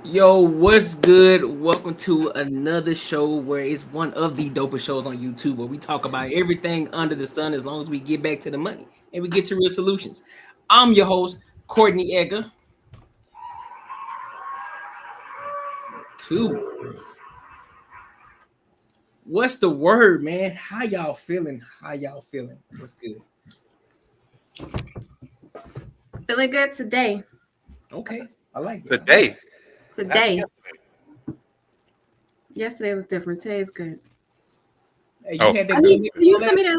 Yo, what's good? Welcome to another show where it's one of the dopest shows on YouTube where we talk about everything under the sun as long as we get back to the money and we get to real solutions. I'm your host, Courtnee Edgar. Cool. What's the word, man? How y'all feeling? What's good? Feeling good today. Okay, I like it. Today. Yesterday was different. Today is good. Hey, Oh. Can you send me that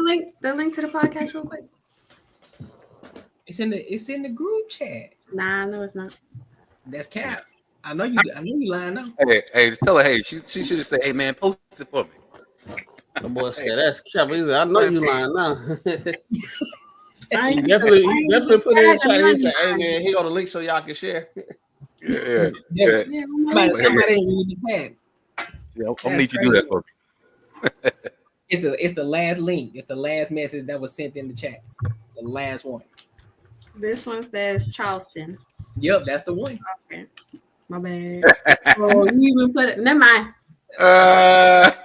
link to the podcast real quick? It's in the group chat. Nah, no, it's not. That's cap. I know you lying now. Hey, just tell her, hey, she should have said, hey man, post it for me. The boy said that's cap. He said, I know you lying now. I definitely put it in the chat. He said, hey man, here go the link so y'all can share. Yeah. Somebody ain't read the chat. I'm gonna need you to do that for me. It's the last link. It's the last message that was sent in the chat. The last one. This one says Charleston. Yep, that's the one. Okay. My bad. Oh, you even put it. Never mind. There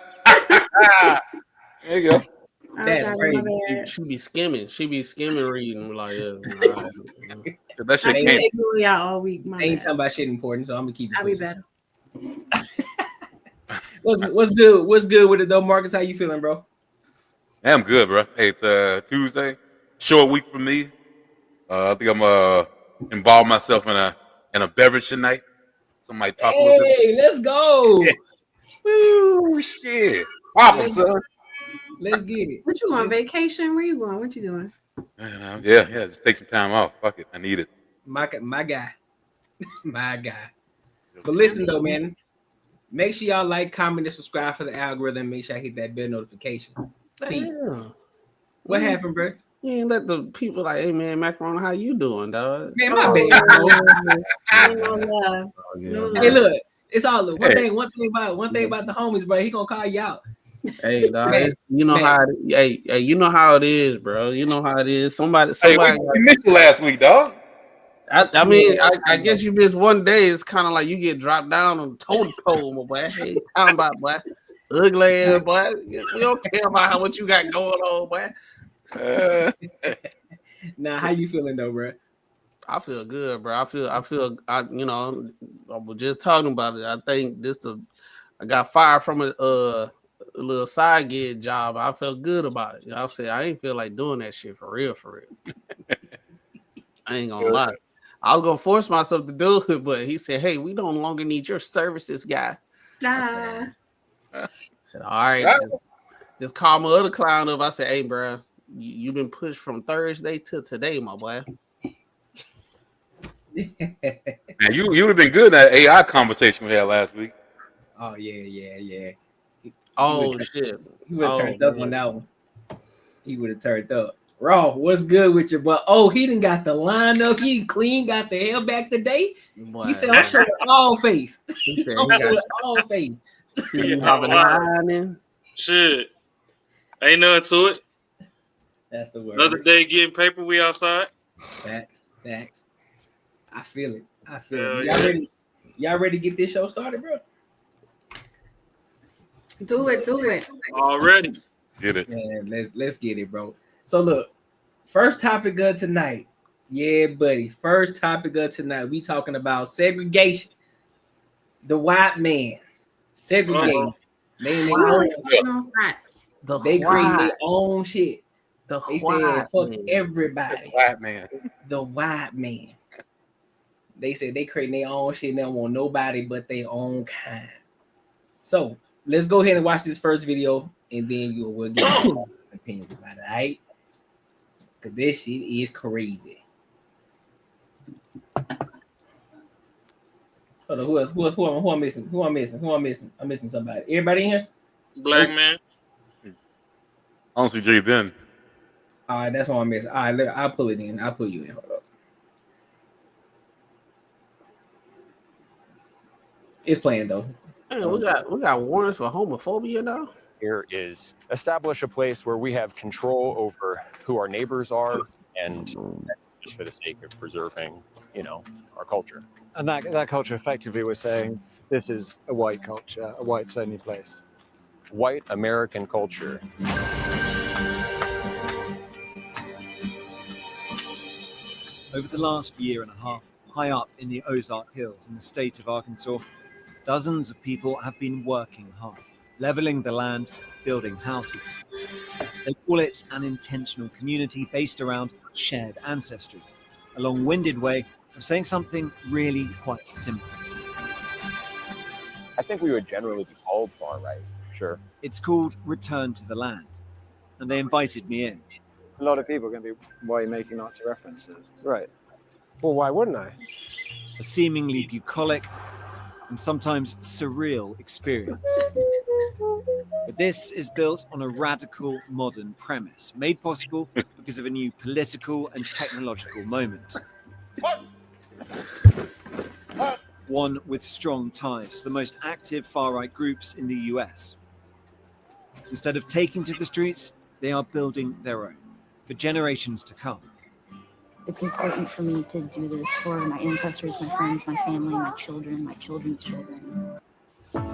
you go. That's crazy. She be skimming. Reading like That shit I came. can't ignore y'all all week. I ain't talking about shit important, so I'm gonna keep it. I'll be better. What's good? What's good with it though, Marcus? How you feeling, bro? Hey, I'm good, bro. Hey, it's Tuesday, short week for me. I think I'm involve myself in a beverage tonight. Somebody talk a little bit. Hey, let's go. Yeah. Woo, shit. Pop son. Let's get it. What you on vacation? Where you going? What you doing? Yeah. Just take some time off. Fuck it, I need it. My guy. My guy. But listen though, man. Make sure y'all like, comment, and subscribe for the algorithm. Make sure I hit that bell notification. damn. What happened, bro? You ain't let the people like, hey man, Macaron, how you doing, dog? Man, my bad, bro. No. Hey, look, it's all look. One thing about the homies, bro. He gonna call you out. Hey, dog, Man, you know how you know how it is, bro. You know how it is. Somebody Hey, we missed you last week, dog. I mean, I guess you missed one day. It's kind of like you get dropped down on the totem pole, my boy. Hey, talking about boy, ugly ass boy. We don't care about what you got going on, boy. Now, how you feeling though, bro? I feel good, bro. I was just talking about it. I think I got fired from a little side gig job. I felt good about it. You know, I said I ain't feel like doing that shit for real. I ain't gonna lie. I was gonna force myself to do it, but he said, "Hey, we no longer need your services, guy." I said, "All right, just call my other clown up." I said, "Hey, bro, you've been pushed from Thursday to today, my boy." Man, you would have been good in that AI conversation we had last week. Oh yeah. Oh shit! He would have turned up on that one. He would have turned up. Raw, what's good with you? But he done got the line up. He clean, got the hair back today. Boy, He said, "I'm showing all face." he said, I'm "He showing got all face. Steve Harvey lining." Shit. Ain't nothing to it. That's the word. Another day getting paper, we outside. Facts. I feel it. Y'all ready to get this show started, bro? Do it. Already. Get it. Yeah, let's get it, bro. So look, first topic of tonight. Yeah, buddy. First topic of tonight. We talking about segregation. The white man. Segregating. They create their own shit. They said fuck everybody. White man. The white man. They said they create their own shit and they don't want nobody but their own kind. So let's go ahead and watch this first video and then we'll get opinions about it, all right? Because this shit is crazy. Hold on, who else? Who I'm missing? Who I'm missing? I'm missing somebody. Everybody in here? Black man. I don't see Jay Ben. All right, that's what I'm missing. All right, look, I'll pull it in. I'll pull you in. Hold up. It's playing though. Man, we got warrants for homophobia now. Here is establish a place where we have control over who our neighbors are and just for the sake of preserving, our culture. And that culture, effectively, we're saying this is a white culture, a whites only place. White American culture. Over the last year and a half, high up in the Ozark Hills in the state of Arkansas, dozens of people have been working hard, leveling the land, building houses. They call it an intentional community based around shared ancestry, a long-winded way of saying something really quite simple. I think we would generally be called far right, sure. It's called Return to the Land, and they invited me in. A lot of people are going to be, why are you making Nazi references? Right. Well, why wouldn't I? A seemingly bucolic and sometimes surreal experience. But this is built on a radical modern premise, made possible because of a new political and technological moment. One with strong ties to the most active far-right groups in the US. Instead of taking to the streets, they are building their own, for generations to come. It's important for me to do this for my ancestors, my friends, my family, my children, my children's children.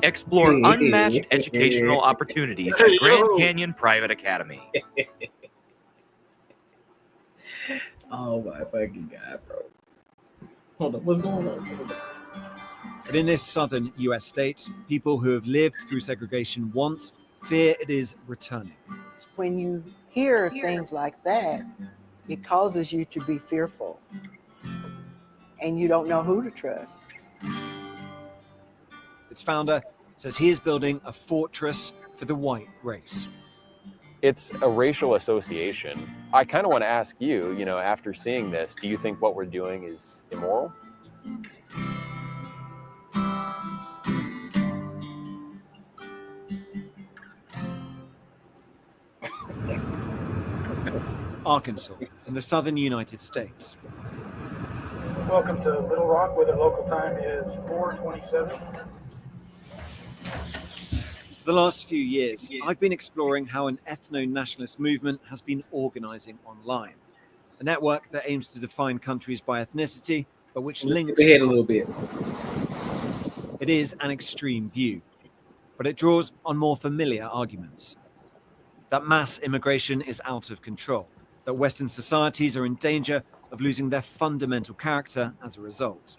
Explore unmatched educational opportunities at Grand Canyon Private Academy. Oh my fucking God, bro. Hold up, what's going on? But in this southern US state, people who have lived through segregation once fear it is returning. When you hear things like that, it causes you to be fearful. And you don't know who to trust. Its founder says he is building a fortress for the white race. It's a racial association. I kind of want to ask you, after seeing this, do you think what we're doing is immoral? Arkansas, in the southern United States. Welcome to Little Rock, where the local time is 4:27. For the last few years, I've been exploring how an ethno-nationalist movement has been organizing online. A network that aims to define countries by ethnicity, but which links ahead a little bit. It is an extreme view, but it draws on more familiar arguments. That mass immigration is out of control, that Western societies are in danger of losing their fundamental character as a result.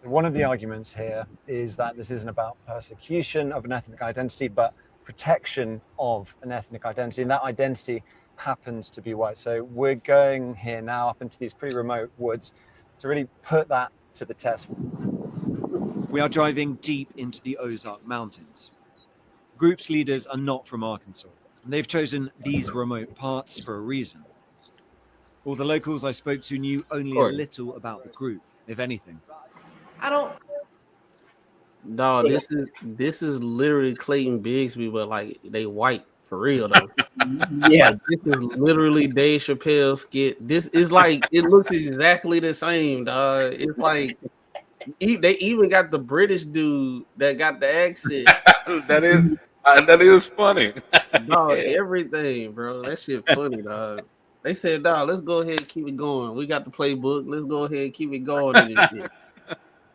One of the arguments here is that this isn't about persecution of an ethnic identity, but protection of an ethnic identity, and that identity happens to be white. So we're going here now up into these pretty remote woods to really put that to the test. We are driving deep into the Ozark Mountains. Group's leaders are not from Arkansas, and they've chosen these remote parts for a reason. All the locals I spoke to knew only a little about the group, if anything. I don't. No, this is literally Clayton Bigsby, but like they white for real though. Yeah, like, this is literally Dave Chappelle's skit. This is like it looks exactly the same, dog. It's like they even got the British dude that got the accent. That is funny. Dog, everything, bro. That shit funny, dog. They said, dog, let's go ahead and keep it going. We got the playbook. Let's go ahead and keep it going.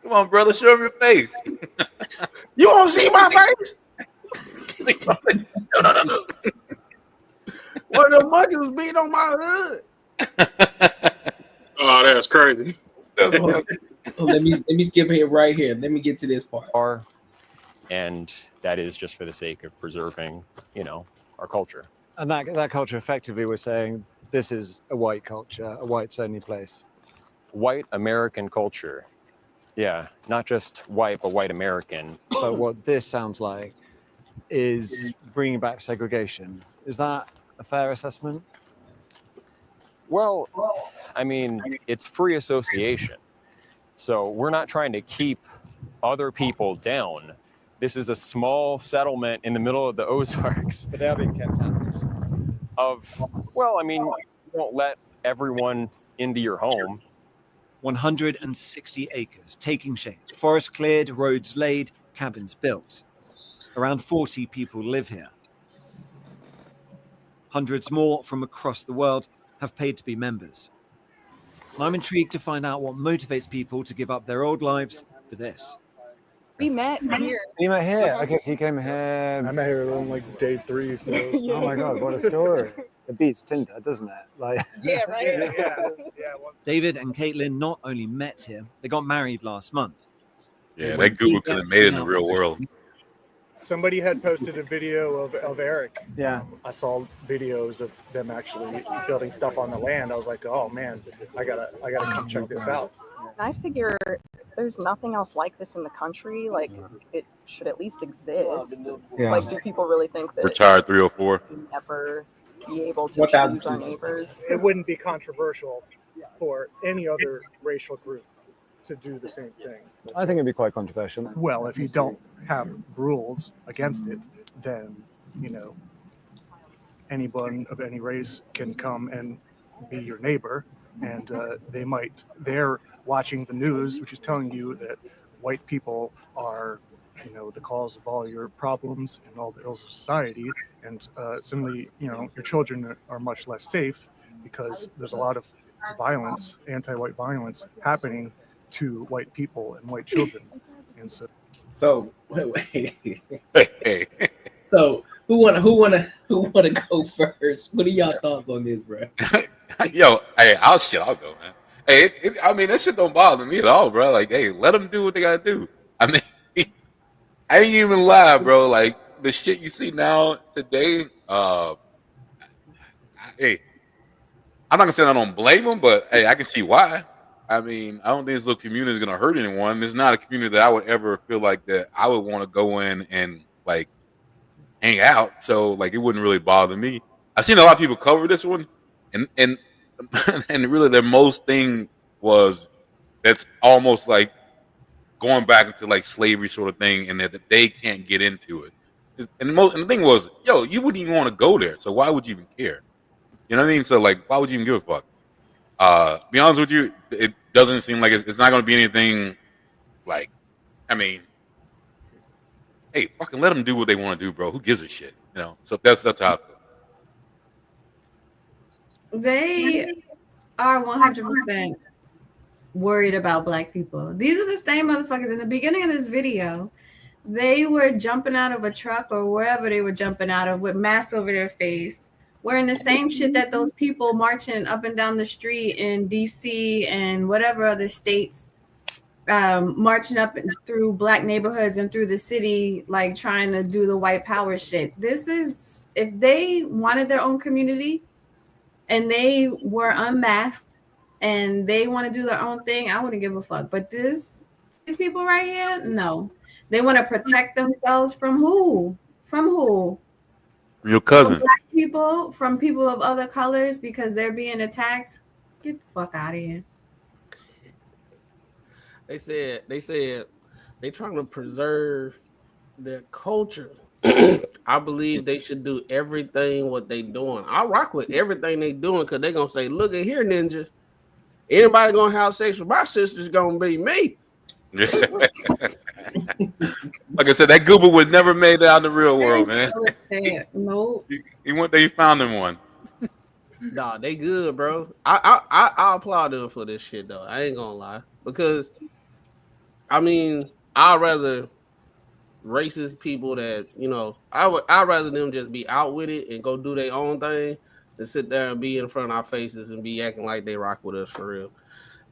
Come on, brother, show him your face. You want to see my face? No. One of the monkeys beat on my hood. Oh, that's crazy. Let me skip here right here. Let me get to this part. And that is just for the sake of preserving, our culture. And that culture, effectively, we're saying this is a white culture, a whites only place. White American culture. Yeah, not just white, but white American. But what this sounds like is bringing back segregation. Is that a fair assessment? Well, I mean, it's free association. So we're not trying to keep other people down. This is a small settlement in the middle of the Ozarks. But they are being kept out. You don't let everyone into your home. 160 acres taking shape, forest cleared, roads laid, cabins built. Around 40 people live here. Hundreds more from across the world have paid to be members. And I'm intrigued to find out what motivates people to give up their old lives for this. We met here. You met here? I guess he came here. I met her on like day 3. Oh my God, what a story. It beats Tinder, doesn't it? Like, Yeah, right? David and Caitlin not only met here, they got married last month. Yeah, that Google could have made it in the real world. Somebody had posted a video of Eric. Yeah. I saw videos of them actually building stuff on the land. I was like, oh man, I gotta come check this out. I figure if there's nothing else like this in the country, like it should at least exist. Yeah. Like, do people really think that Retired 304. we'll never be able to choose our neighbors? It wouldn't be controversial for any other racial group to do the same thing. I think it'd be quite controversial. Well, if you don't have rules against it, then, anyone of any race can come and be your neighbor, and they're watching the news, which is telling you that white people are, the cause of all your problems and all the ills of society, and suddenly, your children are much less safe because there's a lot of violence, anti-white violence happening to white people and white children, and so wait. So who wanna go first? What are y'all thoughts on this, bro? Yo, hey, I'll go, man. Hey, I mean, that shit don't bother me at all, bro. Like, hey, let them do what they gotta do. I mean, I ain't even lie, bro. Like, the shit you see now today, hey, I'm not gonna say I don't blame them, but hey, I can see why. I mean, I don't think this little community is gonna hurt anyone. It's not a community that I would ever feel like that I would want to go in and like hang out. So like, it wouldn't really bother me. I've seen a lot of people cover this one, and and really their most thing was that's almost like going back into like slavery sort of thing, and that they can't get into it. And the thing was, yo, you wouldn't even want to go there, so why would you even care? You know what I mean? So like, why would you even give a fuck? Be honest with you, it doesn't seem like it's not going to be anything like, I mean, hey, fucking let them do what they want to do, bro. Who gives a shit? So that's how I feel. They are 100% worried about Black people. These are the same motherfuckers in the beginning of this video. They were jumping out of a truck or wherever they were jumping out of with masks over their face, wearing the same shit that those people marching up and down the street in DC and whatever other states, marching up through Black neighborhoods and through the city, like trying to do the white power shit. This is, if they wanted their own community and they were unmasked and they want to do their own thing, I wouldn't give a fuck. But these people right here, no. They want to protect themselves from who? From who? Your cousin. From Black people, from people of other colors because they're being attacked. Get the fuck out of here. They said they trying to preserve their culture. I believe they should do everything what they doing. I rock with everything they doing because they gonna say, look at here, ninja. Anybody gonna have sex with my sister's gonna be me. Like I said, that goober would never made it out in the real world, man. Nope. He went there, he found him one. Nah, they good, bro. I applaud them for this shit though. I ain't gonna lie. Because I mean, I'd rather racist people that, I'd rather them just be out with it and go do their own thing than sit there and be in front of our faces and be acting like they rock with us for real.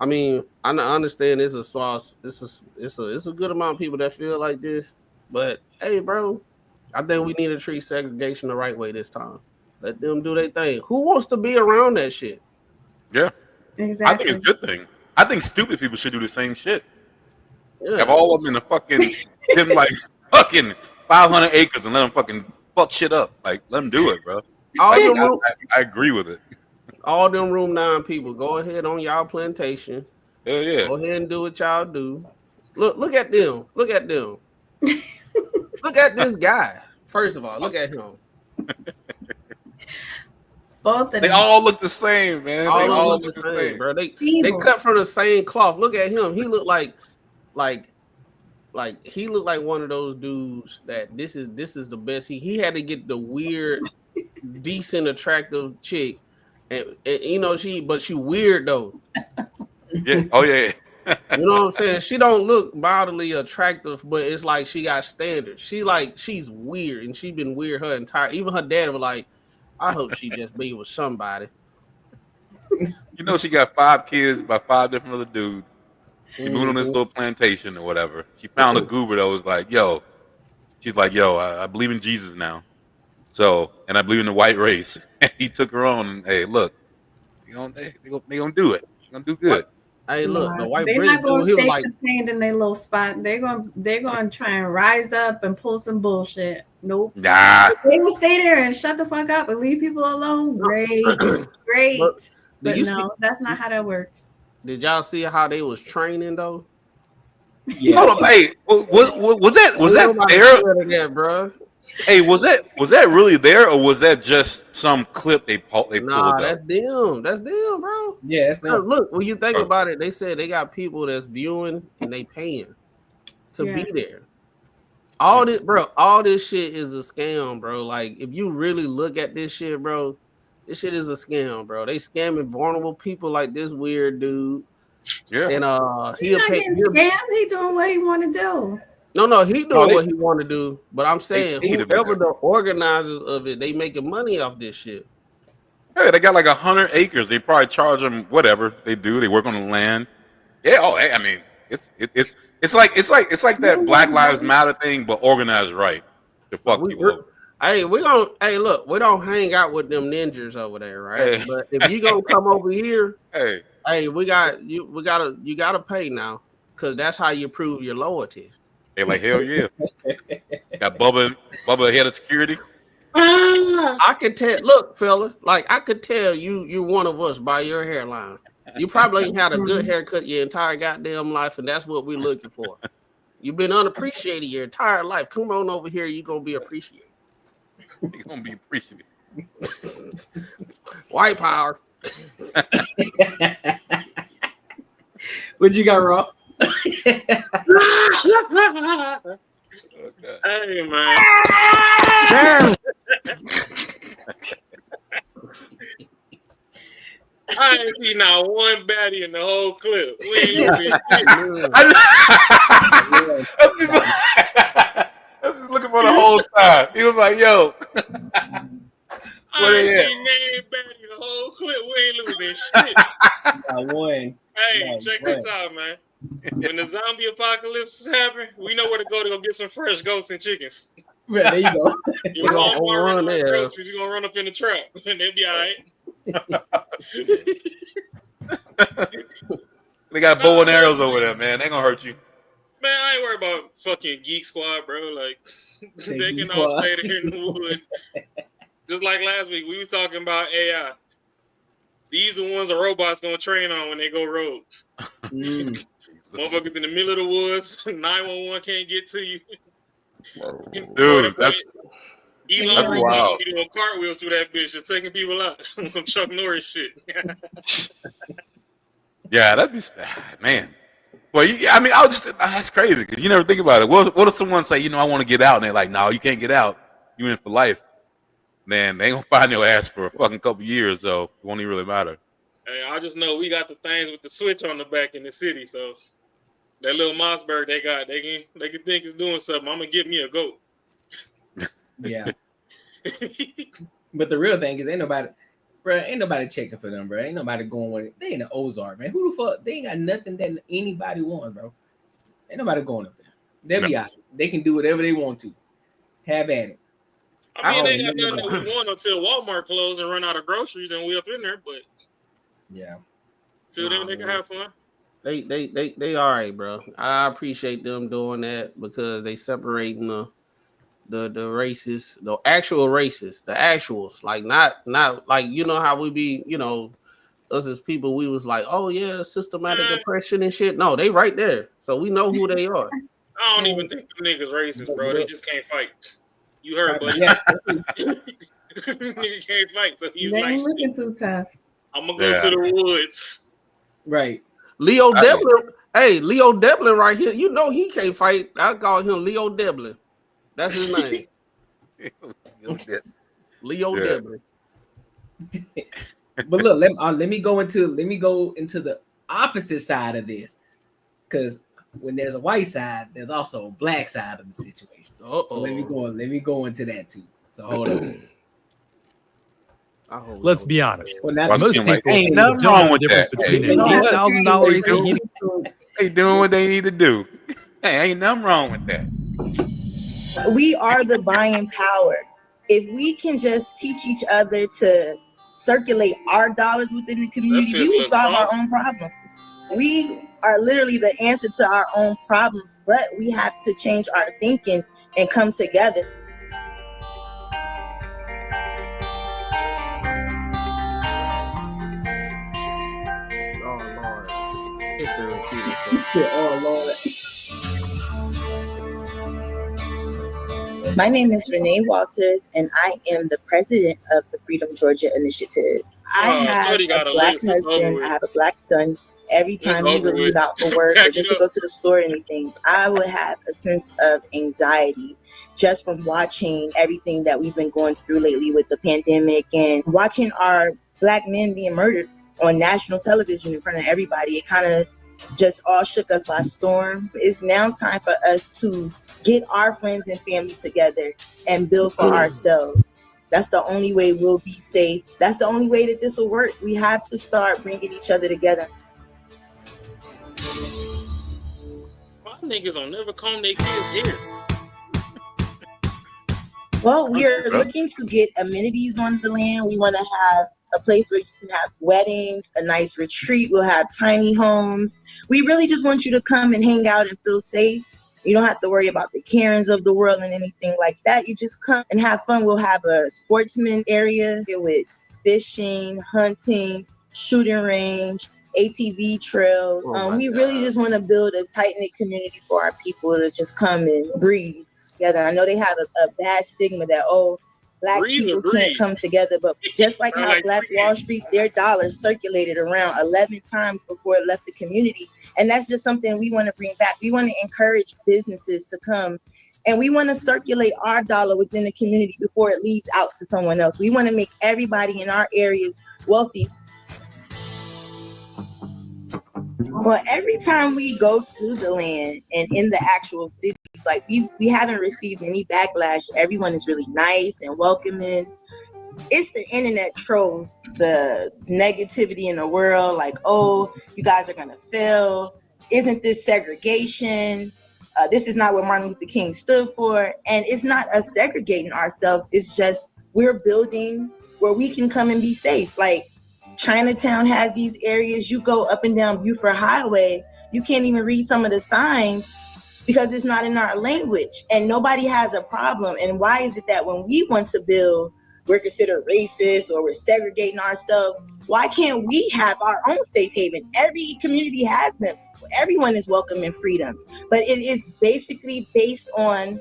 I mean, I understand it's a good amount of people that feel like this, but hey, bro, I think we need to treat segregation the right way this time. Let them do their thing. Who wants to be around that shit? Yeah, exactly. I think it's a good thing. I think stupid people should do the same shit. Yeah. Have all of them in the fucking, them like fucking 500 acres and let them fucking fuck shit up. Like, let them do it, bro. I agree with it. All them room 9 people, go ahead on y'all plantation. Hell yeah. Go ahead and do what y'all do. Look at them. Look at them. Look at this guy. First of all, look at him. Both of they them. all look the same, man. All they all look the same, bro. They cut from the same cloth. Look at him. He looked like he looked like one of those dudes that this is the best. He had to get the weird, decent, attractive chick and you know she weird though. Yeah. Oh yeah. You know what I'm saying? She don't look mildly attractive, but it's like she got standards. She's weird, and she been weird her entire. Even her dad was like, I hope she just be with somebody. You know she got 5 kids by 5 different other dudes. She moved on this little plantation or whatever. She found a goober that was like, yo. She's like, yo, I believe in Jesus now. So, and I believe in the white race. He took her on. And, hey, look, they gonna do it. They're gonna do good. Hey, look, the white They're British not going dude, to he was stay like, contained in their little spot. They're going to try and rise up and pull some bullshit. Nope. Nah. If they will stay there and shut the fuck up and leave people alone. Great, great. But no, that's not how that works. Did y'all see how they was training though? Yeah. Hold on, hey, was that there, bro? Hey, was that really there, or was that just some clip they pulled? Nah, up? that's them. That's them, bro. Yeah, that's them. Look, when you think about it, they said they got people that's viewing and they paying to be there. All this shit is a scam, bro. Like, if you really look at this shit, bro, this shit is a scam, bro. They scamming vulnerable people like this weird dude. Yeah. And He's not getting scammed. He doing what he want to do. No, he doing what he want to do. But I'm saying, whoever the organizers of it, they making money off this shit. Hey, they got like 100 acres. They probably charge them whatever they do. They work on the land. Yeah. Oh, hey, I mean, it's like that Black Lives Matter thing, but organized right to fuck people over. Hey, we don't hang out with them ninjas over there, right? Hey. But if you gonna come over here, hey, you gotta pay now, because that's how you prove your loyalty. They like, hell yeah. Got Bubba head of security. I can tell. Look, fella, like I could tell you're one of us by your hairline. You probably ain't had a good haircut your entire goddamn life, and that's what we're looking for. You've been unappreciated your entire life. Come on over here, you're gonna be appreciated. You're gonna be appreciated. White power. What you got, Rob? Hey, man. Damn. I ain't seen not one baddie in the whole clip. We ain't losing shit. I was just looking for the whole time. He was like, yo. I ain't seen that baddie in the whole clip. We ain't losing shit. Not one. Hey, check this out, man. When the zombie apocalypse is happening, we know where to go get some fresh goats and chickens. Yeah, there you go. You're going to run up in the trap, and they'll be all right. They got bow and arrows over there, man. They gonna hurt you. Man, I ain't worried about fucking Geek Squad, bro. Like, they can all stay there in the woods. Just like last week, we was talking about AI. These are the ones the robots gonna train on when they go rogue. Motherfuckers in the middle of the woods, 911 can't get to you. Dude, that's Elon wild. be doing cartwheels through that bitch, just taking people out on some Chuck Norris shit. Yeah, that'd be man. Well, that's crazy because you never think about it. What if someone say, I want to get out, and they're like, no, you can't get out. You in for life. Man, they ain't gonna find your ass for a fucking couple years, so it won't even really matter. Hey, I just know we got the things with the switch on the back in the city, so that little Mossberg they got, they can think it's doing something. I'm gonna get me a goat. Yeah. But the real thing is ain't nobody checking for them, bro. Ain't nobody going with it. They in the Ozark, man. Who the fuck? They ain't got nothing that anybody wants, bro. Ain't nobody going up there. They'll be out. They can do whatever they want to. Have at it. I mean, they got nothing that we want until Walmart closed and run out of groceries and we up in there, but yeah. Till then they can have fun. They all right, bro. I appreciate them doing that because they separating the races, the actual races, the actuals, like not like how we be, us as people, we was like, oh yeah, systematic oppression and shit. No, they right there, so we know who they are. I don't even think the niggas racist, bro. They just can't fight. You heard, buddy. Nigga can't fight, so he's like, looking too tough. I'm gonna go to the woods. Right. Leo Devlin. Hey, Leo Devlin right here. He can't fight. I call him Leo Devlin. That's his name. Leo Devlin. But look, let me go into the opposite side of this, because when there's a white side, there's also a black side of the situation. So let me go into that too. So hold on. Let's be honest. Well, Most people ain't nothing don't wrong know with the difference that. between Hey, an you know what? $8,000 AC heating. They doing what they need to do. Hey, ain't nothing wrong with that. We are the buying power. If we can just teach each other to circulate our dollars within the community, we will solve our own problems. We are literally the answer to our own problems, but we have to change our thinking and come together. Oh Lord. My name is Renee Walters, and I am the president of the Freedom Georgia Initiative. I have a black husband. I have a black son. Every time he would leave out for work or just to go to the store or anything, I would have a sense of anxiety just from watching everything that we've been going through lately with the pandemic and watching our black men being murdered on national television in front of everybody. It kind of just all shook us by storm. It's now time for us to get our friends and family together and build for ourselves. That's the only way we'll be safe. That's the only way that this will work. We have to start bringing each other together. My niggas don't never comb their kids' hair. Well, we are looking to get amenities on the land. We want to have a place where you can have weddings, a nice retreat. We'll have tiny homes. We really just want you to come and hang out and feel safe. You don't have to worry about the Karens of the world and anything like that. You just come and have fun. We'll have a sportsman area with fishing, hunting, shooting range, ATV trails. We really just want to build a tight-knit community for our people to just come and breathe together. I know they have a bad stigma that, black people can't come together, but just like how Black Wall Street, their dollars circulated around 11 times before it left the community. And that's just something we want to bring back. We want to encourage businesses to come, and we want to circulate our dollar within the community before it leaves out to someone else. We want to make everybody in our areas wealthy. Well, every time we go to the land and in the actual cities, like we haven't received any backlash. Everyone is really nice and welcoming. It's the internet trolls, the negativity in the world, like, you guys are gonna fail. Isn't this segregation? This is not what Martin Luther King stood for. And it's not us segregating ourselves. It's just we're building where we can come and be safe. Like Chinatown has these areas. You go up and down Buford Highway, you can't even read some of the signs because it's not in our language, and nobody has a problem. And why is it that when we want to build, we're considered racist or we're segregating ourselves? Why can't we have our own safe haven? Every community has them. Everyone is welcome in freedom, but it is basically based on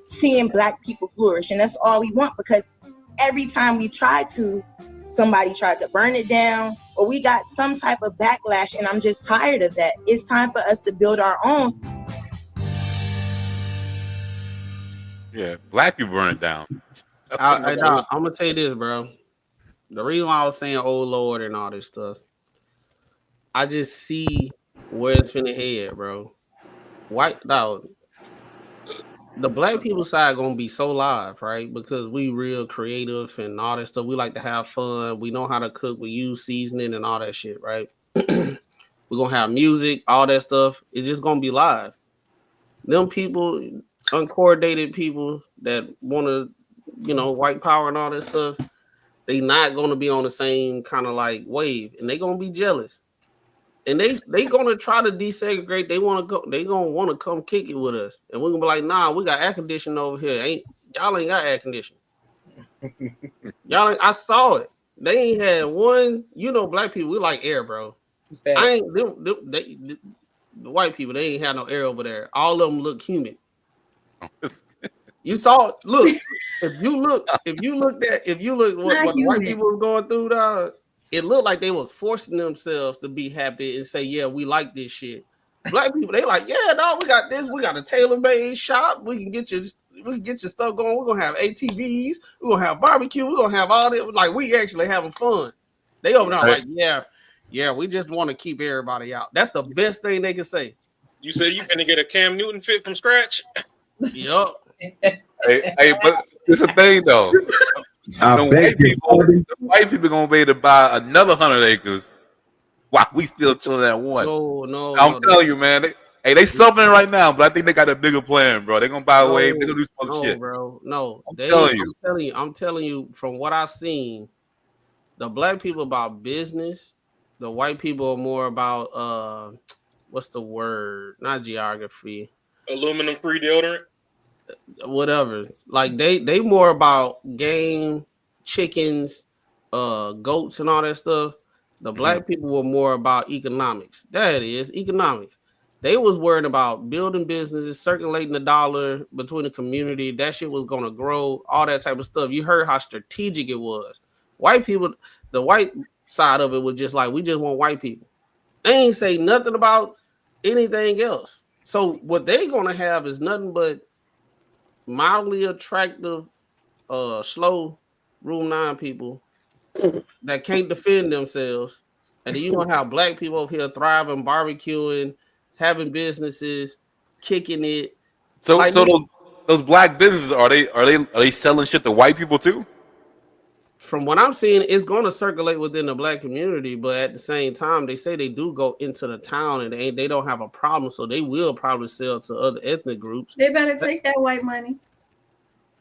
seeing Black people flourish, and that's all we want. Because every time we try to, somebody tried to burn it down, or we got some type of backlash, and I'm just tired of that. It's time for us to build our own. Yeah, Black people burn it down. I'm gonna tell you this, bro. The reason why I was saying "oh Lord" and all this stuff, I just see where it's finna head, bro. White dog. The Black people side gonna be so live, right? Because we real creative and all that stuff. We like to have fun. We know how to cook. We use seasoning and all that shit, right? We're gonna have music, all that stuff. It's just gonna be live. Them people, uncoordinated people that want to, white power and all that stuff, they not gonna be on the same kind of like wave, and they gonna be jealous. And they gonna try to desegregate. They gonna want to come kick it with us, and we're gonna be like, nah, we got air conditioning over here. Y'all ain't got air conditioning. I saw it. They ain't had one. Black people, we like air, bro. The white people, they ain't had no air over there. All of them look humid. You saw it. Look, if you look what the white people were going through, dog. It looked like they was forcing themselves to be happy and say, yeah, we like this shit. Black people, they like, yeah, dog, we got this. We got a tailor-made shop. We can get your stuff going. We're gonna have ATVs. We're gonna have barbecue. We're gonna have all that. Like, we actually having fun. They over there like, yeah, we just want to keep everybody out. That's the best thing they can say. You say you gonna get a Cam Newton fit from scratch? Yup. Hey, but it's a thing though. The white people gonna be able to buy another 100 acres while we still chilling at one. No, I'm telling you, man. They suffering right now, but I think they got a bigger plan, bro. They're gonna buy a wave. They're gonna do some shit, bro. No, I'm telling you from what I've seen, the black people about business, the white people are more about what's the word? Not geography. Aluminum free deodorant. Whatever. Like they more about game, chickens, goats, and all that stuff. The black people were more about economics. That is economics. They was worried about building businesses, circulating the dollar between the community. That shit was gonna grow, all that type of stuff. You heard how strategic it was. White people, the white side of it was just like, we just want white people. They ain't say nothing about anything else. So what they gonna have is nothing but mildly attractive, slow Room 9 people that can't defend themselves, and then you gonna have black people over here thriving, barbecuing, having businesses, kicking it. So those black businesses are they selling shit to white people too? From what I'm seeing, it's going to circulate within the black community, but at the same time, they say they do go into the town and they don't have a problem, so they will probably sell to other ethnic groups. They better take that white money.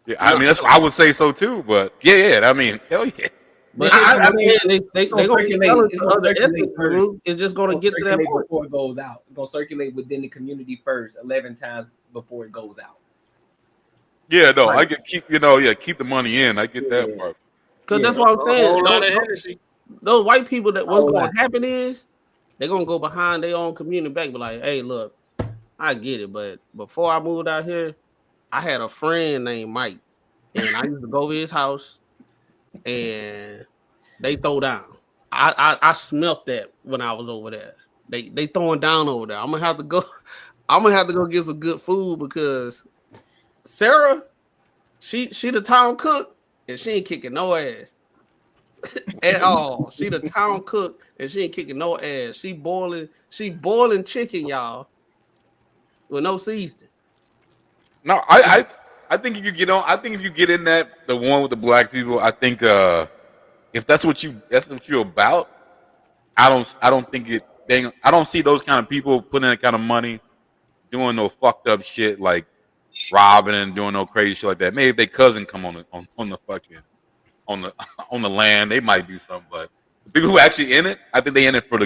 Yeah, I mean that's what I would say so too. But yeah, I mean, hell yeah. But I mean, they gonna be selling to other ethnic groups. It's just gonna get to that point before it goes out. It's gonna circulate within the community first, 11 times before it goes out. Yeah, no, I get keep the money in. I get that part. Because that's what I'm saying. Those white people, that what's going to happen is they're going to go behind their own community back, be like, hey, look, I get it, but before I moved out here, I had a friend named Mike, and I used to go to his house, and they throw down. I smelt that when I was over there. They throwing down over there. I'm gonna have to go get some good food because Sarah, she the town cook. And she ain't kicking no ass at all. She the town cook, and she ain't kicking no ass. She boiling chicken, y'all, with no seasoning. No, I think if you get on, I think if you get in the one with the black people, I think if that's what you're about, I don't think it. I don't see those kind of people putting in that kind of money, doing no fucked up shit like robbing and doing no crazy shit like that. Maybe if their cousin come on the land, they might do something. But the people who actually in it, I think they in it for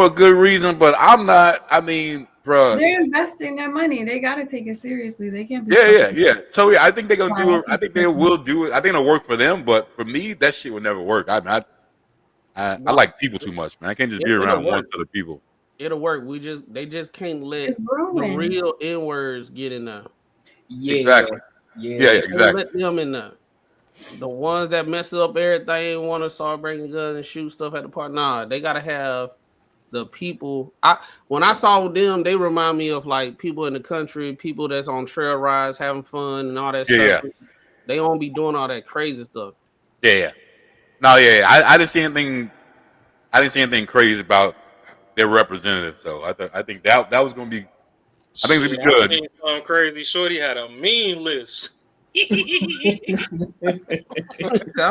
a good reason. But I'm not. I mean, bro, they're investing their money. They gotta take it seriously. They can't be. Yeah. So yeah, I think they're gonna do it. I think they will do it. I think it'll work for them. But for me, that shit would never work. I like people too much, man. I can't just be around one set of people. It'll work. They just can't let the real N-words get in there. Yeah, exactly. Yeah, exactly. Let them in there. The ones that mess up everything, want to start bringing guns and shoot stuff at the park. Nah, they gotta have the people. When I saw them, they remind me of like people in the country, people that's on trail rides, having fun and all that stuff. Yeah. They won't be doing all that crazy stuff. Yeah. No, yeah. I didn't see anything. I didn't see anything crazy about their representative. So I think that was gonna be. I think it's gonna be good. Crazy. Shorty had a mean list. I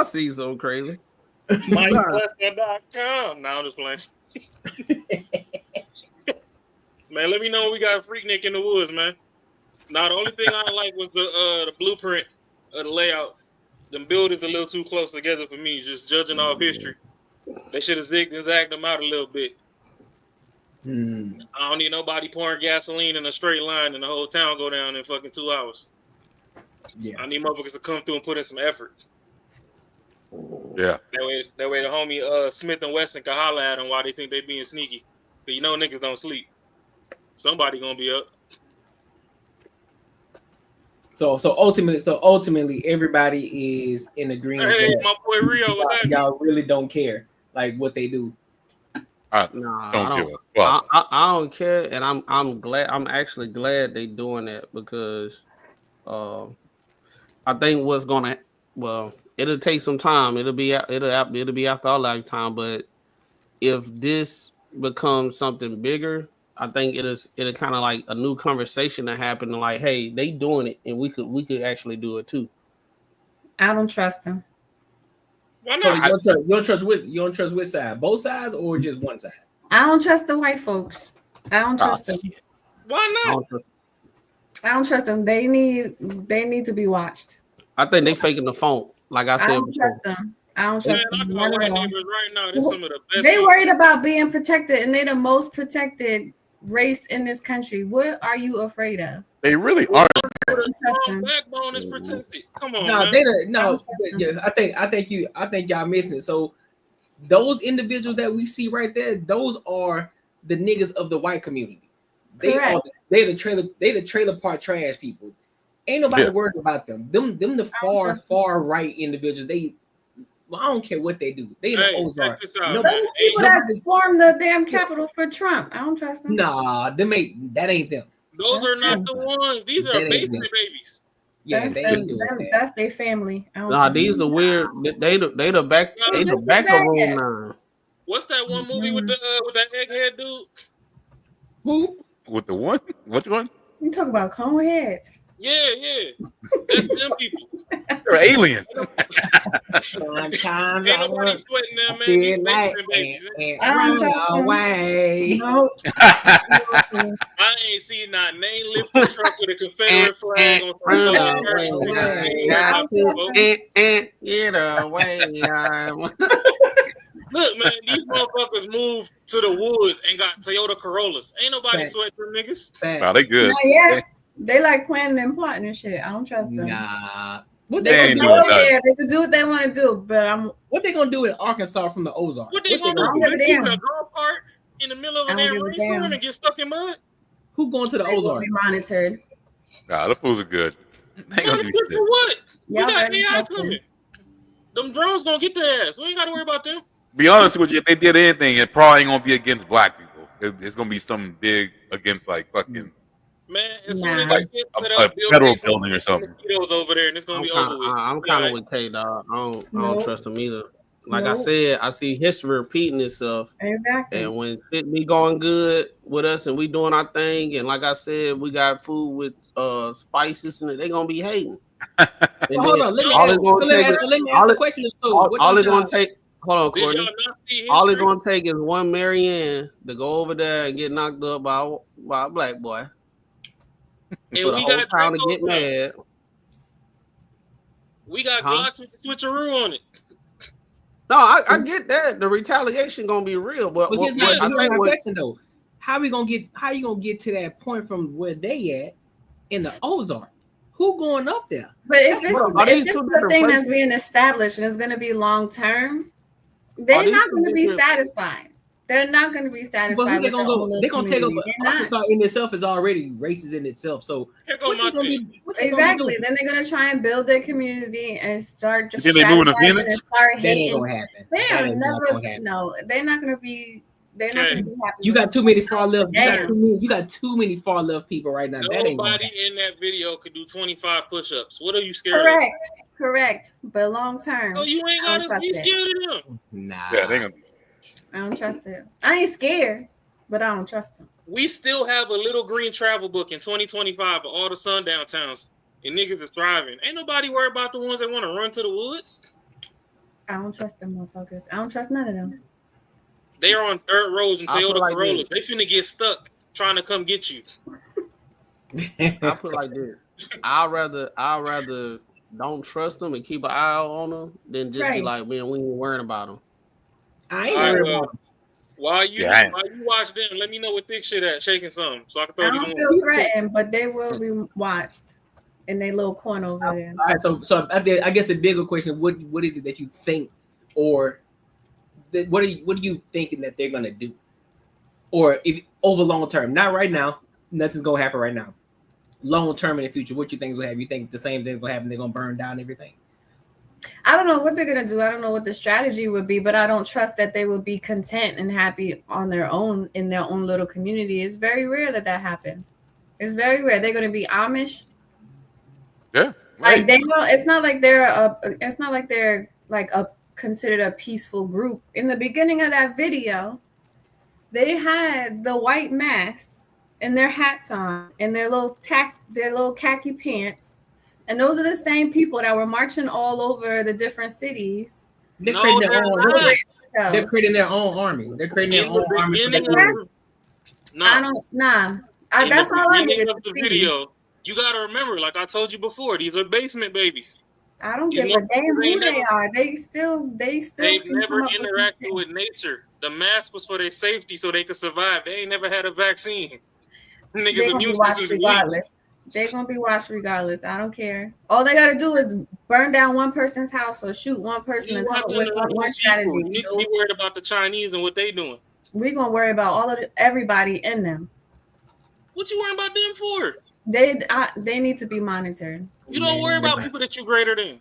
see something crazy. MikeLester.com. Now I'm just playing. Man, let me know when we got a Freaknik in the woods, man. Now the only thing I like was the blueprint of the layout. Them buildings a little too close together for me. Just judging off history, they should have zigged and zagged them out a little bit. I don't need nobody pouring gasoline in a straight line and the whole town go down in fucking 2 hours. Yeah, I need motherfuckers to come through and put in some effort. Yeah. That way the homie Smith and Wesson can holler at them while they think they being sneaky. But you know niggas don't sleep. Somebody gonna be up. So ultimately everybody is in agreement. Hey, my boy Rio, y'all really don't care like what they do. I don't care, and I'm glad. I'm actually glad they doing that because I think it'll take some time. It'll be after our lifetime. But if this becomes something bigger, I think it'll kind of like a new conversation to happen. Like, hey, they doing it, and we could actually do it too. I don't trust them. Why So not? you don't trust which side? Both sides or just one side? I don't trust the white folks. I don't trust them. Why not? I don't trust them. They need to be watched. I think they faking the phone. Like I said I don't before. trust them. I don't trust them. I got None of white them. neighbors right now. They're some of the best. They worried about being protected, and they're the most protected race in this country. What are you afraid of? They really are. Backbone is protected. Come on, No, I think y'all missing it. So those individuals that we see right there, those are the niggas of the white community. They the trailer park trash people. Ain't nobody worried about them. Them the far right individuals. I don't care what they do. They in the Ozark. Those people that stormed the damn Capitol for Trump. I don't trust them. Nah, that ain't them. Those are not the ones. These are basement babies. Yeah, that's their family. Nah, these are weird. They the back room now. What's that one movie with that egghead dude? Who? With the one? Which one? You talk about cone heads. Yeah. That's them people. They're aliens. Sometimes ain't nobody sweating them, man. These basement babies. Away. No. I ain't seen not name lift the truck with a Confederate flag on Get away. Look, man, these motherfuckers moved to the woods and got Toyota Corollas. Ain't nobody sweating them niggas. Nah, they good. They like planning and plotting and shit. I don't trust them. Nah. What they can do there? They can do what they want to do, but what they gonna do in Arkansas from the Ozarks? What they gonna do? They see the girl part in the middle of a damn rainstorm and get stuck in mud? Who going to the Ozarks? Be monitored. Nah, the fools are good. They gonna do Monitored shit. for what? We Y'all got better AI trust coming. them. Them drones gonna get their ass. We ain't gotta worry about them. Be honest with you, if they did anything, it probably ain't gonna be against black people. It's gonna be something big against like fucking man. As soon as like they get a federal building or something. mosquitoes over there, and it's gonna be over with. I'm kind of with K Dog. I don't trust them either. Like I said, I see history repeating itself. Exactly. And when shit be going good with us and we doing our thing, and like I said, we got food with spices, and they gonna be hating. Hold on, let me ask a question. All it's gonna take. Hold on, Courtney. All it's gonna take is one Marianne to go over there and get knocked up by a black boy. And for the we whole got town to get mad. We got Glocks with the switcheroo on it. No, I get that. The retaliation gonna be real, but here's my question though: how you gonna get to that point from where they at in the Ozark? Who going up there? But if this is the thing that's being established and it's going to be long term, they're not going to be satisfied. They're not going to be satisfied. But with they're gonna take over. Arkansas in itself is already racist in itself. So exactly. Then they're going to try and build their community and start just they moving to Phoenix? and start That ain't hating. gonna happen. They're not going to be. They're not going to be happy. You got too many far left. You got too many far left people right now. Nobody in that video could do 25 push-ups. What are you scared of? Correct. But long term, so you ain't gotta be scared of them. Nah. Yeah, they gonna. I don't trust it. I ain't scared, but I don't trust them. We still have a little green travel book in 2025 of all the sundown towns, and niggas is thriving. Ain't nobody worried about the ones that want to run to the woods. I don't trust them motherfuckers. I don't trust none of them. They are on dirt roads and Toyota like Corollas. They finna get stuck trying to come get you. I put like this. I'd rather don't trust them and keep an eye on them than just be like, man, we ain't worrying about them. I ain't worried about them. While you watch them, let me know what thick shit at shaking some so I can throw I these don't feel threatened, but they will be watched in their little corner over there. All right, so I guess the bigger question: what is it that you think, or what are you thinking that they're gonna do, or if over long term? Not right now. Nothing's gonna happen right now. Long term in the future, what you think is gonna happen? You think the same thing's gonna happen? They're gonna burn down everything. I don't know what they're gonna do. I don't know what the strategy would be, but I don't trust that they would be content and happy on their own in their own little community. It's very rare that happens. It's very rare. They're gonna be Amish. Yeah, Like they know it's not like they're like a considered a peaceful group. In the beginning of that video, they had the white masks and their hats on and their little khaki pants. And those are the same people that were marching all over the different cities. They're creating their own army. They're creating their own army. That's all I needed of the video. You gotta remember, like I told you before, these are basement babies. I don't give a damn who they are. They've never interacted with nature. The mask was for their safety so they could survive. They ain't never had a vaccine. Niggas immune system's weak. They're gonna be watched regardless. I don't care. All they gotta do is burn down one person's house or shoot one person and come up with one strategy. You need to be worried about the Chinese and what they doing. We're gonna worry about everybody in them. What you worrying about them for? They need to be monitored. You don't worry about people that you greater than.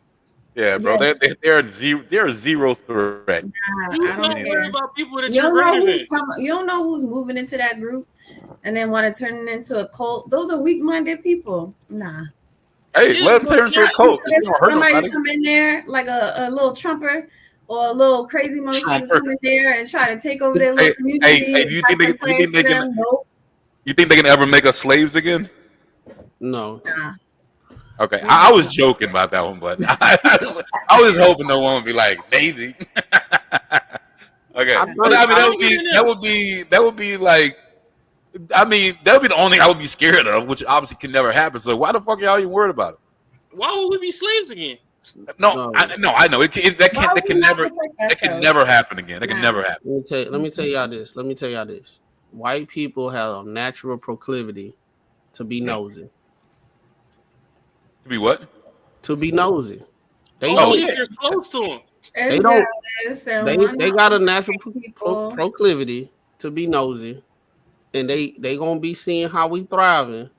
Yeah, bro. They're zero threat. You don't worry about people that you're greater than. You don't know who's moving into that group and then want to turn it into a cult. Those are weak-minded people. Nah. Hey, let them turn into a cult. It's gonna hurt somebody nobody. come in there like a little Trumper or a little crazy monkey come in there and try to take over their little community. Hey, you think they can ever make us slaves again? No. Nah. Okay, I was joking about that one, but I was hoping no one would be like, maybe. Okay, but I mean that would be like, I mean that would be the only thing I would be scared of, which obviously can never happen. So why the fuck are y'all even worried about it? Why would we be slaves again? No. I know that can never happen again. That can never happen. Let me tell y'all this. White people have a natural proclivity to be nosy. To be what? To be nosy. You're close to them. They don't. They got a natural proclivity to be nosy, and they gonna be seeing how we thriving.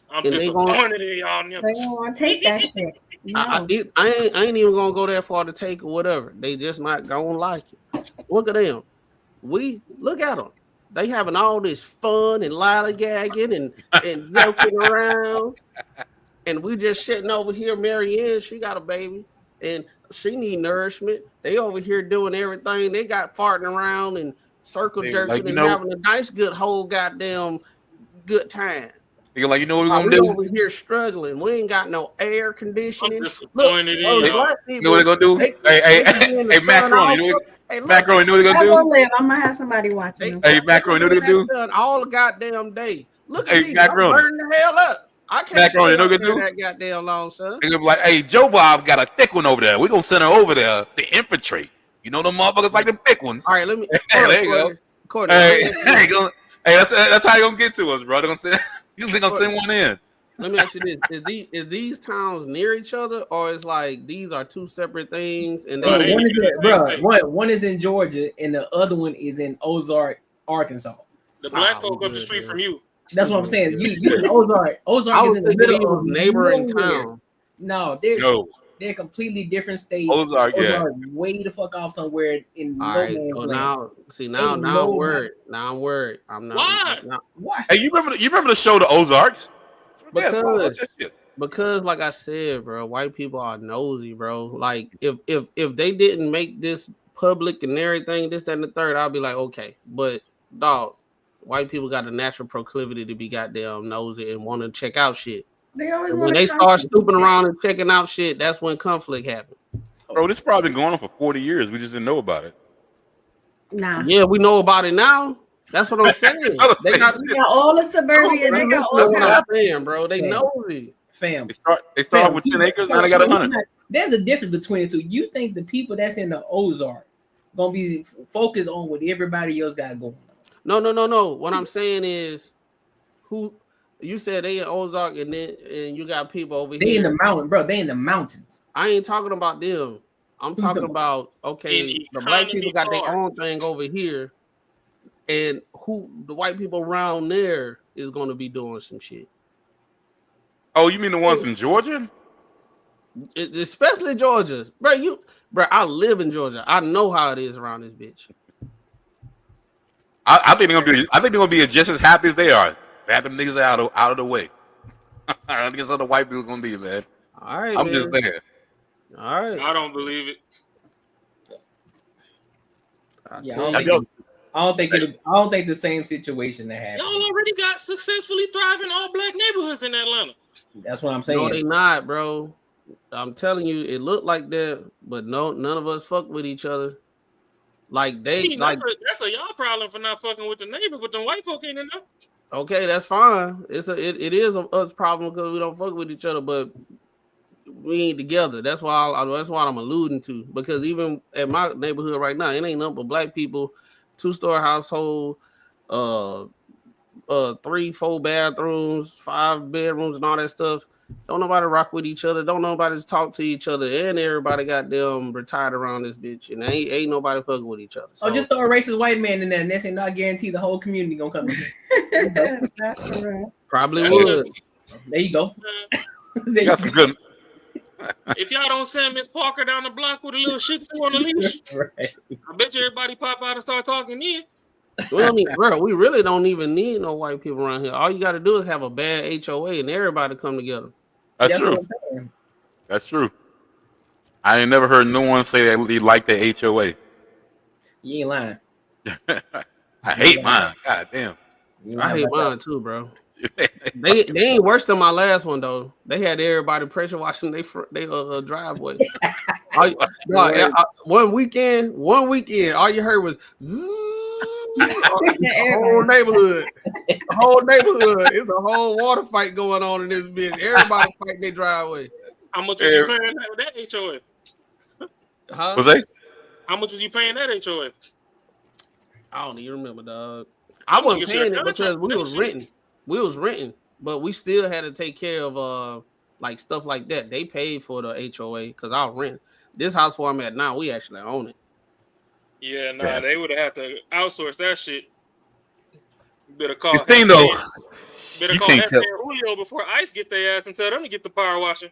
I'm disappointed in y'all. They don't want to take that shit. No. I ain't even gonna go that far to take or whatever. They just not gonna like it. Look at them. Look at them. They having all this fun and lollygagging and joking around. And we just sitting over here. Marianne, she got a baby, and she need nourishment. They over here doing everything. They got farting around and circle jerking and having a nice, good whole goddamn good time. You're like, you know what we're gonna do? Over here struggling. We ain't got no air conditioning. I'm disappointed in y'all. You know what they're gonna do? Hey, Macron, you know what? Macron, you know what they're gonna do? I'm gonna have somebody watching. Hey, Macron, you know what they're gonna do? All the goddamn day. Look at Hey, me. I'm Macron. burning the hell up. I can't Macron, you know what stay they're gonna up do? there that goddamn long, son. They're gonna be like, hey, Joe Bob got a thick one over there. We're gonna send her over there to infiltrate. You know them motherfuckers like them thick ones. All right, let me. There you go. Courtney, Hey, that's how you gonna get to us, bro. They're gonna send. You think gonna send one in? Let me ask you this: is these towns near each other, or is like these are two separate things? And one is in Georgia, and the other one is in Ozark, Arkansas. The black folk up the street from you. That's what I'm saying. You in Ozark. Ozark is in the middle of neighboring town. No, they're completely different states. Ozark, way the fuck off somewhere in All right, so now I'm worried. Now I'm worried. I'm not. Why? Hey, you remember the show The Ozarks? Because like I said, bro, white people are nosy, bro. Like if they didn't make this public and everything, this, that, and the third, I'll be like, okay. But dog, white people got a natural proclivity to be goddamn nosy and want to check out shit. When they start snooping around and checking out shit, that's when conflict happens. Bro, this probably been going on for 40 years. We just didn't know about it. Nah. Yeah, we know about it now. That's what I'm saying. They got all the suburbia. They got all that. Bro, they nosy. Fam. They start with 10 acres, now they got 100. There's a difference between the two. You think the people that's in the Ozark gonna be focused on what everybody else got going on? No. What I'm saying is, who you said they in Ozark, and you got people over here. They in the mountain, bro. They in the mountains. I ain't talking about them. I'm talking about the black people got their own thing over here, and who the white people around there is going to be doing some shit. Oh, you mean the ones in Georgia? Especially Georgia, bro. I live in Georgia. I know how it is around this bitch. I think they're gonna be just as happy as they are. Have them niggas out of the way. I think that's how the white people gonna be, man. All right, I'm just saying. All right. I don't believe it. Yeah, I don't think the same situation that happened. Y'all already got successfully thriving all black neighborhoods in Atlanta. That's what I'm saying. No, they not, bro. I'm telling you, it looked like that, but no, none of us fuck with each other. Like that's a y'all problem for not fucking with the neighbor, but the white folk ain't enough. Okay, that's fine. It is us problem because we don't fuck with each other, but we ain't together. That's why I'm alluding to. Because even at my neighborhood right now, it ain't nothing but black people, 2-story household, 3-4 bathrooms, 5 bedrooms, and all that stuff. Don't nobody rock with each other. Don't nobody talk to each other. And everybody got them retired around this bitch. And ain't nobody fucking with each other. So. Oh, just throw a racist white man in there, and that's not guarantee the whole community gonna come in. That's correct. Probably would. There you go. You got some good. If y'all don't send Miss Parker down the block with a little shih tzu on the leash, right. I bet you everybody pop out and start talking then. Well, I mean, bro, we really don't even need no white people around here. All you got to do is have a bad HOA and everybody come together. That's true. That's true. I ain't never heard no one say that they like the HOA. You ain't lying. I hate mine. God damn. I hate mine too, bro. they ain't worse than my last one though. They had everybody pressure washing they driveway. One weekend, all you heard was the whole neighborhood. It's a whole water fight going on in this bitch. Everybody fighting their driveway. How much was you paying that HOA? Huh? Was they? How much was you paying that HOA? I don't even remember, dog. I wasn't paying it because we was renting. We was renting, but we still had to take care of like stuff like that. They paid for the HOA because I was renting. This house where I'm at now, we actually own it. Yeah, nah, they would have had to outsource that shit. Better call. This thing though, better call that Julio before ICE get their ass and tell them to get the power washing.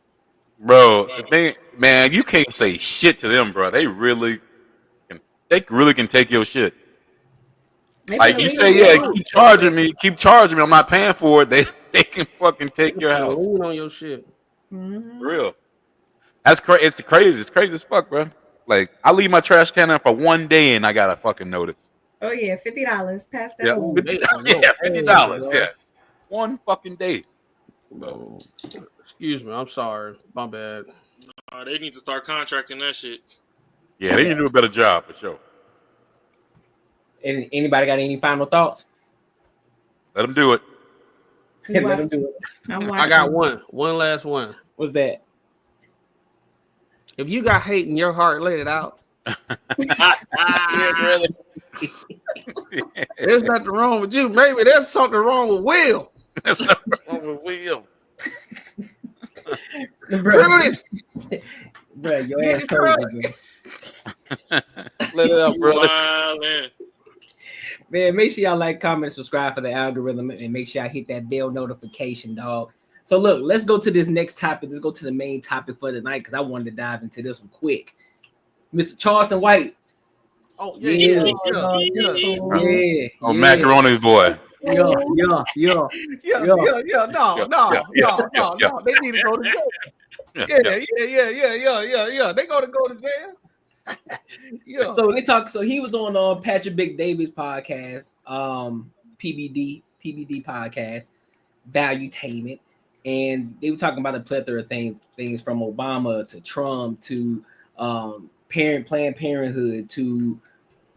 Bro, the thing, man, you can't say shit to them, bro. They really can take your shit. Like you say, yeah, keep charging me. I'm not paying for it. They can fucking take your house. Lean on your shit. Mm-hmm. For real. That's crazy. It's crazy. It's crazy as fuck, bro. Like I leave my trash can in for one day and I got a fucking notice. Oh yeah, $50. Pass that. Yeah, $50. Yeah, one fucking day. Bro. Excuse me. I'm sorry. My bad. They need to start contracting that shit. Yeah, they need to do a better job for sure. Anybody got any final thoughts? Let them do it. Let them do it. I got one last one. What's that? If you got hate in your heart, let it out. There's nothing wrong with you. Maybe there's something wrong with Will. There's something wrong with Will. Bro, your ass crazy. Let it out, brother. Man, make sure y'all like, comment, subscribe for the algorithm, and make sure y'all hit that bell notification, dog. So look, let's go to this next topic. Let's go to the main topic for tonight because I wanted to dive into this one quick. Mr. Charleston White. Oh, yeah. Oh, Macaroni's boy. Yeah. No. They need to go to jail. Yeah. They gotta go to jail. Yeah. So they talk. So he was on Patrick Big Davis podcast, PBD podcast, Valuetainment, and they were talking about a plethora of things from Obama to Trump to Planned Parenthood to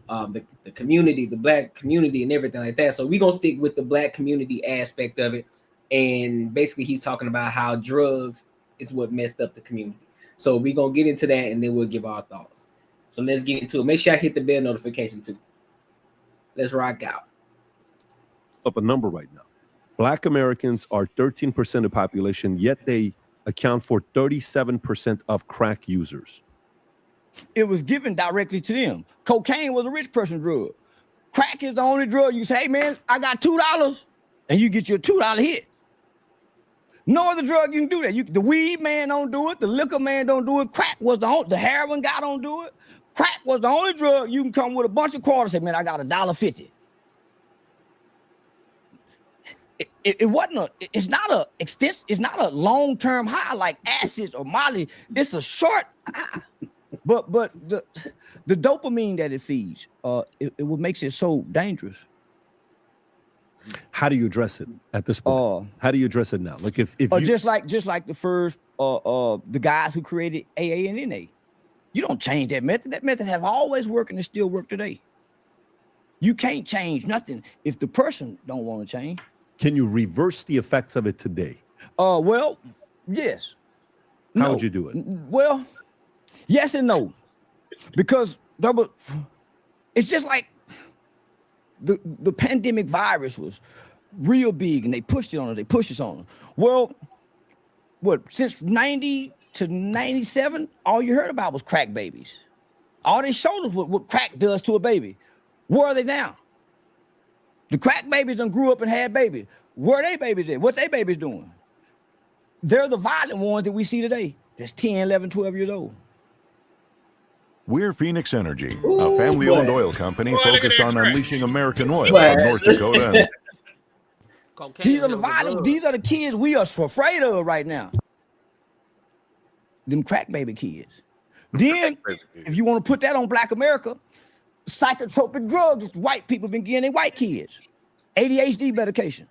the community, the black community, and everything like that. So we're gonna stick with the black community aspect of it, and basically he's talking about how drugs is what messed up the community. So we're gonna get into that, and then we'll give our thoughts. So let's get into it. Make sure I hit the bell notification too. Let's rock out. Up a number right now. Black Americans are 13% of the population, yet they account for 37% of crack users. It was given directly to them. Cocaine was a rich person drug. Crack is the only drug you say, hey man, I got $2, and you get your $2 hit. No other drug you can do that. The weed man don't do it. The liquor man don't do it. Crack was the heroin guy don't do it. Crack was the only drug you can come with a bunch of quarters and say, man, I got $1.50. it wasn't it's not a long-term high like acid or Molly. It's a short high. But the dopamine that it feeds, it what makes it so dangerous. How do you address it at this point? How do you address it now? Like if you just like the first the guys who created AA and NA, you don't change that method. That method have always worked and it still work today. You can't change nothing if the person don't want to change. Can you reverse the effects of it today? Well, yes. How would you do it? Well, yes and no, because it's just like the pandemic virus was real big and they pushed it on us. They pushed us on us. Well, since 90 to 97, all you heard about was crack babies. All they showed us what crack does to a baby. Where are they now? The crack babies done grew up and had babies. Where are they babies at? What they babies doing? They're the violent ones that we see today. That's 10, 11, 12 years old. We're Phoenix Energy, a family-owned oil company focused on unleashing American oil from North Dakota. These are the violent. These are the kids we are afraid of right now. Them crack baby kids. Then, if you want to put that on Black America, psychotropic drugs that white people been getting their white kids, ADHD medication.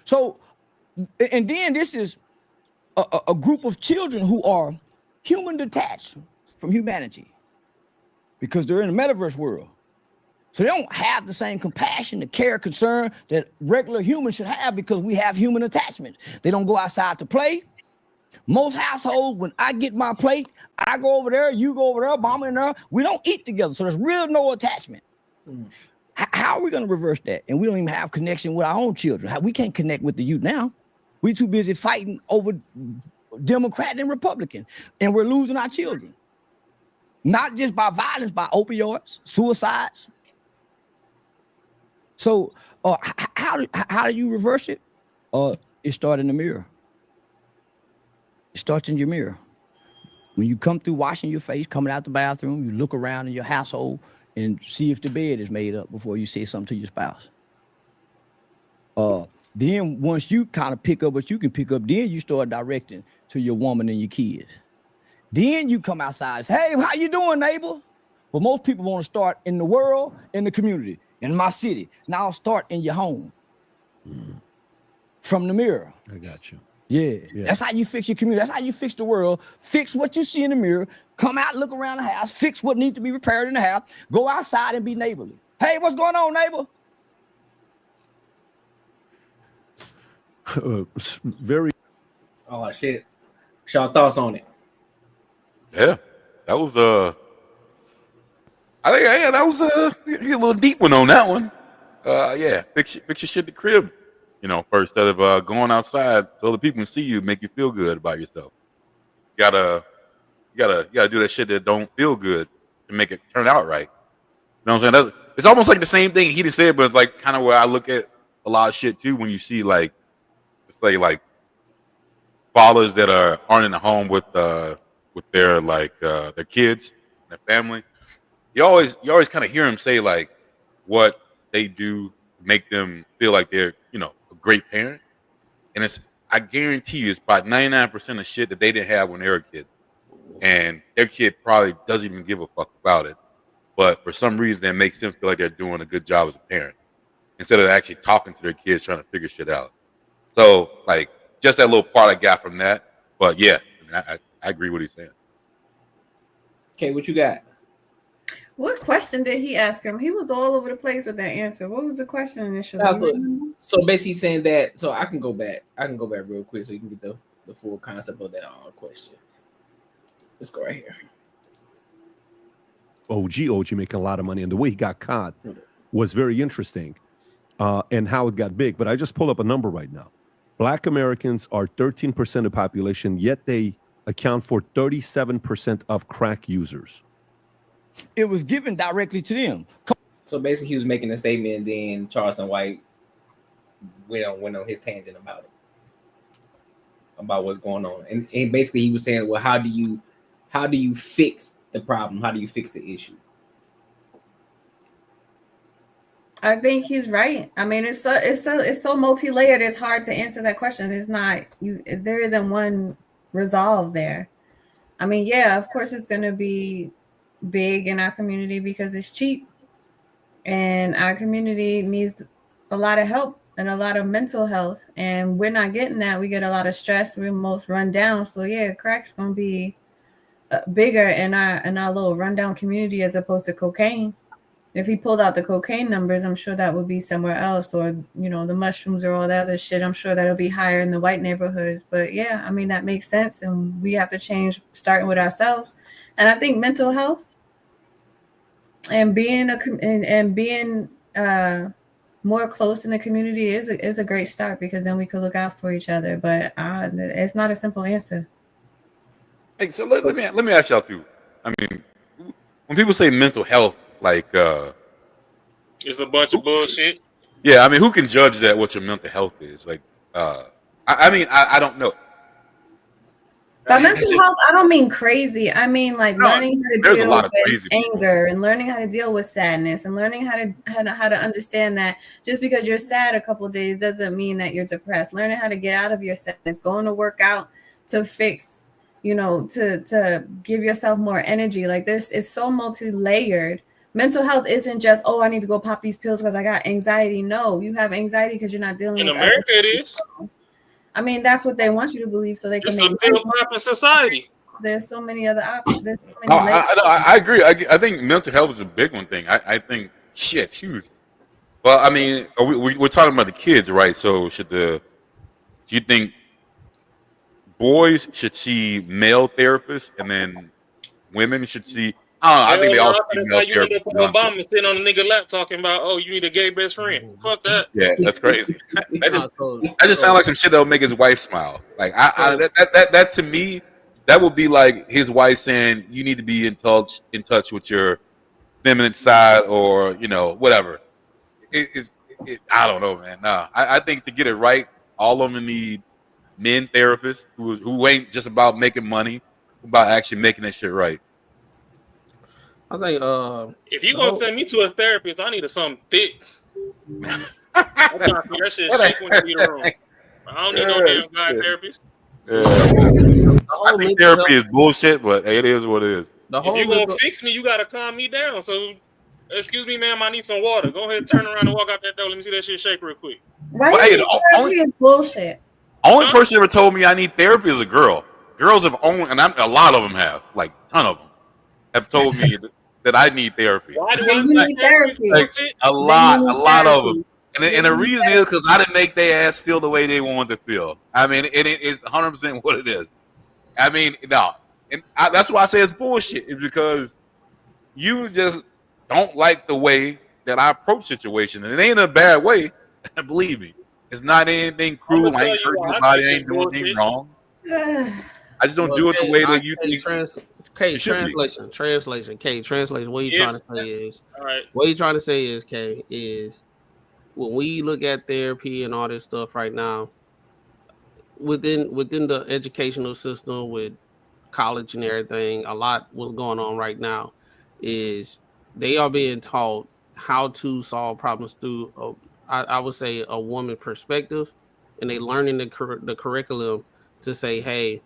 So, and then this is a group of children who are human detached from humanity because they're in the metaverse world. So they don't have the same compassion, the care, concern that regular humans should have because we have human attachments. They don't go outside to play. Most households, when I get my plate, I go over there, you go over there, mama in there. We don't eat together, so there's real no attachment. How are we going to reverse that? And we don't even have connection with our own children. We can't connect with the youth now. We're too busy fighting over Democrat and Republican, and we're losing our children. Not just by violence, by opioids, suicides. So how do you reverse it? It starts in the mirror. It starts in your mirror. When you come through washing your face, coming out the bathroom, you look around in your household and see if the bed is made up before you say something to your spouse. Then once you kind of pick up what you can pick up, then you start directing to your woman and your kids. Then you come outside and say, hey, how you doing, neighbor? But most people want to start in the world, in the community, in my city. Now start in your home. From the mirror. I got you. Yeah, that's how you fix your community. That's how you fix the world. Fix what you see in the mirror. Come out, look around the house. Fix what needs to be repaired in the house. Go outside and be neighborly. Hey, what's going on, neighbor? Very. Oh shit! What's y'all thoughts on it? Yeah, that was I think that was a little deep one on that one. Yeah, fix your shit at the crib. You know, first instead of going outside so the people can see you, make you feel good about yourself. You gotta do that shit that don't feel good to make it turn out right. You know what I'm saying? It's almost like the same thing he just said, but like kind of where I look at a lot of shit too when you see like fathers that aren't in the home with their their kids, their family. You always kind of hear them say like what they do to make them feel like they're, you know, a great parent. And I guarantee you it's about 99% of shit that they didn't have when they were a kid. And their kid probably doesn't even give a fuck about it. But for some reason that makes them feel like they're doing a good job as a parent instead of actually talking to their kids trying to figure shit out. So like just that little part I got from that. But yeah, I agree with what he's saying. Okay, what you got? What question did he ask him? He was all over the place with that answer. What was the question initially? So basically saying that, so I can go back real quick so you can get the full concept of that question. Let's go right here. OG making a lot of money, and the way he got caught was very interesting, and how it got big. But I just pulled up a number right now. Black Americans are 13% of the population, yet they account for 37% of crack users. It was given directly to them. So basically, he was making a statement, and then Charleston White went on his tangent about it, about what's going on, and basically he was saying, well, how do you fix the problem? How do you fix the issue? I think he's right. I mean, it's so multi-layered. It's hard to answer that question. It's not there isn't one resolve there. I mean, yeah, of course it's gonna be big in our community because it's cheap, and our community needs a lot of help and a lot of mental health, and we're not getting that. We get a lot of stress. We're most run down. So yeah, crack's gonna be bigger in our little rundown community as opposed to cocaine. If he pulled out the cocaine numbers, I'm sure that would be somewhere else, or the mushrooms or all that other shit. I'm sure that'll be higher in the white neighborhoods. But yeah, I mean that makes sense, and we have to change, starting with ourselves. And I think mental health and being more close in the community is a great start, because then we could look out for each other. But it's not a simple answer. Hey, so let me ask y'all too. I mean, when people say mental health, like it's a bunch of bullshit. Yeah, I mean, who can judge that? What your mental health is? Like, I don't know. By mental health, I don't mean crazy. I mean like learning how to deal with anger, and learning how to deal with sadness, and learning how to understand that just because you're sad a couple of days doesn't mean that you're depressed. Learning how to get out of your sadness, going to work out to fix, to give yourself more energy. Like it's so multi-layered. Mental health isn't just, I need to go pop these pills because I got anxiety. No, you have anxiety because you're not dealing with America. It is. I mean, that's what they want you to believe, so they can make pill popping society. There's so many other options. There's so many I agree. I think mental health is a big one thing. I think it's huge. Well, I mean, we're talking about the kids, right? So do you think boys should see male therapists and then women should see? I think they all see male therapists. You end up with Obama sitting on a nigga lap talking about, you need a gay best friend. Fuck that. Yeah, that's crazy. that just sounds like some shit that would make his wife smile. Like that to me, that would be like his wife saying you need to be in touch with your feminine side, or whatever. I don't know, man. Nah, I think to get it right, all of them need men therapists who ain't just about making money, about actually making that shit right. I think if you gonna send me to a therapist, I need something thick. I'm trying to see that shit shake when you leave the room. I don't need no damn guy therapist. I think therapy is bullshit, but it is what it is. If you gonna fix me, you gotta calm me down. So, excuse me, ma'am, I need some water. Go ahead, turn around and walk out that door. Let me see that shit shake real quick. Therapy is bullshit. Only person ever told me I need therapy is a girl. Girls have only, and a lot of them have, like a ton of them, have told me that I need therapy. Why do I need therapy? Like, a lot of them. And the reason is because I didn't make their ass feel the way they wanted to feel. I mean, it is 100% what it is. I mean, no. And that's why I say it's bullshit. It's because you just don't like the way that I approach situations. And it ain't a bad way. Believe me. It's not anything cruel. I ain't hurting nobody. I ain't doing anything wrong. I just don't do it the way that you think. Translation. What you trying to say is, what you trying to say is, K, is when we look at therapy and all this stuff right now, within the educational system with college and everything, a lot what's going on right now is they are being taught how to solve problems through, I would say, a woman perspective, and they learning the curriculum to say, hey,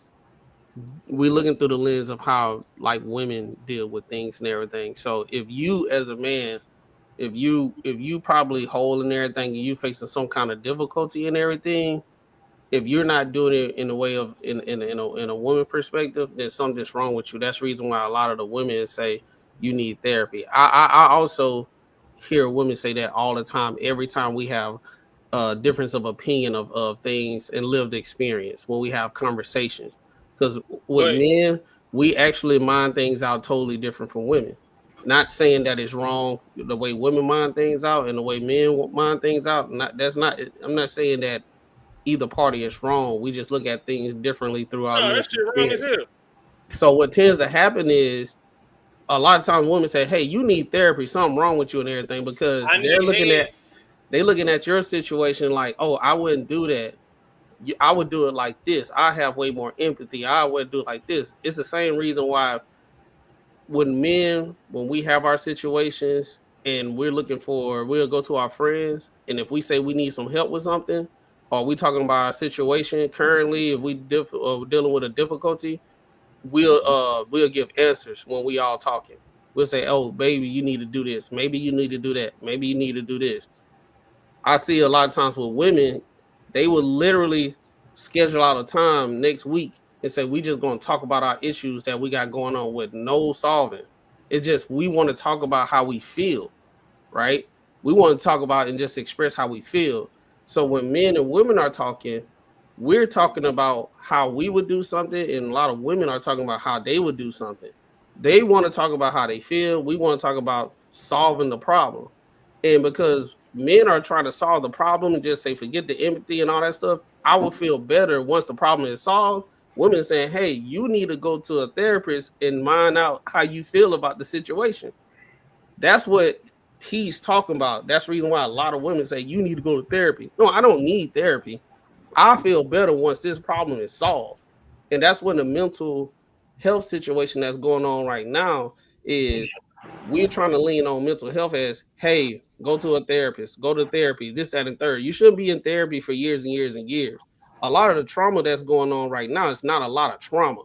we're looking through the lens of how like women deal with things and everything. So if you as a man, if you probably whole and everything, and you facing some kind of difficulty and everything, if you're not doing it in the way of in a woman perspective, then something's wrong with you. That's the reason why a lot of the women say you need therapy. I also hear women say that all the time. Every time we have a difference of opinion of things and lived experience when we have conversations. Because with men, we actually mind things out totally different from women. Not saying that it's wrong the way women mind things out and the way men mind things out. I'm not saying that either party is wrong. We just look at things differently throughout. No, that shit wrong as hell. So what tends to happen is a lot of times women say, "Hey, you need therapy. Something wrong with you and everything," because they're looking at your situation like, "Oh, I wouldn't do that. I would do it like this. I have way more empathy. I would do it like this." It's the same reason why when we have our situations and we'll go to our friends, and if we say we need some help with something, or we talking about a situation currently, if we dealing with a difficulty, we'll give answers when we all talking. We'll say, oh, baby, you need to do this. Maybe you need to do that. Maybe you need to do this. I see a lot of times with women, they will literally schedule out a time next week and say, we just going to talk about our issues that we got going on with no solving. It's just, we want to talk about how we feel, right? We want to talk about and just express how we feel. So when men and women are talking, we're talking about how we would do something, and a lot of women are talking about how they would do something. They want to talk about how they feel. We want to talk about solving the problem. And because men are trying to solve the problem and just say, forget the empathy and all that stuff, I would feel better once the problem is solved. Women saying, hey, you need to go to a therapist and mind out how you feel about the situation. That's what he's talking about. That's the reason why a lot of women say, you need to go to therapy. No, I don't need therapy. I feel better once this problem is solved. And that's when the mental health situation that's going on right now is we're trying to lean on mental health as, hey, go to a therapist, go to therapy, this, that, and third. You shouldn't be in therapy for years and years and years. A lot of the trauma that's going on right now is not a lot of trauma.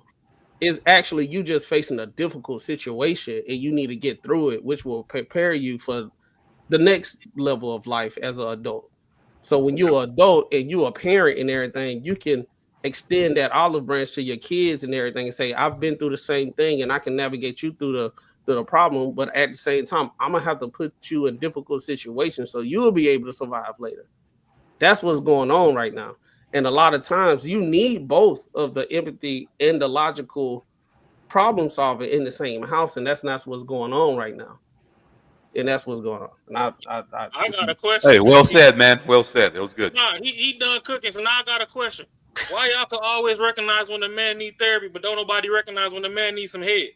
It's actually you just facing a difficult situation and you need to get through it, which will prepare you for the next level of life as an adult. So when you're an adult and you're a parent and everything, you can extend that olive branch to your kids and everything and say, I've been through the same thing and I can navigate you through the problem. But at the same time, I'm going to have to put you in difficult situations so you'll be able to survive later. That's what's going on right now. And a lot of times you need both of the empathy and the logical problem solving in the same house. And that's not what's going on right now. And that's what's going on. And I got a question. Hey, well said, man. Well said. It was good. Nah, he done cooking, so now I got a question. Why y'all can always recognize when the man need therapy, but don't nobody recognize when the man needs some head?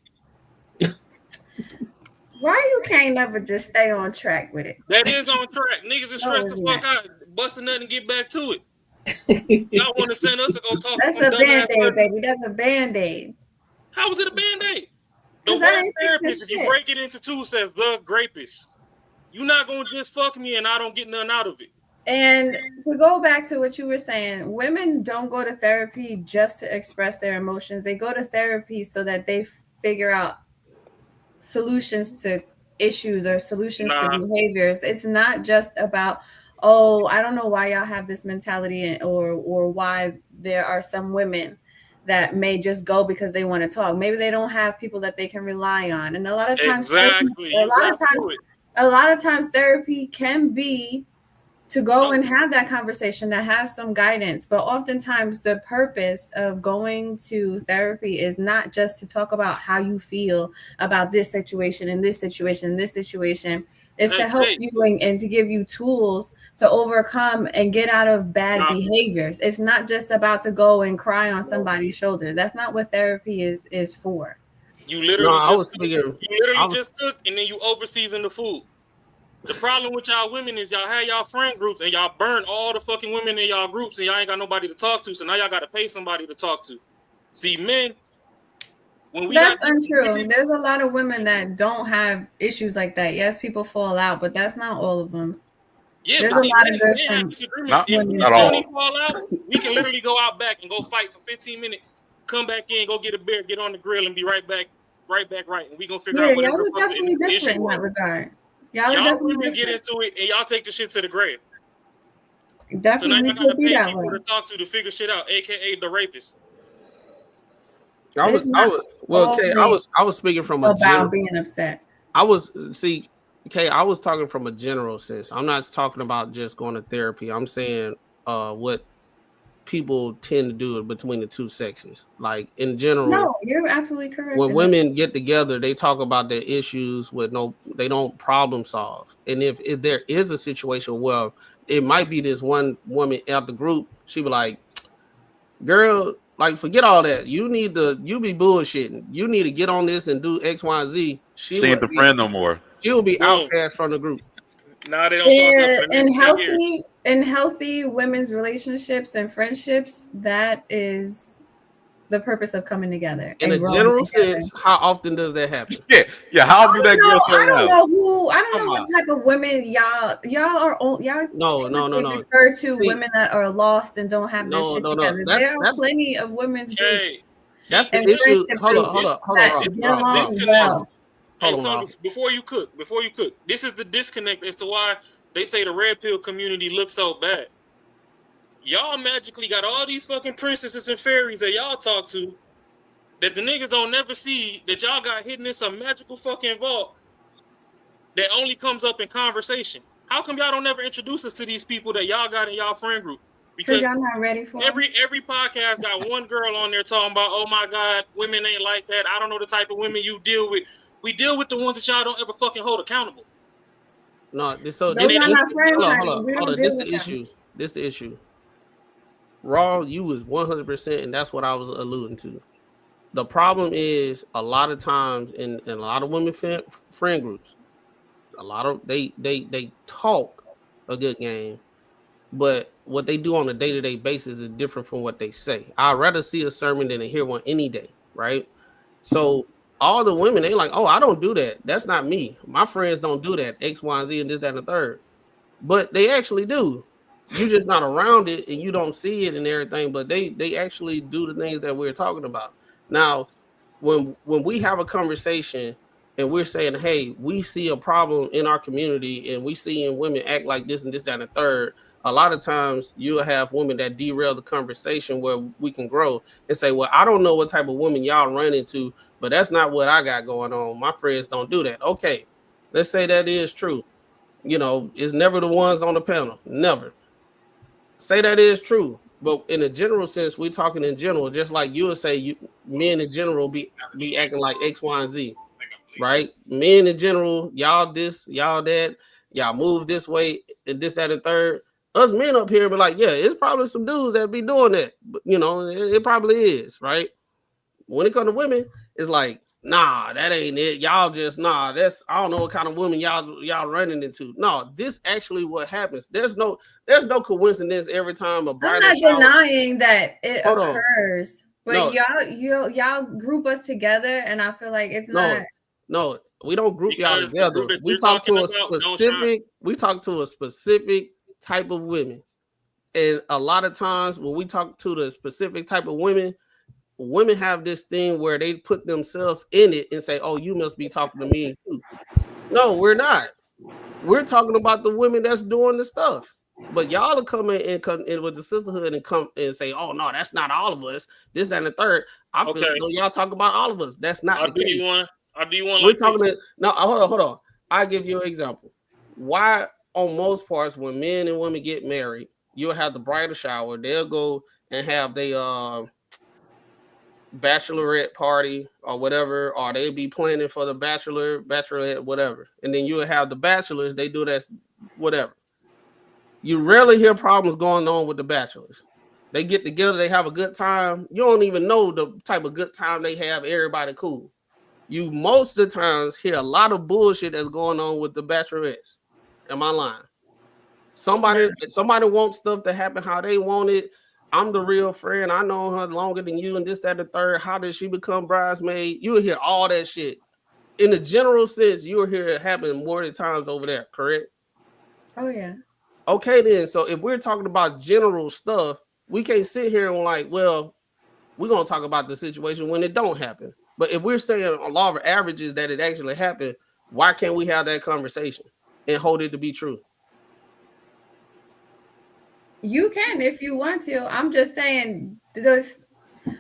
Why you can't never just stay on track with it? That is on track. Niggas is stressed the fuck out, busting nothing and get back to it. Y'all want to send us to go talk That's to some a Band-Aid, dumbass baby. That's a Band-Aid. How is it a Band-Aid? The 'Cause I word ain't fixing therapist, if you shit. break it into two, says the grapist. You're not going to just fuck me and I don't get nothing out of it. And to go back to what you were saying, women don't go to therapy just to express their emotions. They go to therapy so that they figure out solutions to issues or solutions to behaviors. It's not just about, oh, I don't know why y'all have this mentality or why there are some women that may just go because they want to talk. Maybe they don't have people that they can rely on. And a lot of times, a lot of times therapy can be to go and have that conversation, to have some guidance. But oftentimes the purpose of going to therapy is not just to talk about how you feel about this situation and this situation and this situation. It's to help you and to give you tools to overcome and get out of bad behaviors. It's not just about to go and cry on somebody's shoulder. That's not what therapy is for. You literally just cook and then you overseason the food. The problem with y'all women is y'all have y'all friend groups and y'all burn all the fucking women in y'all groups and y'all ain't got nobody to talk to. So now y'all got to pay somebody to talk to. See, men, when we that's untrue. There's a lot of women that don't have issues like that. Yes, people fall out, but that's not all of them. Yeah, there's but a lot of good disagreements. If Tony fall out, we can literally go out back and go fight for 15 minutes, come back in, go get a beer, get on the grill, and be right back. And we gonna figure out whatever y'all are definitely different in that regard. Y'all women get into it and y'all take the shit to the grave. Definitely so now y'all gotta pay people to talk to figure shit out, aka the rapist. I was speaking from a about being upset. I was talking from a general sense. I'm not talking about just going to therapy. I'm saying what people tend to do between the two sexes. Like in general, no, you're absolutely correct. When women get together, they talk about their issues they don't problem solve. And if there is a situation where it might be this one woman out the group, she be like, girl, like forget all that. You be bullshitting. You need to get on this and do X, Y, and Z. She ain't the friend no more. She'll be outcast from the group. Nah, they don't talk in healthy women's relationships and friendships, that is the purpose of coming together. In a general sense, how often does that happen? Yeah. How often do that girl say I don't around? know I don't know what type of women y'all No. refer to women that are lost and don't have their shit together. There are plenty of women's groups. That's the issue. Hold on. Hey, Tony, before you cook, this is the disconnect as to why they say the red pill community looks so bad. Y'all magically got all these fucking princesses and fairies that y'all talk to that the niggas don't never see, that y'all got hidden in some magical fucking vault that only comes up in conversation. How come y'all don't ever introduce us to these people that y'all got in y'all friend group? Because y'all not ready for every podcast got one girl on there talking about, oh my God, women ain't like that. I don't know the type of women you deal with. We deal with the ones that y'all don't ever fucking hold accountable. No, this are not friends. Hold on. This is the issue. Raw, you was 100%, and that's what I was alluding to. The problem is a lot of times in a lot of women friend groups, a lot of they talk a good game, but what they do on a day-to-day basis is different from what they say. I'd rather see a sermon than to hear one any day, right? So all the women, they like, oh, I don't do that. That's not me. My friends don't do that. X, Y, and Z, and this, that, and the third. But they actually do. You're just not around it and you don't see it and everything, but they actually do the things that we're talking about. Now, when we have a conversation and we're saying, hey, we see a problem in our community and we seeing women act like this and this, that, and the third, a lot of times you'll have women that derail the conversation where we can grow and say, well, I don't know what type of women y'all run into, but that's not what I got going on. My friends don't do that. Okay, let's say that is true. You know, it's never the ones on the panel. Never. Say that is true. But in a general sense, we're talking in general, just like you would say, men in general be acting like X, Y, and Z, right? Men in general, y'all this, y'all that, y'all move this way and this, that, and third. Us men up here be like, yeah, it's probably some dudes that be doing that. But, you know, it probably is, right? When it comes to women, it's like, nah, that ain't it. Y'all just, nah, that's, I don't know what kind of women y'all running into. No, this actually what happens. There's no coincidence every time a bridal I'm not shower, denying that it Hold on. occurs, but No. y'all group us together, and I feel like it's not. No, we don't group y'all Because the together. group that We you're talk to talking a about don't specific. We talk to a specific type of women, and a lot of times when we talk to the specific type of women have this thing where they put themselves in it and say, "Oh, you must be talking to me too." No, we're not. We're talking about the women that's doing the stuff. But y'all are coming in with the sisterhood and come and say, "Oh no, that's not all of us. This, that, and the third." I feel as though y'all talk about all of us. That's not the case. I'll do one We're like talking this. no, hold on. I'll give you an example. Why, on most parts, when men and women get married, you'll have the bridal shower. They'll go and have their bachelorette party or whatever, or they'll be planning for the bachelorette, whatever. And then you'll have the bachelors, they do that, whatever. You rarely hear problems going on with the bachelors. They get together, they have a good time. You don't even know the type of good time they have, everybody cool. You most of the times hear a lot of bullshit that's going on with the bachelorettes. Am I lying? Somebody wants stuff to happen how they want it. I'm the real friend. I know her longer than you and this, that, and the third. How did she become bridesmaid? You'll hear all that shit. In the general sense, you'll hear it happen more than times over there, correct? Oh, yeah. Okay, then. So if we're talking about general stuff, we can't sit here and like, well, we're going to talk about the situation when it don't happen. But if we're saying a law of averages that it actually happened, why can't we have that conversation and hold it to be true? You can if you want to. I'm just saying this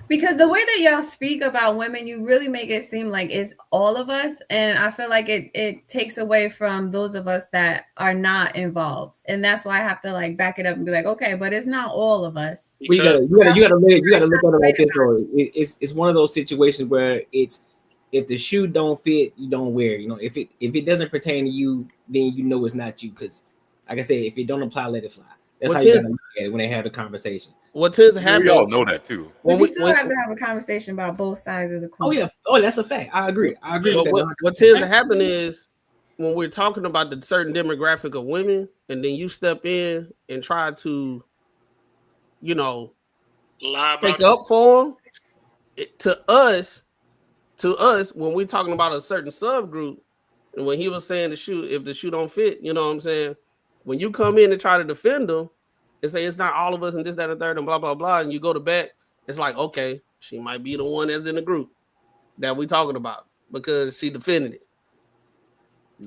because the way that y'all speak about women, you really make it seem like it's all of us. And I feel like it takes away from those of us that are not involved. And that's why I have to like back it up and be like, okay, but it's not all of us. You gotta look at it like this though. It's one of those situations where it's, if the shoe don't fit, you don't wear it. You know, if it doesn't pertain to you, then you know it's not you. Because like I said, if it don't apply, let it fly. That's how you gotta look at it when they have the conversation. What tends to happen? We all know that too. We still have to have a conversation about both sides of the coin. Oh yeah, oh that's a fact. I agree. With that. What tends to happen is when we're talking about the certain demographic of women, and then you step in and try to, you know, take up for them. to us, when we're talking about a certain subgroup, and when he was saying if the shoe don't fit, you know what I'm saying? When you come in and try to defend them and say it's not all of us and this, that, and third, and blah, blah, blah, and you go to back, it's like, okay, she might be the one that's in the group that we talking about because she defended it.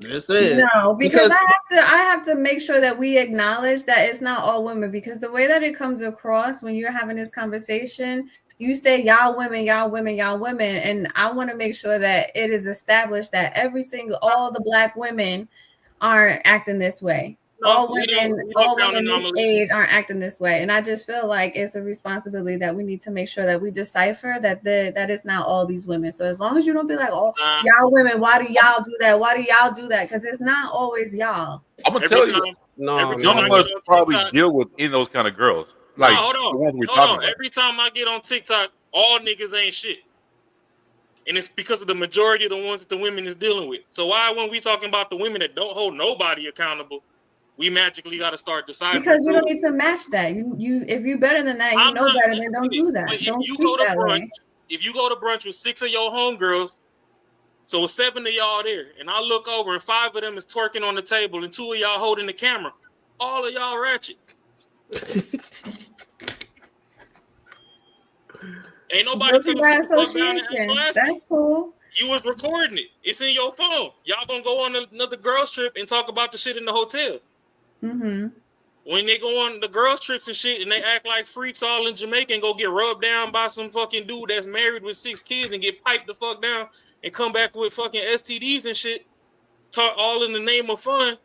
Just saying. No, because I have to make sure that we acknowledge that it's not all women, because the way that it comes across when you're having this conversation, you say y'all women, y'all women, y'all women, and I want to make sure that it is established that all the Black women aren't acting this way. All women this age aren't acting this way, and I just feel like it's a responsibility that we need to make sure that we decipher that that is not all these women. So as long as you don't be like, oh, y'all women, why do y'all do that? Why do y'all do that? Because it's not always y'all. I'm gonna tell you, none of us probably deal with those kind of girls. Like, hold on. Every time I get on TikTok, all niggas ain't shit. And it's because of the majority of the ones that the women is dealing with. So why, when we talking about the women that don't hold nobody accountable, we magically got to start deciding? Because you don't need to match that. You if you're better than that, you know better, then don't do that. Don't speak that way. If you go to brunch with 6 of your homegirls, so 7 of y'all there, and I look over and 5 of them is twerking on the table and 2 of y'all holding the camera, all of y'all ratchet. Ain't nobody guilty by association. That's cool. You was recording it. It's in your phone. Y'all gonna go on another girls trip and talk about the shit in the hotel. Mm-hmm. When they go on the girls trips and shit and they act like freaks all in Jamaica and go get rubbed down by some fucking dude that's married with 6 kids and get piped the fuck down and come back with fucking STDs and shit, talk all in the name of fun.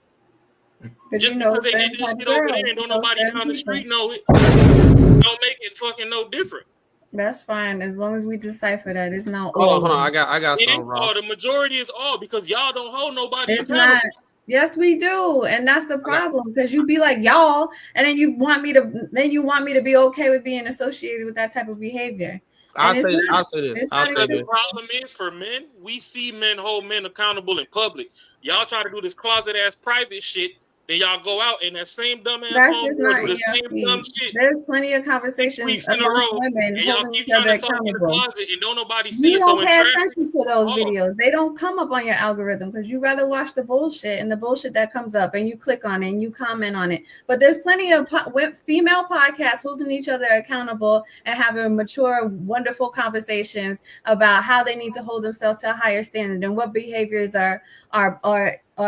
Just because they did this shit over there and don't nobody down the street know it, don't make it fucking no different. That's fine as long as we decipher that. It's not all. Hold on. I got something wrong. The majority is all because y'all don't hold nobody. It's not. Yes, we do, and that's the problem, because you be like y'all, and then you want me to be okay with being associated with that type of behavior. I'll say this. The problem is, for men, we see men hold men accountable in public. Y'all try to do this closet ass private shit. Then y'all go out and that same dumbass homeboy do the same dumb shit. There's plenty of conversations amongst women holding each other accountable. And don't nobody see you it. Don't pay attention to those videos. They don't come up on your algorithm because you rather watch the bullshit and the bullshit that comes up, and you click on it and you comment on it. But there's plenty of female podcasts holding each other accountable and having mature, wonderful conversations about how they need to hold themselves to a higher standard and what behaviors are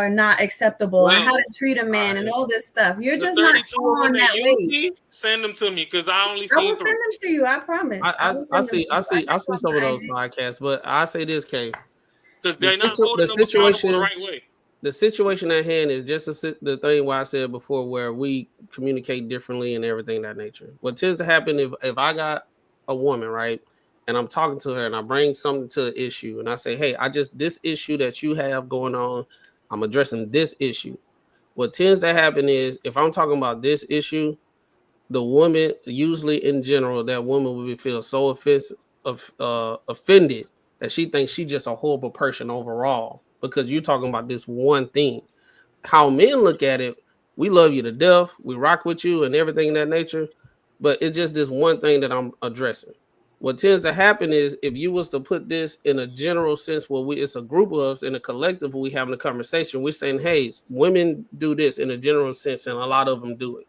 not acceptable, and how to treat a man, and all this stuff. You're just not on that way. Send them to me, because I only see. I will send them to you. I promise. I see some of those podcasts, but I say this, Kay, because they're not holding them accountable the right way. The situation at hand is just the thing where I said before, where we communicate differently and everything of that nature. What tends to happen if I got a woman, right, and I'm talking to her and I bring something to the issue and I say, hey, this issue that you have going on, I'm addressing this issue. What tends to happen is, if I'm talking about this issue, the woman, usually in general, that woman will feel so offended that she thinks she's just a horrible person overall because you're talking about this one thing. How men look at it, we love you to death, we rock with you and everything of that nature, but it's just this one thing that I'm addressing. What tends to happen is, if you was to put this in a general sense where it's a group of us in a collective, we having a conversation, we're saying, hey, women do this in a general sense, and a lot of them do it.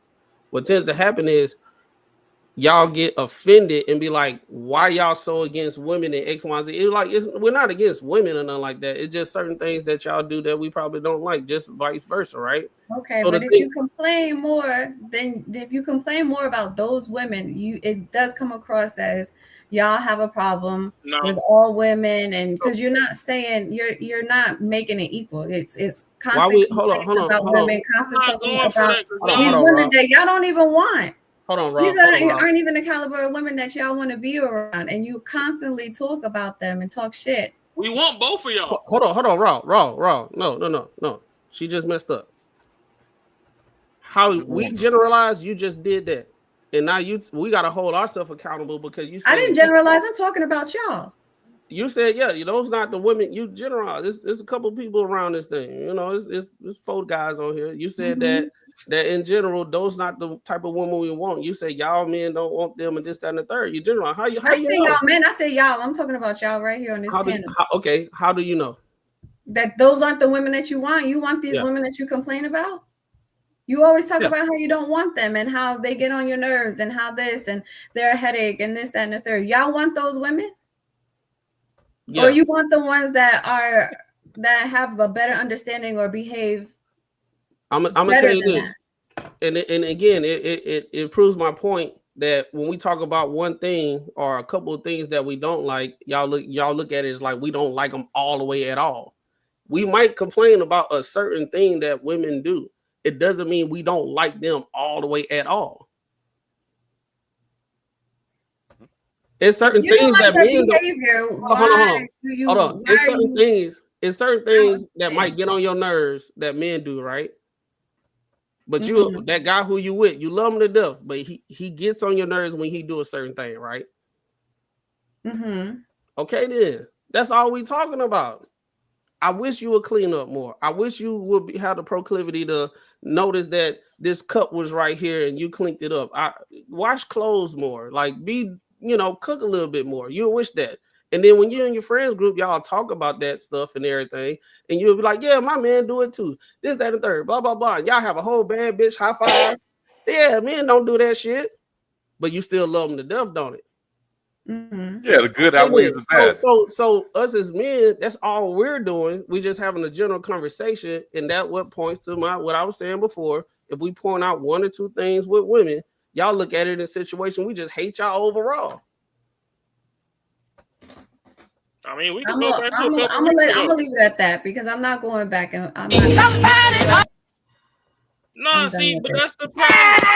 What tends to happen is y'all get offended and be like, why y'all so against women and X, Y, Z? We're not against women or nothing like that. It's just certain things that y'all do that we probably don't like, just vice versa, right? Okay, so but if you complain more, then if you complain more about those women, it does come across as y'all have a problem with all women, and because you're not saying you're not making it equal. It's constantly about women, constantly talking about these women that y'all don't even want. Hold on, Rob. These aren't even the caliber of women that y'all want to be around, and you constantly talk about them and talk shit. We want both of y'all. Hold on, Raw. No. She just messed up. How we generalize, you just did that. And now we got to hold ourselves accountable because you said... I didn't generalize. I'm talking about y'all. You said, yeah, those not the women. You generalize. There's a couple people around this thing. You know, it's 4 guys on here. You said that that in general, those not the type of woman we want. You say y'all men don't want them and this, that, and the third. You general, how you I know? say y'all, man. I say y'all. I'm talking about y'all right here on this panel. How do you know that those aren't the women that you want? You want these women that you complain about? You always talk about how you don't want them and how they get on your nerves and how this and they're a headache and this, that, and the third. Y'all want those women? Or you want the ones that have a better understanding or behave? I'm gonna tell you this, and again, it proves my point that when we talk about one thing or a couple of things that we don't like, y'all look at it as like we don't like them all the way at all. We might complain about a certain thing that women do. It doesn't mean we don't like them all the way at all. It's certain things that men don't. Hold on. It's certain things that might get on your nerves that men do, right? But that guy who you with, you love him to death, but he gets on your nerves when he do a certain thing, right? Okay, then that's all we talking about. I wish you would clean up more. I wish you would have the proclivity to notice that this cup was right here and you cleaned it up. Wash clothes more, like cook a little bit more. You'll wish that. And then when you're in your friends group, y'all talk about that stuff and everything, and you'll be like, yeah, my man do it too. This, that, and third, blah, blah, blah. Y'all have a whole bad bitch high five. Yeah, men don't do that shit, but you still love them to death, don't it? Yeah, the good outweighs the bad. So us as men, that's all we're doing. We just having a general conversation, and that what points to what I was saying before. If we point out one or two things with women, y'all look at it in a situation, we just hate y'all overall. I mean, we can I'm go back to gonna leave it at that because I'm not going back and I'm not. No, see, but that's the problem.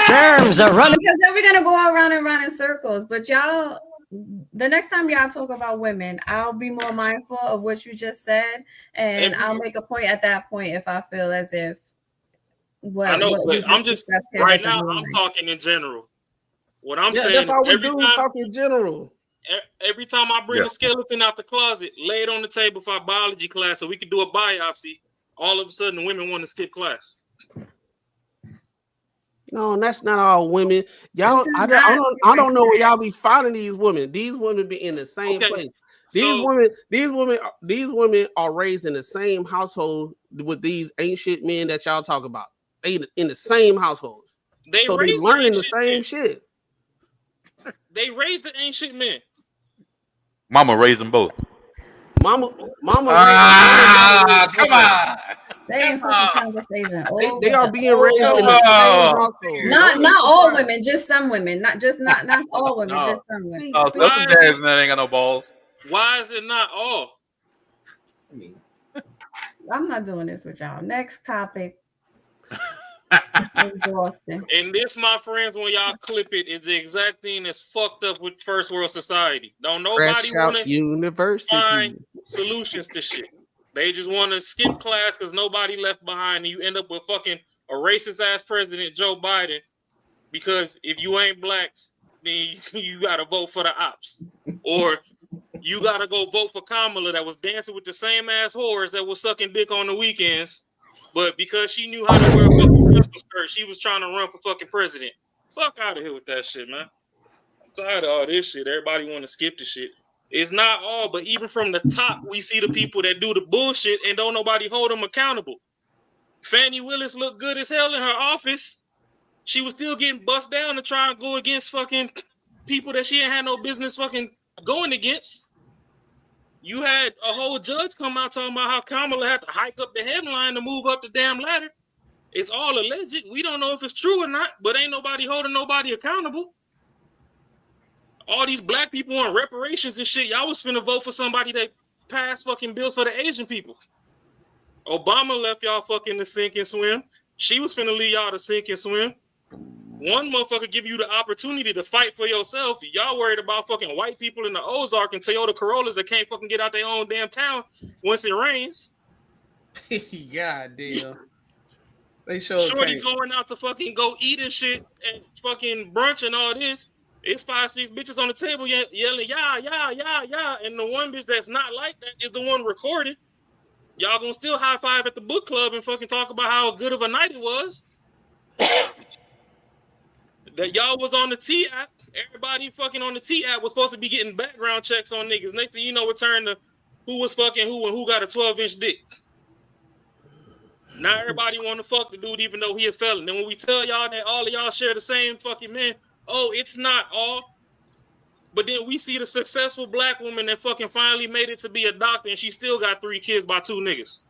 Germs are running because then we're gonna go around and round in circles. But y'all, the next time y'all talk about women, I'll be more mindful of what you just said, and I'll make a point at that point if I feel as if I know, but I'm just right now. I'm talking in general. What I'm saying, that's all we do. Talk in general. Every time I bring a skeleton out the closet, lay it on the table for our biology class so we could do a biopsy, all of a sudden the women want to skip class. No, and that's not all women. Y'all, I don't know where y'all be finding these women. These women be in the same place. These women are raised in the same household with these ancient men that y'all talk about. They in the same households. They learning the same shit. They raised the ancient men. Mama raised them both. Mama. Come on. They ain't fucking conversation. They are being raised in the same household. Not all women, just some women. Not all women, just some women. Oh, so some dads that ain't got no balls. Why is it not all? I'm not doing this with y'all. Next topic. Exhausting. And this, my friends, when y'all clip it, is the exact thing that's fucked up with first world society. Don't nobody want to find solutions to shit. They just want to skip class because nobody left behind, and you end up with fucking a racist ass president, Joe Biden. Because if you ain't black, then you gotta vote for the ops, or you gotta go vote for Kamala that was dancing with the same ass whores that was sucking dick on the weekends. But because she knew how to wear a fucking pistol skirt, she was trying to run for fucking president. Fuck out of here with that shit, man. I'm tired of all this shit. Everybody want to skip the shit. It's not all, but even from the top, we see the people that do the bullshit and don't nobody hold them accountable. Fannie Willis looked good as hell in her office. She was still getting bust down to try and go against fucking people that she ain't had no business fucking going against. You had a whole judge come out talking about how Kamala had to hike up the headline to move up the damn ladder. It's all alleged. We don't know if it's true or not, but ain't nobody holding nobody accountable. All these black people on reparations and shit, y'all was finna vote for somebody that passed fucking bills for the Asian people. Obama left y'all fucking to sink and swim. She was finna leave y'all to sink and swim. One motherfucker give you the opportunity to fight for yourself. Y'all worried about fucking white people in the Ozark and Toyota Corollas that can't fucking get out their own damn town once it rains. God damn. They show Shorty's going out to fucking go eat and shit and fucking brunch and all this. It's 5-6 bitches on the table yelling, yeah. And the one bitch that's not like that is the one recorded. Y'all gonna still high five at the book club and fucking talk about how good of a night it was. That y'all was on the T app. Everybody fucking on the T app was supposed to be getting background checks on niggas. Next thing you know, it turned to who was fucking who and who got a 12-inch dick. Now everybody want to fuck the dude even though he a felon. Then when we tell y'all that all of y'all share the same fucking man, oh, it's not all. But then we see the successful black woman that fucking finally made it to be a doctor and she still got 3 kids by 2 niggas.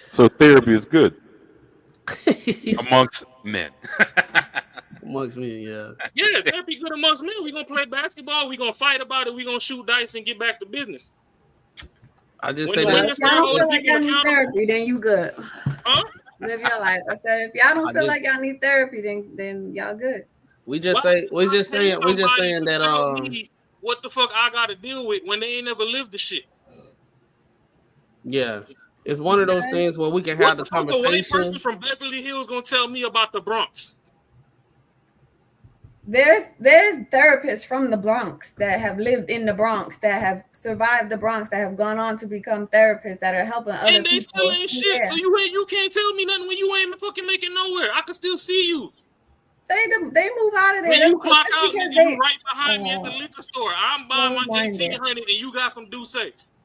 So therapy is good amongst men. Amongst men, yeah. Yeah, therapy good amongst men. We gonna play basketball. We gonna fight about it. We gonna shoot dice and get back to business. I just If say y'all that. don't feel like y'all need therapy, then you good. Huh? Live your life. I said, if y'all don't I feel just- like y'all need therapy, then y'all good. We just saying that Me what the fuck I gotta deal with when they ain't never lived the shit. yeah, it's one of those things where we can have the What the fuck a white conversation. person from Beverly Hills gonna tell me about the Bronx? There's therapists from the Bronx that have lived in the Bronx, that have survived the Bronx, that have gone on to become therapists that are helping other And they people. still ain't shit. Yeah. So you can't tell me nothing when you ain't fucking making nowhere. I can still see you. They move out of there. When you clock That's out, because nigga, they- you right behind me at the liquor store. I'm buying my Mind it. 1800 and you got some Douce.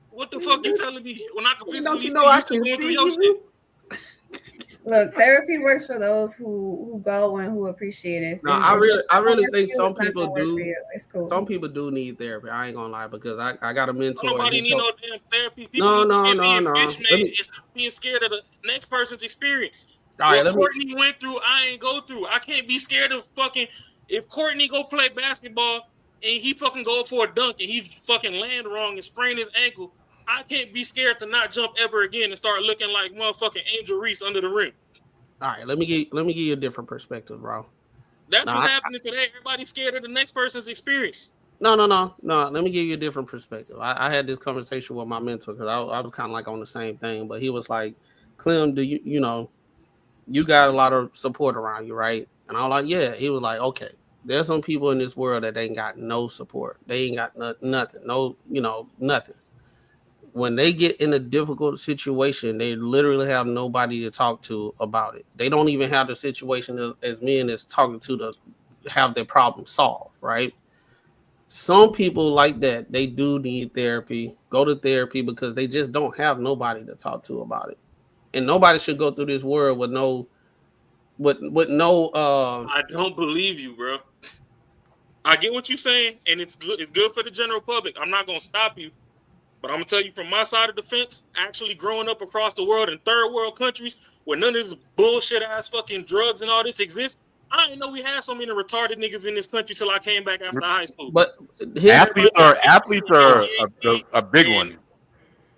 What the fuck you telling me when I can physically Don't you see know you I still can going through see your you? shit? Look, therapy works for those who go and who appreciate it. No, I really think some It's not people gonna work for do. you. It's cool. Some people do need therapy. I ain't gonna lie because I got a mentor. Nobody he need told- no damn therapy. People No, need no, to get no, being no. bitch Let made me- instead of being scared of the next person's experience. All right, What let me- Courtney went through, I ain't go through. I can't be scared of fucking if Courtney go play basketball and he fucking go up for a dunk and he fucking land wrong and sprain his ankle. I can't be scared to not jump ever again and start looking like motherfucking Angel Reese under the rim. All right, let me give you a different perspective, bro. That's Nah, what's I- happening today. Everybody's scared of the next person's experience. No. Let me give you a different perspective. I had this conversation with my mentor because I was kind of like on the same thing, but he was like, "Clem, do you know, you got a lot of support around you, right?" And I was like, "Yeah." He was like, "Okay, there's some people in this world that ain't got no support. They ain't got nothing, nothing. When they get in a difficult situation, they literally have nobody to talk to about it. They don't even have the situation as men is talking to have their problem solved, right?" Some people like that, they do need therapy, go to therapy because they just don't have nobody to talk to about it. And nobody should go through this world with no I don't believe you, bro. I get what you're saying, and it's good. It's good for the general public. I'm not gonna stop you, but I'm gonna tell you from my side of the fence. Actually, growing up across the world in third world countries where none of this bullshit ass fucking drugs and all this exists, I didn't know we had so many retarded niggas in this country till I came back after high school. But athletes are a big one.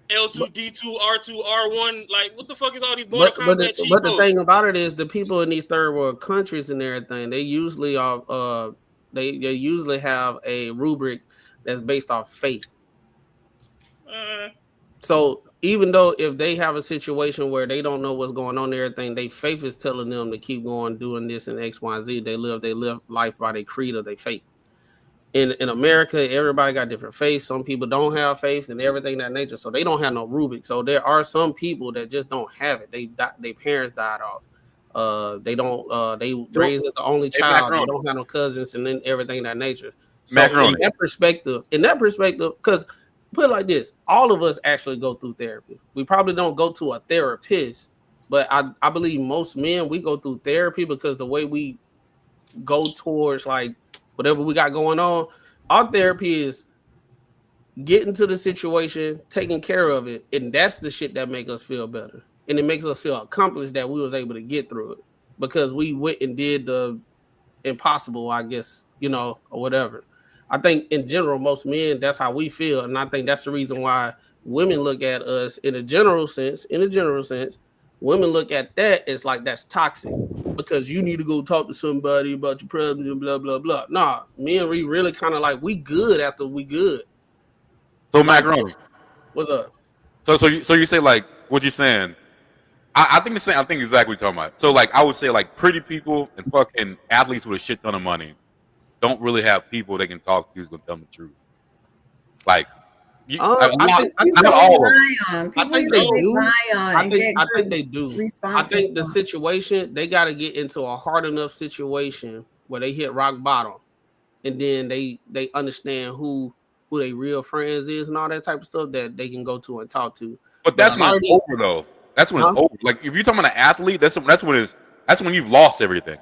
L2, D2, R2, R1, like what the fuck is all these Mortal but Kombat cheat the codes? thing about it is the people in these third world countries and everything, they usually are they usually have a rubric that's based off faith. So even though if they have a situation where they don't know what's going on and everything, their faith is telling them to keep going, doing this and X, Y, and Z. They live life by their creed of their faith. In America, everybody got different faiths. Some people don't have faith and everything that nature, so they don't have no rubric. So there are some people that just don't have it. Their parents died off. They raised as the only child. They don't have no cousins and then everything that nature. So in that perspective, because put it like this, all of us actually go through therapy. We probably don't go to a therapist, but I believe most men, we go through therapy because the way we go towards like whatever we got going on, our therapy is getting to the situation, taking care of it, and that's the shit that makes us feel better. And it makes us feel accomplished that we was able to get through it because we went and did the impossible, I guess, or whatever. I think in general, most men, that's how we feel. And I think that's the reason why women look at us in a general sense, women look at that as like that's toxic because you need to go talk to somebody about your problems and blah, blah, blah. Nah, men, we really kind of like, we good after we good. So Macaroni, what's up? So you say like what you saying? I think the same. I think exactly what you're talking about. So like I would say like pretty people and fucking athletes with a shit ton of money don't really have people they can talk to who's gonna tell them the truth. Like I think they do. I think they do. I think the situation, they got to get into a hard enough situation where they hit rock bottom, and then they understand who their real friends is and all that type of stuff that they can go to and talk to. But that's when it's over, though. That's when it's over. Like if you're talking about an athlete, that's when you've lost everything.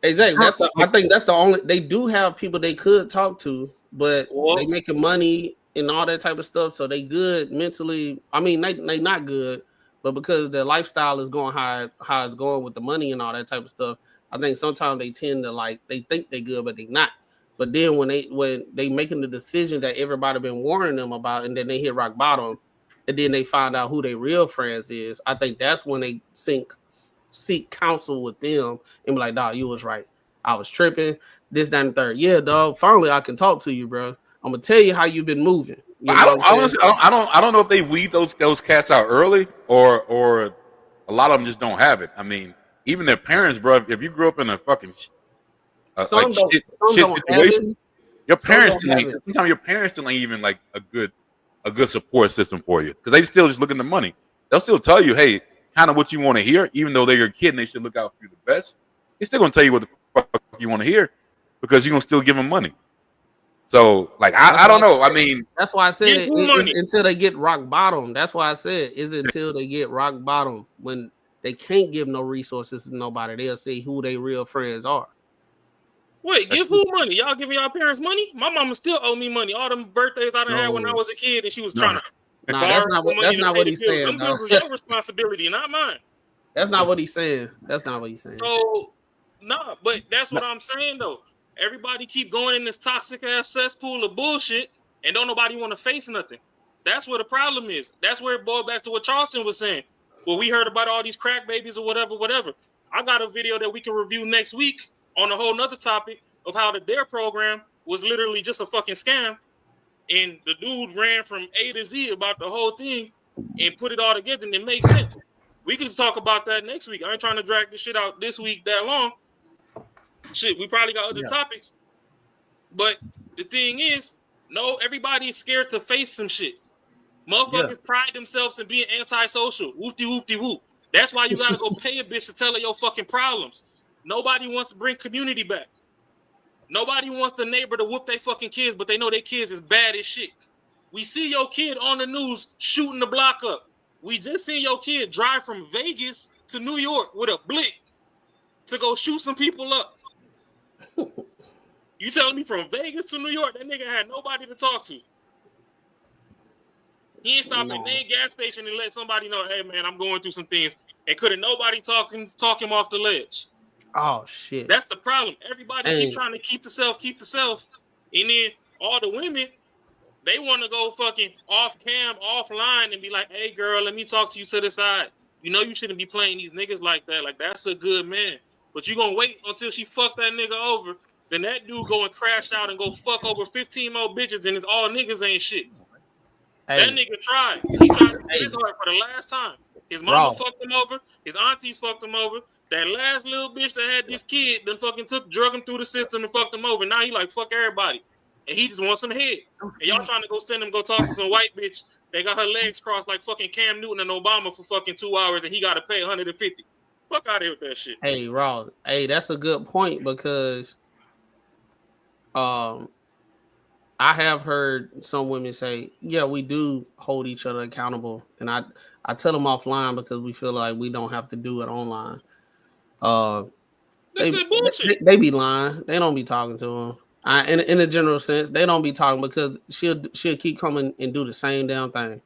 Exactly. I think that's the only. They do have people they could talk to, but they making money and all that type of stuff, so they good mentally. I mean, they not good, but because their lifestyle is going how it's going with the money and all that type of stuff, I think sometimes they tend to they think they good, but they not. But then when they making the decision that everybody been warning them about, and then they hit rock bottom, and then they find out who their real friends is, I think that's when they seek counsel with them and be like, dog, you was right. I was tripping. This, that, and the third. Yeah, dog. Finally, I can talk to you, bro. I'm gonna tell you how you've been moving. I don't know if they weed those cats out early or a lot of them just don't have it. I mean, even their parents, bro. If you grew up in a fucking shit situation, your parents sometimes your parents still ain't even like a good support system for you because they still just looking at the money. They'll still tell you, hey, kind of what you want to hear, even though they're your kid and they should look out for you the best. They're still gonna tell you what the fuck you want to hear because you're gonna still give them money. So, I don't know. I mean, that's why I said it's until they get rock bottom. That's why I said is until they get rock bottom when they can't give no resources to nobody. They'll see who their real friends are. Wait, give who money? Y'all giving y'all parents money? My mama still owe me money. All them birthdays I done had when I was a kid, and she was trying to. Nah, that's not what he's saying. Them bills was your responsibility, not mine. That's not what he's saying. So, but that's what I'm saying though. Everybody keep going in this toxic ass cesspool of bullshit, and don't nobody want to face nothing. That's where the problem is. That's where it boiled back to what Charleston was saying. Well, we heard about all these crack babies or whatever. I got a video that we can review next week on a whole nother topic of how the DARE program was literally just a fucking scam, and the dude ran from A to Z about the whole thing and put it all together, and it makes sense. We could talk about that next week. I ain't trying to drag this shit out this week that long. Shit, we probably got other topics. But the thing is, no, everybody is scared to face some shit. Motherfuckers pride themselves in being antisocial. Whoop-de-whoop-de-whoop. That's why you gotta go pay a bitch to tell her your fucking problems. Nobody wants to bring community back. Nobody wants the neighbor to whoop their fucking kids, but they know their kids is bad as shit. We see your kid on the news shooting the block up. We just seen your kid drive from Vegas to New York with a blick to go shoot some people up. You telling me from Vegas to New York, that nigga had nobody to talk to. He ain't stopped at any gas station and let somebody know, hey man, I'm going through some things. And couldn't nobody talk him off the ledge. Oh shit. That's the problem. Everybody keep trying to keep the self. And then all the women, they want to go fucking off cam, offline, and be like, hey girl, let me talk to you to the side. You know you shouldn't be playing these niggas like that. Like that's a good man. But you gonna wait until she fuck that nigga over, then that dude go and crash out and go fuck over 15 more bitches, and it's all niggas ain't shit. That nigga tried. He tried to get his heart for the last time. His mama fucked him over. His aunties fucked him over. That last little bitch that had this kid then fucking drug him through the system and fucked him over. Now he like, fuck everybody. And he just wants some head. And y'all trying to go send him go talk to some white bitch. They got her legs crossed like fucking Cam Newton and Obama for fucking 2 hours, and he got to pay $150. Fuck out of here with that shit. Hey, Ross. Hey, that's a good point because I have heard some women say, yeah, we do hold each other accountable. And I tell them offline because we feel like we don't have to do it online. They be lying. They don't be talking to them. In a general sense, they don't be talking because she'll keep coming and do the same damn thing.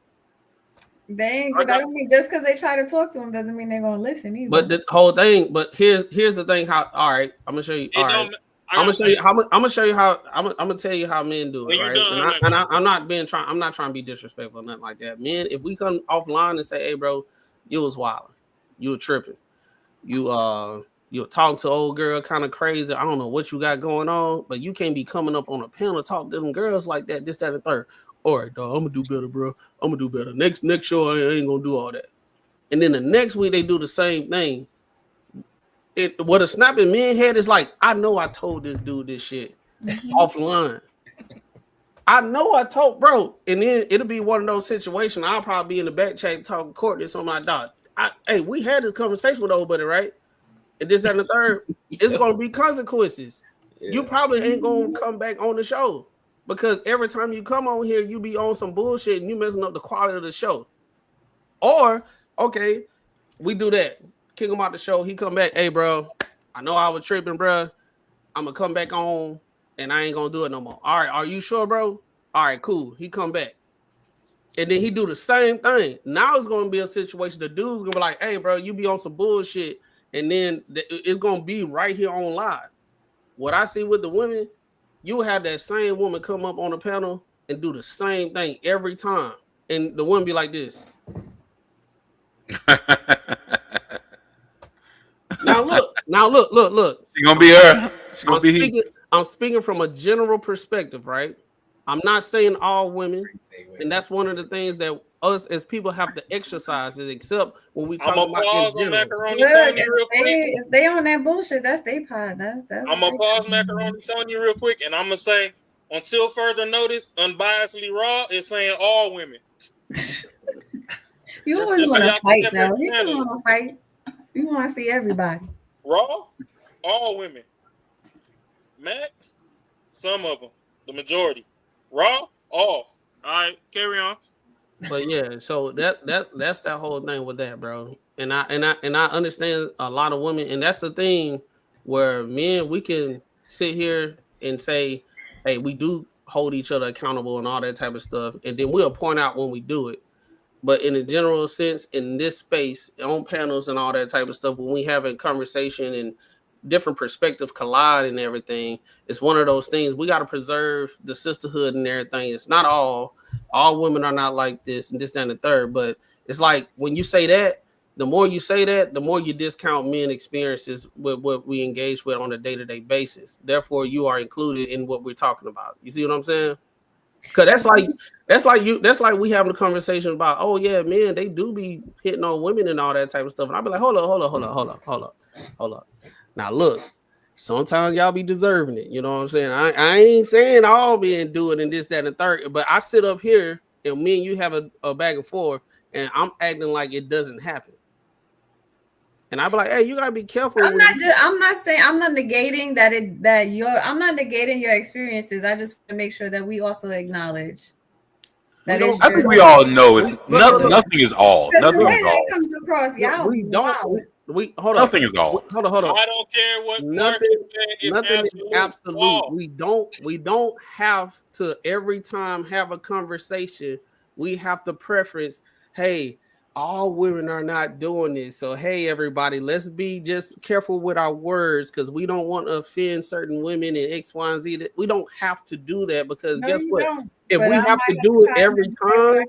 They ain't. That don't mean just because they try to talk to them doesn't mean they're gonna listen either. But the whole thing. But here's the thing. How? All right, I'm gonna show you. All right, I'm gonna show you how. I'm gonna show you how. I'm gonna tell you how men do it. Right? I'm not trying to be disrespectful or nothing like that. Men, if we come offline and say, "Hey, bro, you was wilding, you were tripping, you were talking to old girl kind of crazy. I don't know what you got going on, but you can't be coming up on a panel talking to them girls like that. This, that, and the third. All right, dog, I'm gonna do better, bro. I'm gonna do better. Next show, I ain't gonna do all that. And then the next week they do the same thing. What a snapping man head is like, I know I told this dude this shit offline. I know I told bro, and then it'll be one of those situations. I'll probably be in the back chat talking to Courtney, so my dog. Hey, we had this conversation with old buddy, right? And this and the third, it's gonna be consequences. Yeah. You probably ain't gonna come back on the show because every time you come on here, you be on some bullshit and you messing up the quality of the show. Or okay, we do that, kick him out the show. He come back, hey bro, I know I was tripping, bro. I'm gonna come back on. And I ain't gonna do it no more. All right, are you sure, bro? All right, cool. He come back. And then he do the same thing. Now it's gonna be a situation. The dude's gonna be like, hey, bro, you be on some bullshit. And then it's gonna be right here on live. What I see with the women, you have that same woman come up on the panel and do the same thing every time. And the woman be like this. Now look. She gonna be her. She gonna be I'm speaking from a general perspective, right? I'm not saying all women, and that's one of the things that us as people have to exercise, is except when we talk about in general. If they on that bullshit, that's their pod. That's I'm gonna pause Macaroni Tony real quick, and I'm gonna say, until further notice, unbiasedly raw is saying all women. You always want to fight, though. You don't want to fight. You want to see everybody. Raw, all women. Mac, some of them, the majority. Raw, all. All right, carry on. But yeah, so that's that whole thing with that, bro. And I understand a lot of women, and that's the thing where men, we can sit here and say, hey, we do hold each other accountable and all that type of stuff, and then we'll point out when we do it. But in a general sense, in this space, on panels and all that type of stuff, when we having conversation and different perspectives collide and everything, it's one of those things we got to preserve the sisterhood and everything. It's not all women are not like this and this and the third, but it's like when you say that, the more you say that, the more you discount men experiences with what we engage with on a day-to-day basis. Therefore, you are included in what we're talking about. You see what I'm saying? Because that's like we having a conversation about, oh yeah, men, they do be hitting on women and all that type of stuff. And I'll be like, hold up. Now look, sometimes y'all be deserving it. You know what I'm saying? I ain't saying all men do it and this, that, and the third, but I sit up here and me and you have a back and forth, and I'm acting like it doesn't happen. And I be like, hey, you gotta be careful. I'm not negating I'm not negating your experiences. I just want to make sure that we also acknowledge that I think we all know it's nothing is all. Nothing is all. Comes across, y'all. We don't. We hold on. Nothing is all. Hold on. I don't care what nothing is absolute. We don't have to every time have a conversation. We have to preference, hey, all women are not doing this. So, hey, everybody, let's be just careful with our words because we don't want to offend certain women and X, Y, and Z. We don't have to do that because guess what? If we have to do it every time,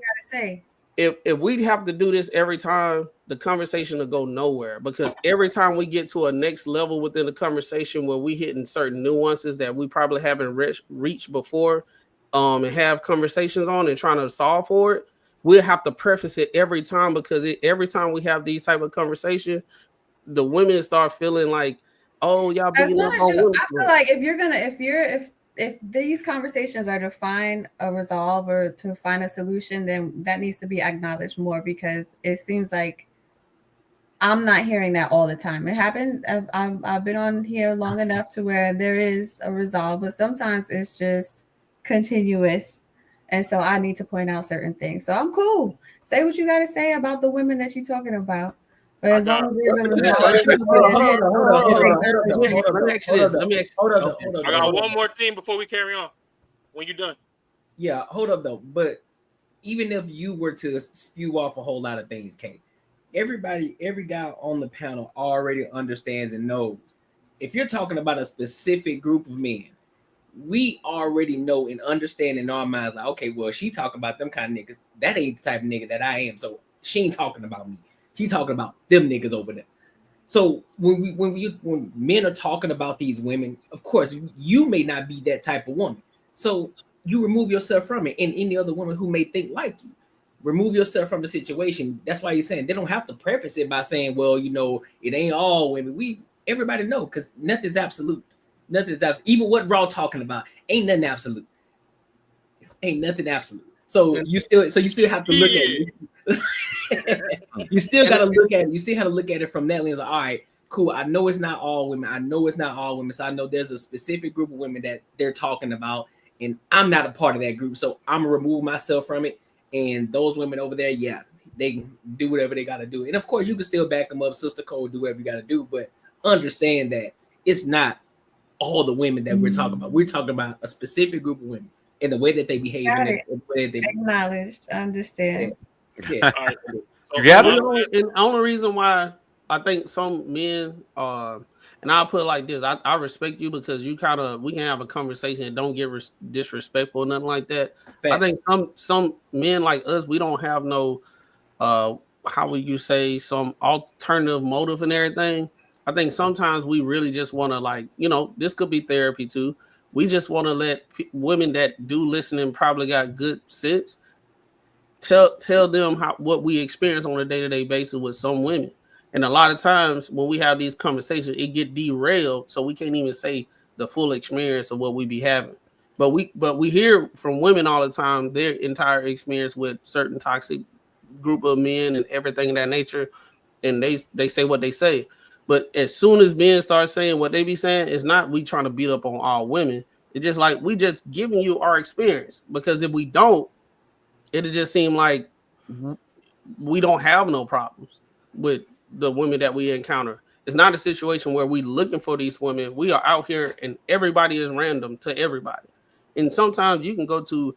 if we have to do this every time, the conversation will go nowhere because every time we get to a next level within the conversation where we hitting certain nuances that we probably haven't reached before and have conversations on and trying to solve for it, we'll have to preface it every time because every time we have these type of conversations, the women start feeling like, oh, y'all being up on women. I feel like if these conversations are to find a resolve or to find a solution, then that needs to be acknowledged more because it seems like I'm not hearing that all the time. It happens. I've been on here long enough to where there is a resolve, but sometimes it's just continuous. And so I need to point out certain things. So I'm cool. Say what you got to say about the women that you're talking about. But as long as there's a resolve. Hold up. I got one more thing before we carry on. When you're done. Yeah, hold up though. But even if you were to spew off a whole lot of things, Kate, every guy on the panel already understands and knows. If you're talking about a specific group of men, we already know and understand in our minds, like, okay, well, she talking about them kind of niggas. That ain't the type of nigga that I am. So she ain't talking about me. She talking about them niggas over there. So when men are talking about these women, of course, you may not be that type of woman. So you remove yourself from it. And any other woman who may think like you, remove yourself from the situation. That's why you're saying they don't have to preface it by saying, well, you know, it ain't all women. Everybody know because nothing's absolute. Nothing's absolute. Even what Raw talking about ain't nothing absolute. Ain't nothing absolute. So you still have to look at it. You still got to look at it. You still have to look at it from that lens. Like, all right, cool. I know it's not all women. I know it's not all women. So I know there's a specific group of women that they're talking about, and I'm not a part of that group. So I'm gonna remove myself from it. And those women over there, yeah, they can do whatever they got to do. And of course, you can still back them up. Sister Code, do whatever you got to do. But understand that it's not all the women that we're talking about. We're talking about a specific group of women and the way that they behave. Got and it. the way that they Acknowledged. I understand. Yeah. All right. You got it? And the only reason why I think some men and I'll put it like this, I respect you because you we can have a conversation and don't get disrespectful or nothing like that. Facts. I think some men like us, we don't have no how would you say, some alternative motive and everything. I think sometimes we really just want to this could be therapy too. We just want to let women that do listen and probably got good sense tell them what we experience on a day-to-day basis with some women. And a lot of times when we have these conversations, it get derailed, so we can't even say the full experience of what we be having. But we hear from women all the time their entire experience with certain toxic group of men and everything of that nature, and they say what they say. But as soon as men start saying what they be saying, it's not we trying to beat up on all women. It's just like we just giving you our experience, because if we don't, it'll just seem like we don't have no problems with the women that we encounter. It's not a situation where we looking for these women. We are out here and everybody is random to everybody. And sometimes you can go to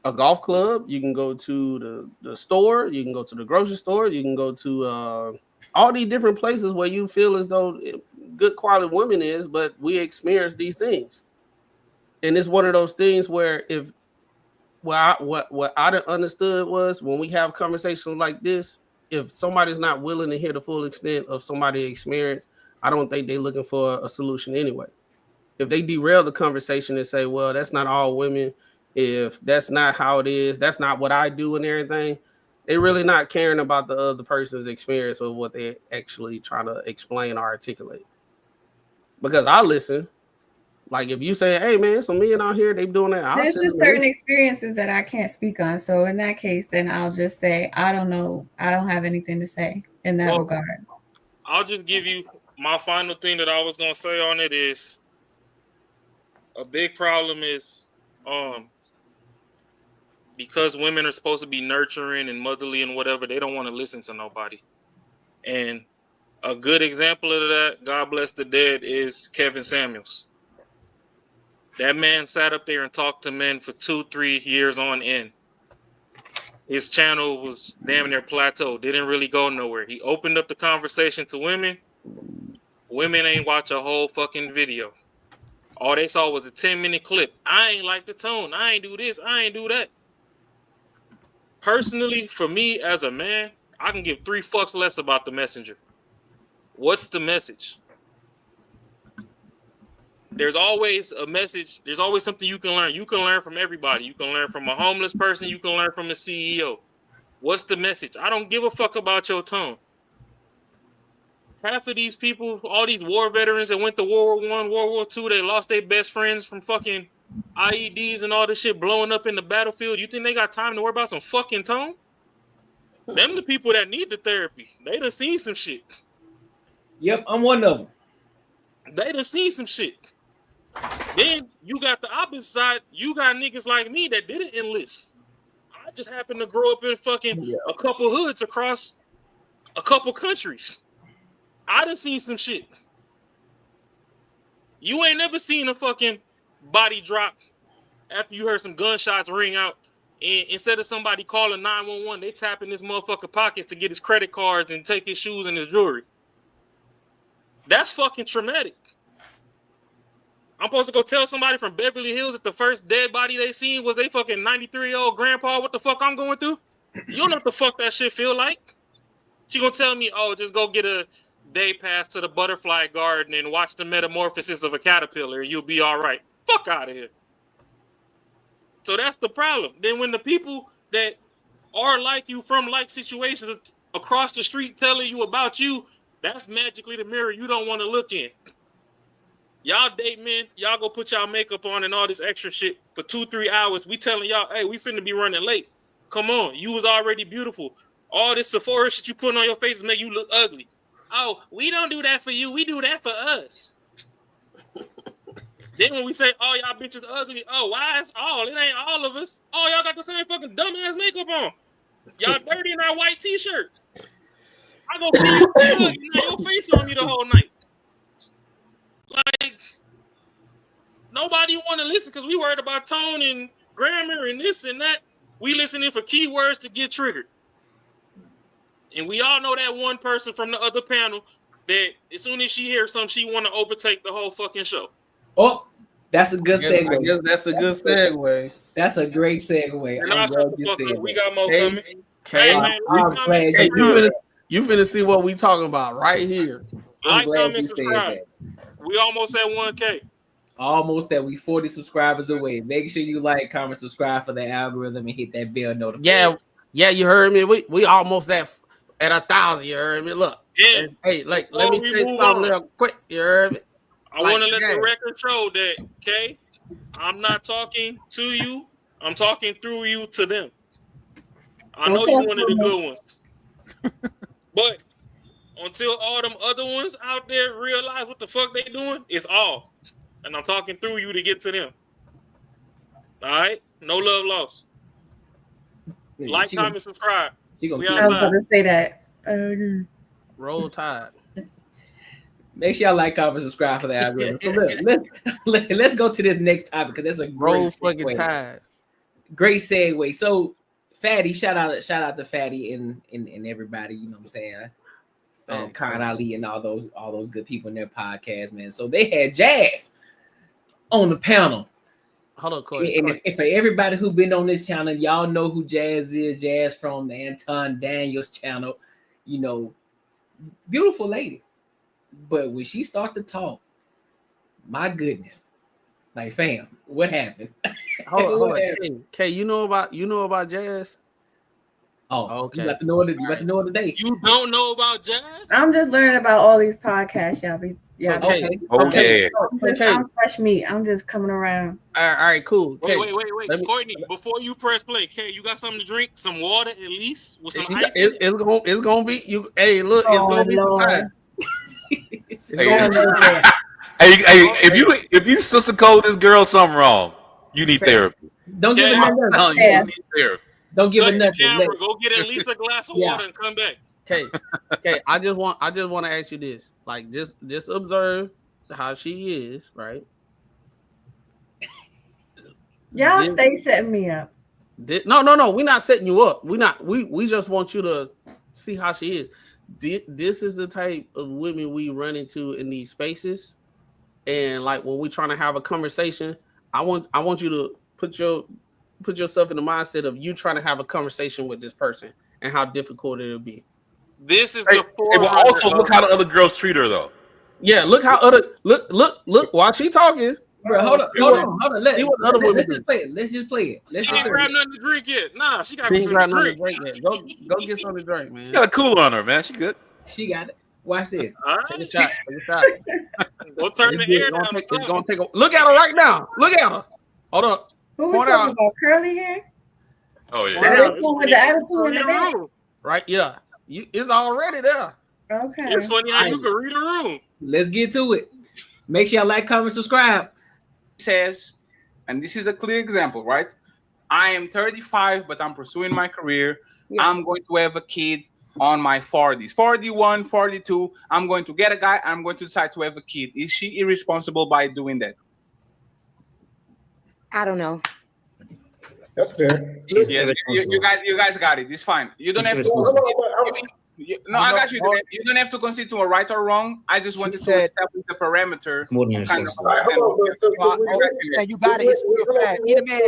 a golf club, you can go to the store, you can go to the grocery store, you can go to all these different places where you feel as though good quality women is, but we experience these things. And it's one of those things where what I understood was when we have conversations like this, if somebody's not willing to hear the full extent of somebody's experience, I don't think they're looking for a solution anyway. If they derail the conversation and say, well, that's not all women, if that's not how it is, that's not what I do and everything, they're really not caring about the other person's experience or what they're actually trying to explain or articulate. Because I listen. Like if you say, hey man, some men out here, they doing that. There's just certain experiences that I can't speak on. So in that case, then I'll just say, I don't know. I don't have anything to say in that regard. I'll just give you my final thing that I was going to say on it is a big problem is because women are supposed to be nurturing and motherly and whatever, they don't want to listen to nobody. And a good example of that, God bless the dead, is Kevin Samuels. That man sat up there and talked to men for 2-3 years on end. His channel was damn near plateau. Didn't really go nowhere. He opened up the conversation to women. Women ain't watch a whole fucking video. All they saw was a 10-minute clip. I ain't like the tone. I ain't do this. I ain't do that. Personally, for me as a man, I can give 3 fucks less about the messenger. What's the message? There's always a message. There's always something you can learn. You can learn from everybody. You can learn from a homeless person. You can learn from a CEO. What's the message? I don't give a fuck about your tone. Half of these people, all these war veterans that went to World War I, World War II, they lost their best friends from fucking IEDs and all this shit blowing up in the battlefield. You think they got time to worry about some fucking tone? Them the people that need the therapy. They done seen some shit. Yep, I'm one of them. They done seen some shit. Then you got the opposite side. You got niggas like me that didn't enlist. I just happened to grow up in fucking a couple hoods across a couple countries. I done seen some shit. You ain't never seen a fucking body drop after you heard some gunshots ring out. And instead of somebody calling 911, they tap in this motherfucker pockets to get his credit cards and take his shoes and his jewelry. That's fucking traumatic. I'm supposed to go tell somebody from Beverly Hills that the first dead body they seen was a fucking 93-year-old grandpa what the fuck I'm going through? You don't know what the fuck that shit feel like. She gonna tell me, oh, just go get a day pass to the butterfly garden and watch the metamorphosis of a caterpillar and you'll be all right. Fuck out of here. So that's the problem. Then when the people that are like you from like situations across the street telling you about you, that's magically the mirror you don't want to look in. Y'all date men, y'all go put y'all makeup on and all this extra shit for 2-3 hours. We telling y'all, hey, we finna be running late. Come on, you was already beautiful. All this Sephora shit you putting on your face make you look ugly. Oh, we don't do that for you. We do that for us. Then when we say, oh, y'all bitches ugly. Oh, why it's all? It ain't all of us. Oh, y'all got the same fucking dumbass makeup on. Y'all dirty in our white t-shirts. I go feed you good, you know, your face on me the whole night. Like, nobody want to listen because we worried about tone and grammar and this and that. We listening for keywords to get triggered. And we all know that one person from the other panel that as soon as she hears something, she want to overtake the whole fucking show. Oh, that's a good segue. I guess that's a good segue. That's a great segue. And I'm glad you said we got more coming. Hey, man, you finna see what we talking about right here. Like, comment, subscribe. We almost at 1K. Almost that. We 40 subscribers away. Make sure you like, comment, subscribe for the algorithm and hit that bell notification. Yeah, you heard me. We almost at 1,000. You heard me. Look, yeah. Hey, like let me say something real quick. You heard me. I want to let the record show that, okay, I'm not talking to you. I'm talking through you to them. I know you're one of the good ones. But until all them other ones out there realize what the fuck they doing, it's all. And I'm talking through you to get to them. All right? No love lost. Like, comment, subscribe. I was about to say that. Roll Tide. Make sure y'all like, comment, subscribe for the algorithm. So let's go to this next topic because that's a great Roll fucking Tide. Great segue. So Fatty, shout out to Fatty and everybody, you know what I'm saying? Khan Ali and all those good people in their podcast, man. So they had Jazz on the panel. Hold on, Courtney. And for everybody who been on this channel, y'all know who Jazz is. Jazz from the Anton Daniels channel, you know, beautiful lady. But when she start to talk, my goodness, like, fam, what happened? Hold on. Kay, you know about Jazz? Oh, okay. You got to know it today. You don't know about Jazz? I'm just learning about all these podcasts, y'all. Okay. I'm fresh meat. I'm just coming around. All right, cool. Wait. Courtney, before you press play, Kay, you got something to drink? Some water at least with some ice? It's gonna be you. Hey, look, it's gonna be some time. If you sister code this girl something wrong, you need therapy. Don't give her nothing. No, you need therapy. Don't give her nothing. Go get at least a glass of water and come back. Okay. I just want to ask you this. Like, just observe how she is, right? Y'all stay setting me up. No. We're not setting you up. We just want you to see how she is. This is the type of women we run into in these spaces, and like when we're trying to have a conversation, I want you to put yourself in the mindset of you trying to have a conversation with this person and how difficult it'll be. This is but also look how the other girls treat her though. Yeah, look how look while she talking. Bro, hold on. Let's just play it. She ain't grab nothing to drink yet. Nah, she got nothing to drink. Go get something to drink, man. You got a cooler on her, man. She good. She got it. Watch this. All right. Take a shot. Go turn the air down. It's gonna take a look at her right now. Look at her. Hold up. Who we talking about? Curly hair? Oh yeah. This one with the attitude in the back. Right? Yeah. It's already there. Okay. It's funny how you can read a room. Let's get to it. Make sure y'all like, comment, subscribe. Says, and this is a clear example, right? I am 35, but I'm pursuing my career. Yeah. I'm going to have a kid on my 40s. 41, 42. I'm going to get a guy. I'm going to decide to have a kid. Is she irresponsible by doing that? I don't know. That's fair. Yeah, you guys got it. It's fine. You don't have to. No, I got you. You don't have to concede to a right or wrong. I just wanted to establish the parameter. Kind of you got it. It's real fast. Either man,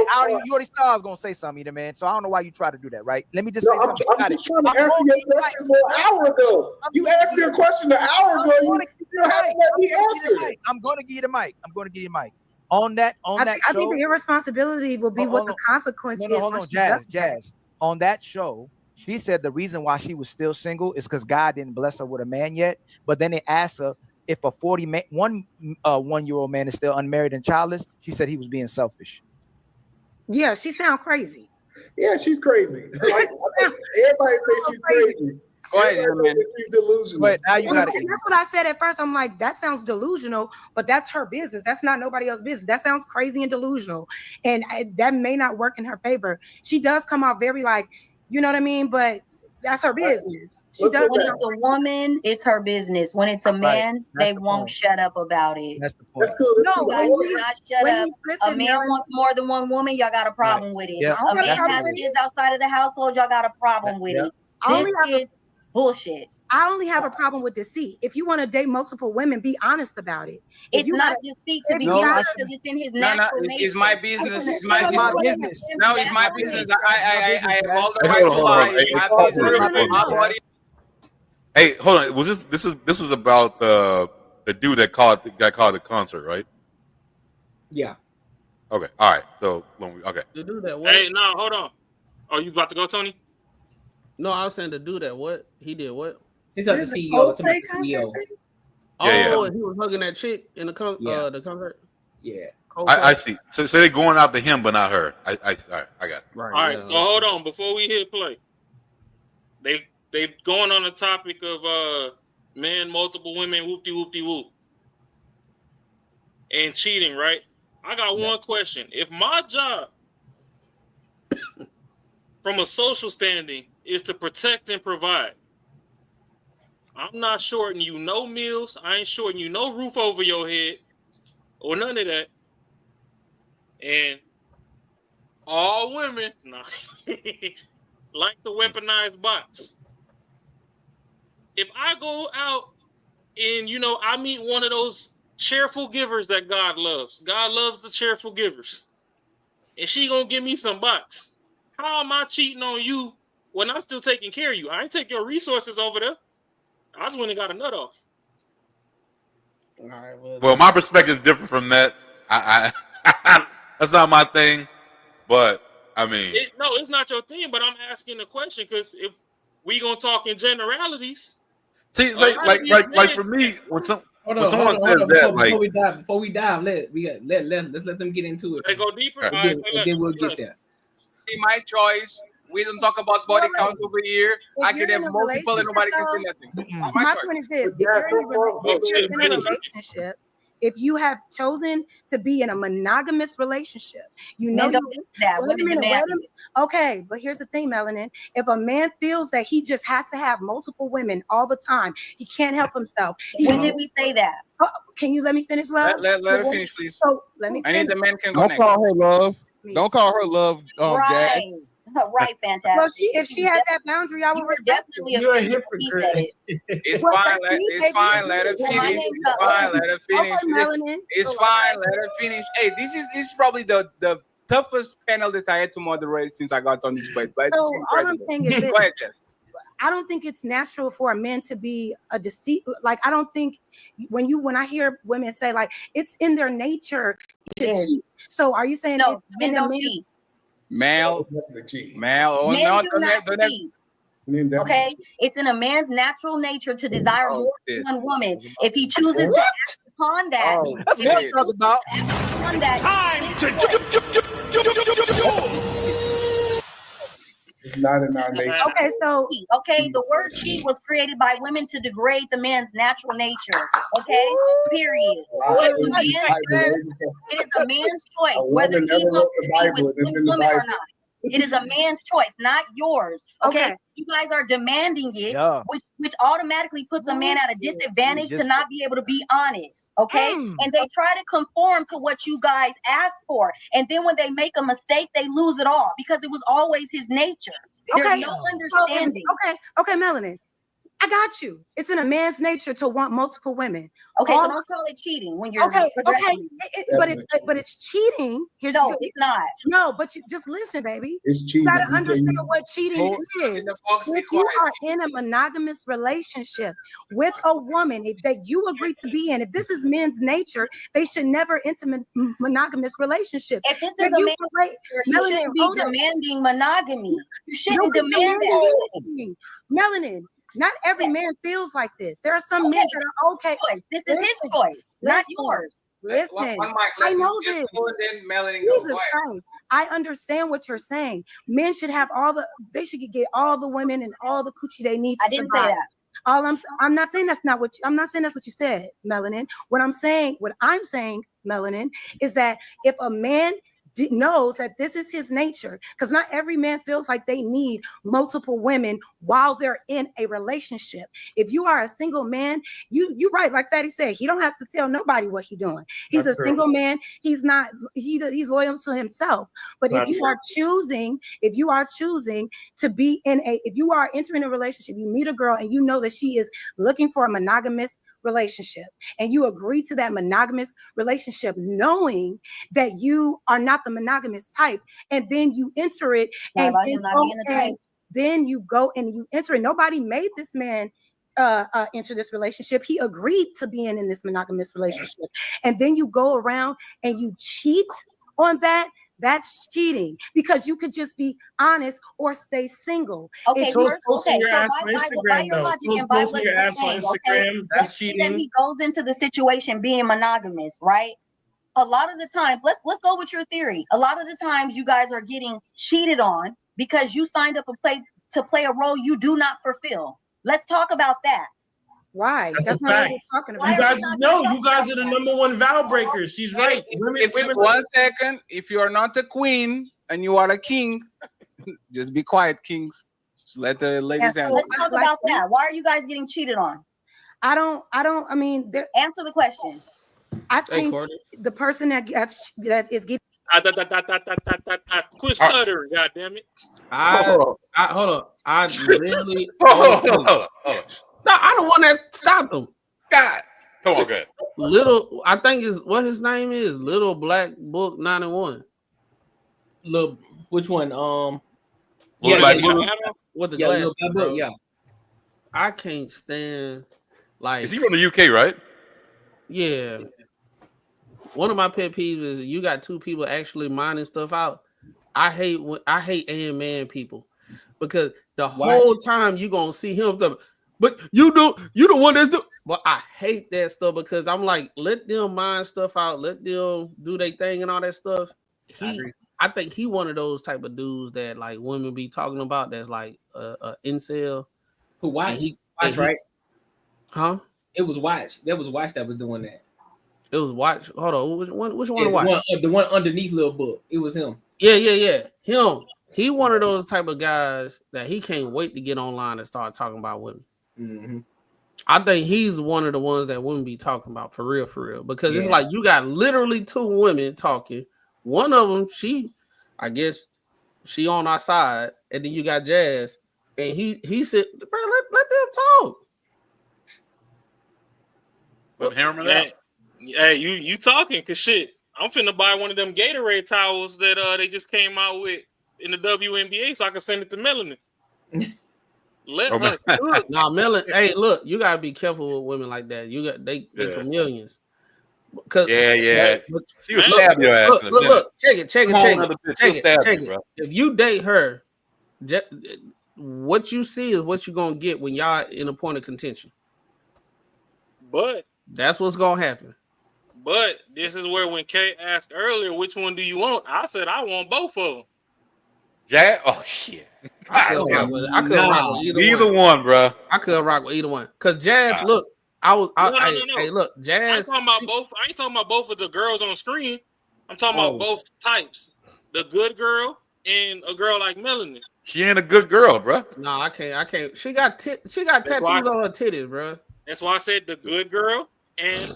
you already saw I was gonna say something, either man. So I don't know why you try to do that, right? Let me just say something. I'm just trying to answer your question an hour ago. You asked me a question an hour ago. You don't have to let me answer it. I'm gonna give you the mic. On that I think the irresponsibility will be what the consequence is. Hold on, Jazz. On that show, she said the reason why she was still single is because God didn't bless her with a man yet. But then they asked her, if a 1-year-old man is still unmarried and childless, she said he was being selfish. Yeah, she sound crazy. Yeah, she's crazy. Like, everybody thinks she's crazy. Go ahead, man. She's delusional. But now you got it. That's what I said at first. I'm like, that sounds delusional, but that's her business. That's not nobody else's business. That sounds crazy and delusional, and that may not work in her favor. She does come out very like, you know what I mean, but that's her business. She does. When it's a woman, it's her business. When it's a man, they won't shut up about it. That's the point. No, you guys do not shut up. A man wants more than one woman, y'all got a problem with it. Yep. A man has kids outside of the household, y'all got a problem with it. This is bullshit. I only have a problem with deceit. If you want to date multiple women, be honest about it. It's not deceit to be honest because it's in his natural nature. It's my business. It's my business. No, it's my business. I have all the right to lie. Hey, hold on. This was about the dude that got caught at the concert, right? Yeah. Okay. All right. So okay. To do that, what? Hey, no, hold on. Oh, you about to go, Tony? No, I was saying to do that. What he did? What? He's like the CEO. To make the CEO. Oh, and he was hugging that chick in the concert. Yeah. I see. So they're going out to him, but not her. I got it. Right, all right. So hold on before we hit play. They going on the topic of men, multiple women, whoopty whoopty whoop, and cheating. Right. I got one question. If my job, from a social standing, is to protect and provide, I'm not shorting you no meals. I ain't shorting you no roof over your head or none of that. And all women like the weaponized box. If I go out and, I meet one of those cheerful givers that God loves. God loves the cheerful givers. And she gonna give me some box. How am I cheating on you when I'm still taking care of you? I ain't take your resources over there. I just went and got a nut off. All right, well, my perspective is different from that. I that's not my thing. But I mean, no, it's not your thing. But I'm asking the question because if we gonna talk in generalities, see, like for me, when someone says that, before we dive, let's let them get into it. They go deeper, and then we'll get there. My choice. We don't talk about body count over here. I can have more people and nobody can say nothing. My point is this: if you're in a relationship, if you have chosen to be in a monogamous relationship, okay, but here's the thing, Melanin. If a man feels that he just has to have multiple women all the time, he can't help himself. When did we say that? Oh, can you let me finish, love? Let her finish, please. So let me. I need the man can go next. Don't call her love. Don't call her love, Jack. Right, fantastic. Well, if she had that boundary, I would definitely offended when he said it. It's fine. It's fine. Let her finish. It's fine. Let her finish. It's fine. Let her finish. Hey, this is probably the toughest panel that I had to moderate since I got on this place. But so all I'm saying is this. Go ahead, Jen. I don't think it's natural for a man to be a deceit. Like, I don't think when I hear women say like it's in their nature to cheat. So are you saying no? Men don't cheat. Male. Oh, men do not cheat. Okay, it's in a man's natural nature to desire more than one woman. If he chooses to act upon that, that's what I'm talking about. It's time It's not in our nature. Okay, so the word cheat was created by women to degrade the man's natural nature. Okay, period. It is a man's choice whether he wants to be with one woman or not. It is a man's choice, not yours. Okay, you guys are demanding it, which automatically puts a man at a disadvantage to not be able to be honest. Okay, and they try to conform to what you guys ask for, and then when they make a mistake, they lose it all because it was always his nature. There's no understanding. Okay, Melanin. I got you. It's in a man's nature to want multiple women. Okay, so don't call it cheating when you're but it's cheating. It's not. No, but you just listen, baby. It's cheating. You gotta understand what cheating is. If you are in a monogamous relationship with a woman that you agree to be in, if this is men's nature, they should never enter monogamous relationships. If this is a man's nature, you shouldn't be demanding monogamy. You shouldn't demand that. Melanin. Not every man feels like this. There are some men that are okay. This is his choice, not yours. Listen, I know this. Jesus Christ. I understand what you're saying. Men should have they should get all the women and all the coochie they need to I didn't say survive. that. I'm not saying that's not I'm not saying that's what you said, Melanin. What I'm saying, Melanin, is that if a man knows that this is his nature, because not every man feels like they need multiple women while they're in a relationship. If you are a single man, you're right, like Fatty said, he don't have to tell nobody what he's doing. He's a single man. He's he's loyal to himself. But if you are choosing to be if you are entering a relationship, you meet a girl and you know that she is looking for a monogamous relationship, and you agree to that monogamous relationship knowing that you are not the monogamous type, and then you enter it, and then you go and you enter it. Nobody made this man enter this relationship. He agreed to being in this monogamous relationship, and then you go around and you cheat on that. That's cheating, because you could just be honest or stay single. Okay, so posting your ass on Instagram, that's cheating. That he goes into the situation being monogamous, right? A lot of the times, let's go with your theory. A lot of the times, you guys are getting cheated on because you signed up to play a role you do not fulfill. Let's talk about that. Why? That's not what we're talking about. You guys are the number one vow breakers. She's right. One second, if you are not a queen and you are a king, just be quiet, kings. Just let the ladies answer. Let's talk about that. Why are you guys getting cheated on? I mean, answer the question. I think the person that is getting quit stuttering, goddammit. Hold on. I really No, I don't want that stop them. God. Come on, good. Little, I think is what his name is. Little Black Book 91. Little, which one? With the glass. Book, yeah. I can't stand like. Is he from the UK, right? Yeah. One of my pet peeves is you got two people actually mining stuff out. I hate man people, because the whole time you gonna see him. But you the one that's do. But I hate that stuff, because I'm like, let them mine stuff out, let them do their thing and all that stuff. I think he one of those type of dudes that like women be talking about. That's like a incel. Who Watch? Watch, right? Huh? It was Watch. That was Watch that was doing that. It was Watch. Hold on, which one? Watch? The one underneath Little Book. It was him. Yeah. Him. He one of those type of guys that he can't wait to get online and start talking about women. Mm-hmm. I think he's one of the ones that wouldn't be talking about for real, because it's like you got literally two women talking. One of them, I guess she on our side, and then you got Jazz, and he said, "Bro, let them talk." Let him hear out. Hey, you talking? Cause shit, I'm finna buy one of them Gatorade towels that they just came out with in the WNBA, so I can send it to Melanie. Let her cook. Nah, Melanie. Hey, look, you gotta be careful with women like that. You got they chameleons. Yeah. She was stab your ass. Look, check it. If you date her, what you see is what you're gonna get when y'all in a point of contention. But that's what's gonna happen. But this is where when Kay asked earlier, which one do you want? I said I want both of them. Jazz? Oh shit. I could rock with either one, bro. I could rock with either one. Cause Jazz, look, no. Hey, look, Jazz. I ain't talking about both of the girls on screen. I'm talking about both types. The good girl and a girl like Melanie. She ain't a good girl, bro. No, I can't. She got tattoos on her titties, bro. That's why I said the good girl and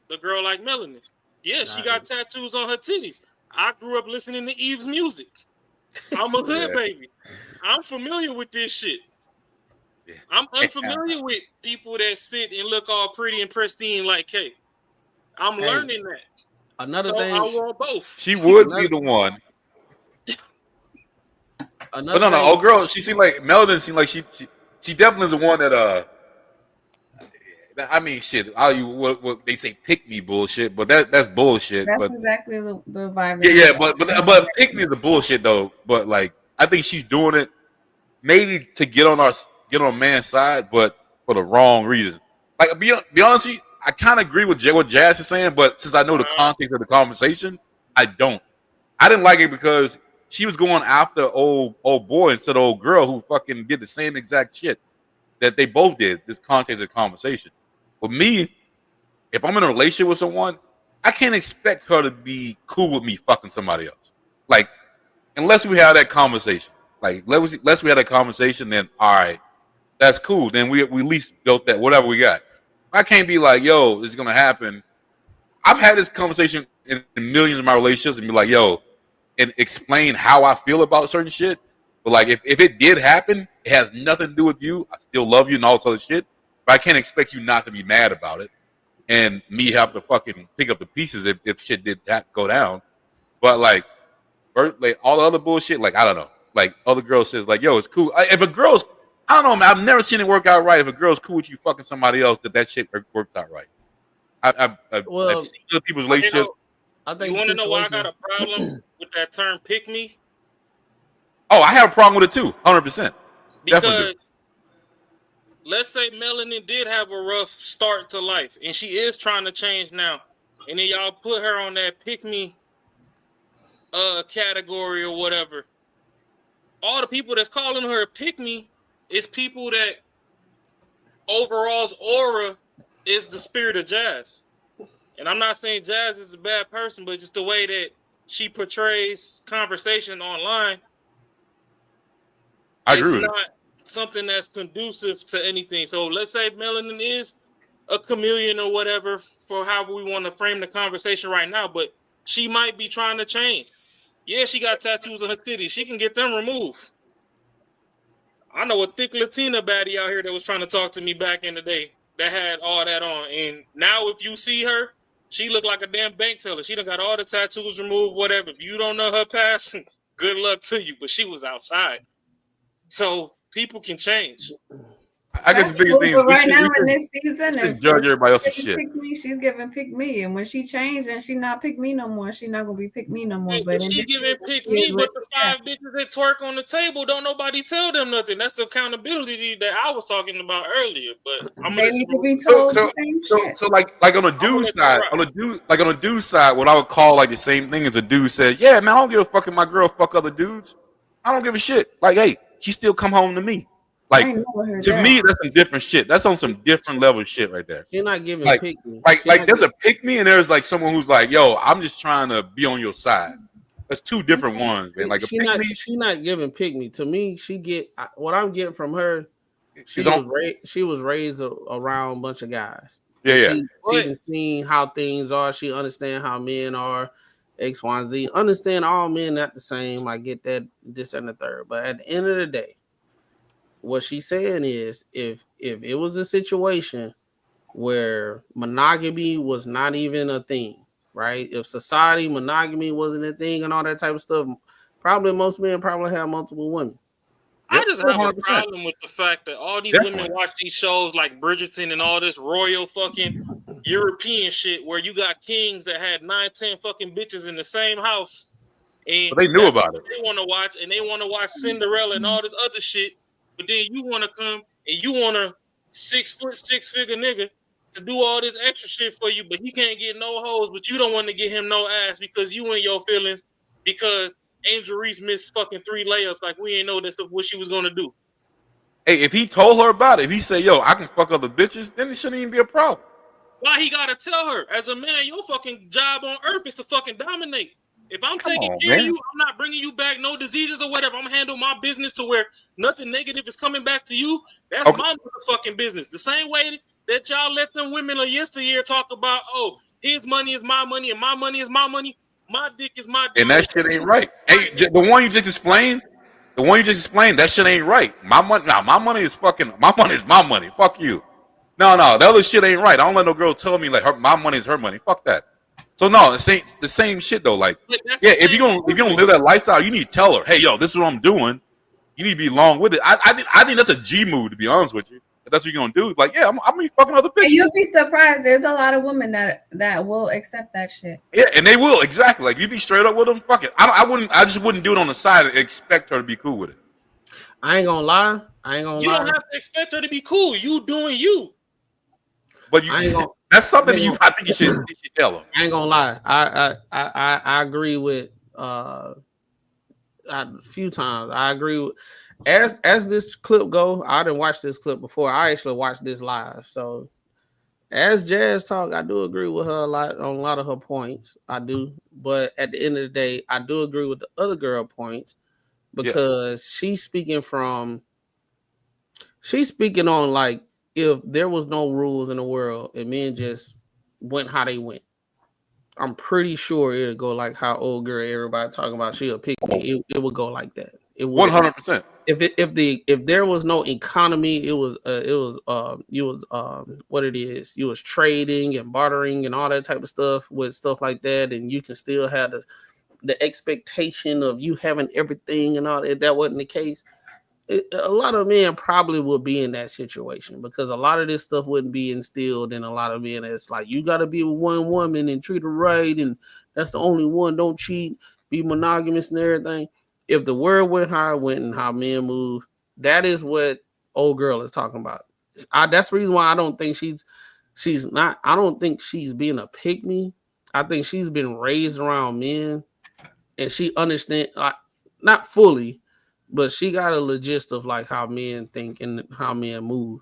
the girl like Melanie. Yeah, she got tattoos on her titties. I grew up listening to Eve's music. I'm a hood baby. I'm familiar with this shit. I'm unfamiliar with people that sit and look all pretty and pristine like Kay. I'm learning that. Another thing, I want both. She would be the one. But no. Oh, girl, she seemed like Melody. Seemed like she definitely is the one that I mean, shit. What they say, pick me bullshit, but that's bullshit. That's but, exactly the vibe. Yeah, but pick me is the bullshit though. But like, I think she's doing it maybe to get on our get on a man's side, but for the wrong reason. Like, be honest with you, I kind of agree with what Jazz is saying, but since I know the context of the conversation, I don't. I didn't like it because she was going after old boy instead of old girl who fucking did the same exact shit that they both did. This context of the conversation. With me, if I'm in a relationship with someone, I can't expect her to be cool with me fucking somebody else. Like, unless we have that conversation. Like, unless we had a conversation, then all right, that's cool. Then we at least built that whatever we got. I can't be like, yo, this is gonna happen. I've had this conversation in millions of my relationships and be like, yo, and explain how I feel about certain shit. But like, if it did happen, it has nothing to do with you. I still love you and all this other shit. But I can't expect you not to be mad about it, and me have to fucking pick up the pieces if shit did go down. But like all the other bullshit, like I don't know. Like other girls says, like, yo, it's cool. If a girl's, I don't know, man. I've never seen it work out right. If a girl's cool with you fucking somebody else, that shit works out right. I've seen other people's relationships. I think you want to know why I got a problem with that term "pick me"? Oh, I have a problem with it too, 100%. Because let's say Melanin did have a rough start to life, and she is trying to change now, and then y'all put her on that "pick me" category or whatever. All the people that's calling her "pick me" is people that overall's aura is the spirit of Jazz. And I'm not saying Jazz is a bad person, but just the way that she portrays conversation online, it's not something that's conducive to anything. So let's say Melanin is a chameleon or whatever, for however we want to frame the conversation right now, but she might be trying to change. Yeah, she got tattoos on her titties. She can get them removed. I know a thick Latina baddie out here that was trying to talk to me back in the day that had all that on. And now if you see her, she look like a damn bank teller. She done got all the tattoos removed, whatever. If you don't know her past, good luck to you. But she was outside. So people can change. I guess the biggest thing is right now in this season, if judge everybody else's shit. Pick me, she's giving pick me, and when she changed, and she not pick me no more. She not gonna be pick me no more. Hey, but she giving pick me, but the 5 bitches that twerk on the table, don't nobody tell them nothing. That's the accountability that I was talking about earlier. But I'm they need to be told the same shit. So like on the dude side, on the dude side, what I would call like the same thing as a dude says, yeah, man, I don't give a fuck if my girl fuck other dudes. I don't give a shit. Like, hey, she still come home to me. Like, to me, that's some different shit. That's on some different level shit right there. You're not giving like, pick me. Like there's a pick me and there's like someone who's like, yo, I'm just trying to be on your side. That's two different ones, man. Like she not giving pick me. To me, she get what I'm getting from her. She was raised around a bunch of guys. Yeah, She can see how things are. She understand how men are. X, Y, and Z. Understand all men not the same. I get that, this and the third. But at the end of the day, what she's saying is, if it was a situation where monogamy was not even a thing, right? If society monogamy wasn't a thing and all that type of stuff, probably most men probably have multiple women. I just have a problem with the fact that all these women watch these shows like Bridgerton and all this royal fucking European shit where you got kings that had 9, 10 fucking bitches in the same house. And they knew about it. They want to watch, and they want to watch Cinderella and all this other shit. But then you want to come and you want a 6 foot 6 figure nigga to do all this extra shit for you, but he can't get no hoes, but you don't want to get him no ass because you in your feelings because Angel Reese missed fucking 3 layups like we ain't know that's what she was gonna do. Hey, if he told her about it, if he said, yo, I can fuck other bitches, then it shouldn't even be a problem. Why he gotta tell her? As a man, your fucking job on earth is to fucking dominate. If I'm taking care of you, I'm not bringing you back no diseases or whatever. I'm gonna handle my business to where nothing negative is coming back to you. That's my motherfucking business. The same way that y'all let them women of yesteryear talk about, oh, his money is my money and my money is my money. My dick is my dick. And that shit ain't right. Hey, the one you just explained, that shit ain't right. My money is my money. Fuck you. No, the other shit ain't right. I don't let no girl tell me like my money is her money. Fuck that. So no, it's the same shit though. Like, yeah, if you gonna live that lifestyle, you need to tell her, hey, yo, this is what I'm doing. You need to be along with it. I think that's a G move, to be honest with you. If that's what you're gonna do, like, yeah, I'm gonna be fucking other bitches. And you'll be surprised. There's a lot of women that will accept that shit. Yeah, and they will, exactly. Like, you be straight up with them. Fuck it. I just wouldn't do it on the side and expect her to be cool with it. I ain't gonna lie. You don't have to expect her to be cool. You doing you. But that's something I think you should tell him. I ain't gonna lie. I agree with a few times. I agree with as this clip go. I didn't watch this clip before. I actually watched this live. So as Jazz talk, I do agree with her a lot on a lot of her points. I do, but at the end of the day, I do agree with the other girl points because she's speaking on like if there was no rules in the world and men just went how they went. I'm pretty sure it'd go like how old girl everybody talking about she'll pick me. It would go like that. It 100%. If there was no economy, it was what it is. You was trading and bartering and all that type of stuff with stuff like that, and you can still have the expectation of you having everything and all that. If that wasn't the case, a lot of men probably would be in that situation because a lot of this stuff wouldn't be instilled in a lot of men. It's like you got to be with one woman and treat her right, and that's the only one. Don't cheat, be monogamous and everything. If the world went how it went and how men move, that is what old girl is talking about. That's the reason why I don't think she's not. I don't think she's being a pick me. I think she's been raised around men, and she understands not fully. But she got a logist of like how men think and how men move.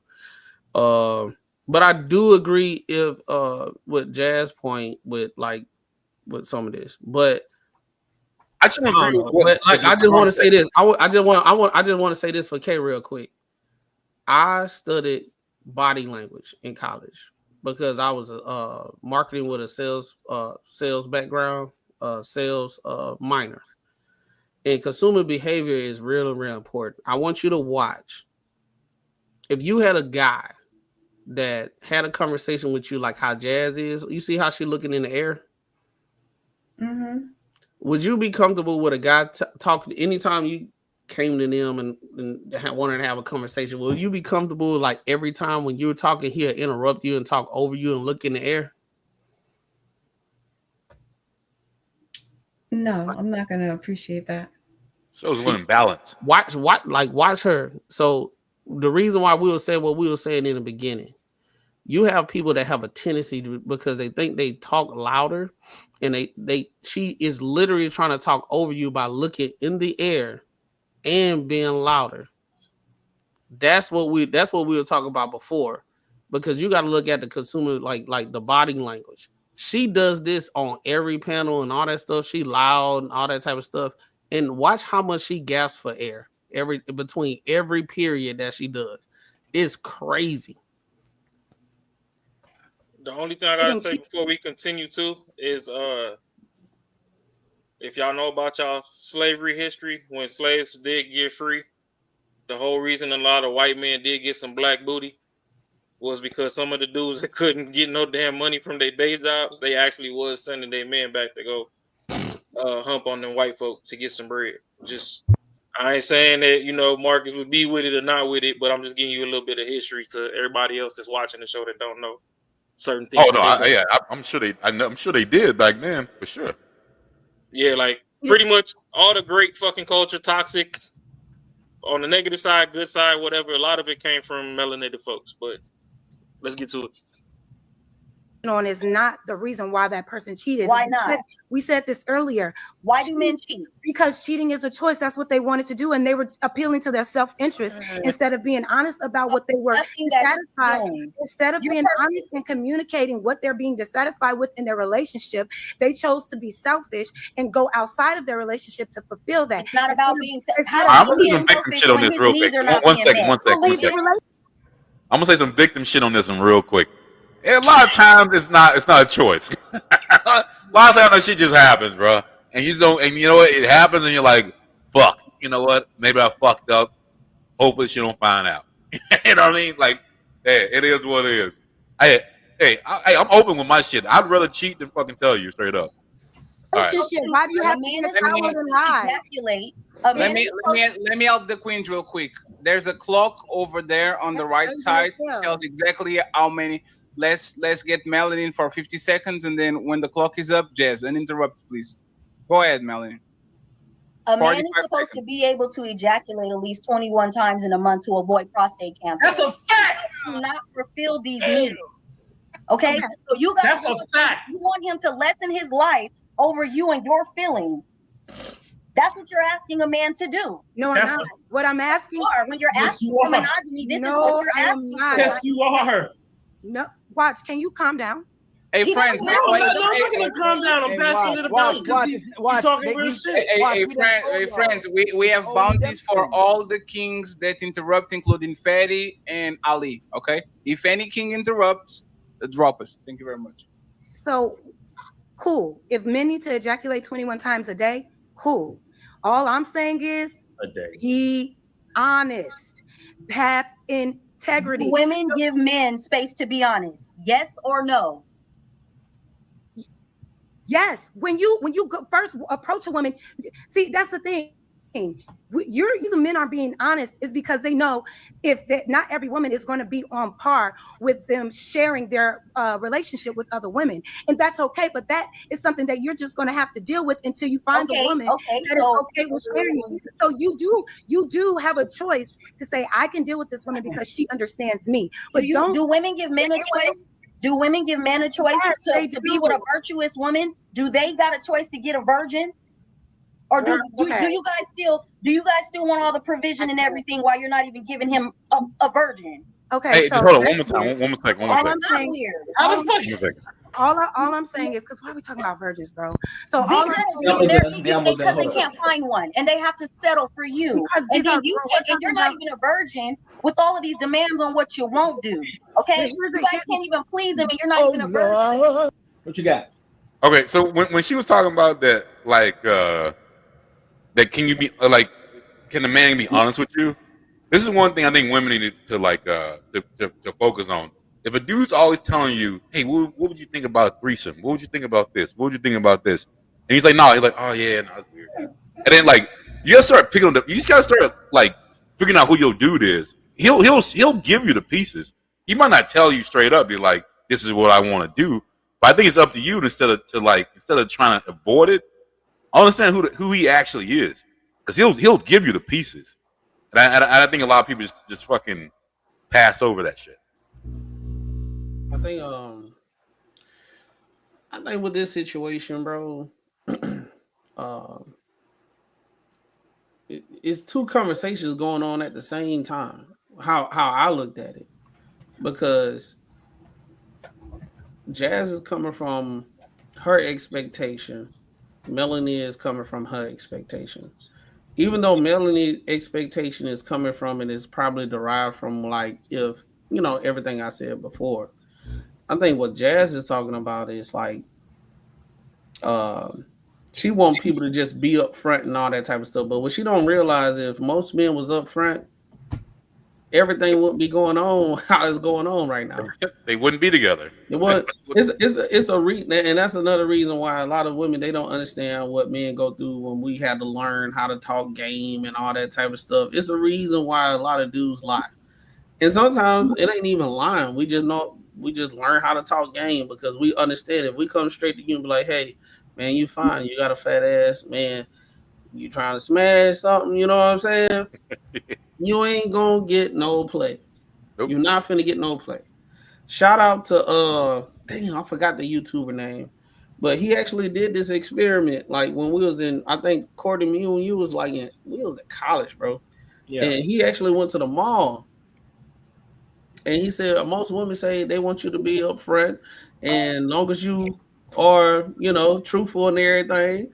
But I do agree with Jazz's point with some of this. But I just agree with what, like I just want to say this. I just want to say this for K real quick. I studied body language in college because I was marketing with a sales background, sales minor. And consumer behavior is real and real important. I want you to watch. If you had a guy that had a conversation with you like how Jazz is, you see how she looking in the air? Mm-hmm. Would you be comfortable with a guy talking anytime you came to them and wanted to have a conversation? Will you be comfortable like every time when you're talking, he'll interrupt you and talk over you and look in the air? No, I'm not gonna appreciate that. Shows a little imbalance. Watch her. So the reason why we were saying what we were saying in the beginning, you have people that have a tendency to, because they think they talk louder, and she is literally trying to talk over you by looking in the air and being louder. That's what we were talking about before, because you got to look at the consumer like the body language. She does this on every panel and all that stuff. She loud and all that type of stuff. And watch how much she gasps for air between every period that she does. It's crazy. The only thing I gotta say before we continue too is if y'all know about y'all slavery history, when slaves did get free, the whole reason a lot of white men did get some black booty was because some of the dudes that couldn't get no damn money from their day jobs, they actually was sending their men back to go hump on them white folk to get some bread. Just, I ain't saying that, Marcus would be with it or not with it, but I'm just giving you a little bit of history to everybody else that's watching the show that don't know certain things. Oh no, I'm sure they did back then for sure. Yeah, like pretty much all the great fucking culture, toxic on the negative side, good side, whatever. A lot of it came from melanated folks, but let's get to it. On is not the reason why that person cheated. Why not? We said this earlier. Why do men cheat? Because cheating is a choice. That's what they wanted to do, and they were appealing to their self-interest instead of being honest about what they were dissatisfied. Instead of being honest and communicating what they're being dissatisfied with in their relationship, they chose to be selfish and go outside of their relationship to fulfill that. It's not about being. I'm gonna do some victim shit on this real quick. One second. I'm gonna say some victim shit on this one real quick. And a lot of times it's not a choice. A lot of times that shit just happens, bro. And you don't, and you know what? It happens, and you're like, "Fuck." You know what? Maybe I fucked up. Hopefully, she don't find out. You know what I mean? Like, hey, it is what it is. Hey, I'm open with my shit. I'd rather cheat than fucking tell you straight up. All right. Why do you have to lie? Let me help the queens real quick. There's a clock over there on the right side. Tells exactly how many. Let's get Melanie for 50 seconds, and then when the clock is up, Jazz, uninterrupt, please. Go ahead, Melanie. A man is supposed to be able to ejaculate at least 21 times in a month to avoid prostate cancer. That's a fact. Do not fulfill these needs. Okay, so you guys, you want him to lessen his life over you and your feelings. That's what you're asking a man to do. No, I'm not. What I'm asking when you're asking for monogamy, this is what you're asking. Yes, you are. No, watch. Can you calm down? Hey, friends. No, I'm not gonna calm down. I'm bashing to the belly because he's talking real shit. Hey, friends. We have bounties for all the kings that interrupt, including Fatty and Ali. Okay, if any king interrupts, drop us. Thank you very much. So, cool. If men need to ejaculate 21 times a day, cool. All I'm saying is, be honest. Have integrity. Do women give men space to be honest? Yes or no? Yes. When you go first approach a woman, see, that's the thing. You're using men are being honest is because they know if that not every woman is going to be on par with them sharing their relationship with other women, and that's okay. But that is something that you're just going to have to deal with until you find a woman that is okay with sharing. So you do have a choice to say, I can deal with this woman because she understands me. But do women give men a choice? Do women give men a choice to be with a virtuous woman? Do they got a choice to get a virgin? Or do you guys still want all the provision and everything while you're not even giving him a virgin? Okay. Hey, just hold on one more time. One second. All I'm saying is because why are we talking about virgins, bro? So because they can't find one and they have to settle for you. And then you're not even a virgin with all of these demands on what you won't do. Okay, you guys can't even please them, and you're not even a virgin. What you got? Okay, so when she was talking about that, like, that can a man be honest with you? This is one thing I think women need to to focus on. If a dude's always telling you, hey, what would you think about a threesome? What would you think about this? What would you think about this? And he's like, no, he's like, oh yeah, no, that's weird. And then like you gotta start picking up you just gotta start like figuring out who your dude is. He'll give you the pieces. He might not tell you straight up, be like, this is what I want to do. But I think it's up to you instead of trying to avoid it. Understand who he actually is, because he'll give you the pieces, and I think a lot of people just fucking pass over that shit. I think with this situation, bro, it's two conversations going on at the same time. How I looked at it, because Jazz is coming from her expectation. Melanie is coming from her expectation. Even though Melanie's expectation is coming from and is probably derived from everything I said before. I think what Jazz is talking about is like she wants people to just be up front and all that type of stuff. But what she don't realize is if most men was up front, everything wouldn't be going on how it's going on right now. They wouldn't be together. It's a reason, and that's another reason why a lot of women, they don't understand what men go through when we had to learn how to talk game and all that type of stuff. It's a reason why a lot of dudes lie, and sometimes it ain't even lying. We just learn how to talk game because we understand. If we come straight to you and be like, hey man, you fine, you got a fat ass, man, you trying to smash something, you know what I'm saying? You ain't gonna get no play. Nope. You're not finna get no play. Shout out to I forgot the YouTuber name, but he actually did this experiment like when we was in, I think Courtney, me and you was like we was in college, bro. Yeah. And he actually went to the mall, and he said most women say they want you to be up front, and long as you are, truthful and everything,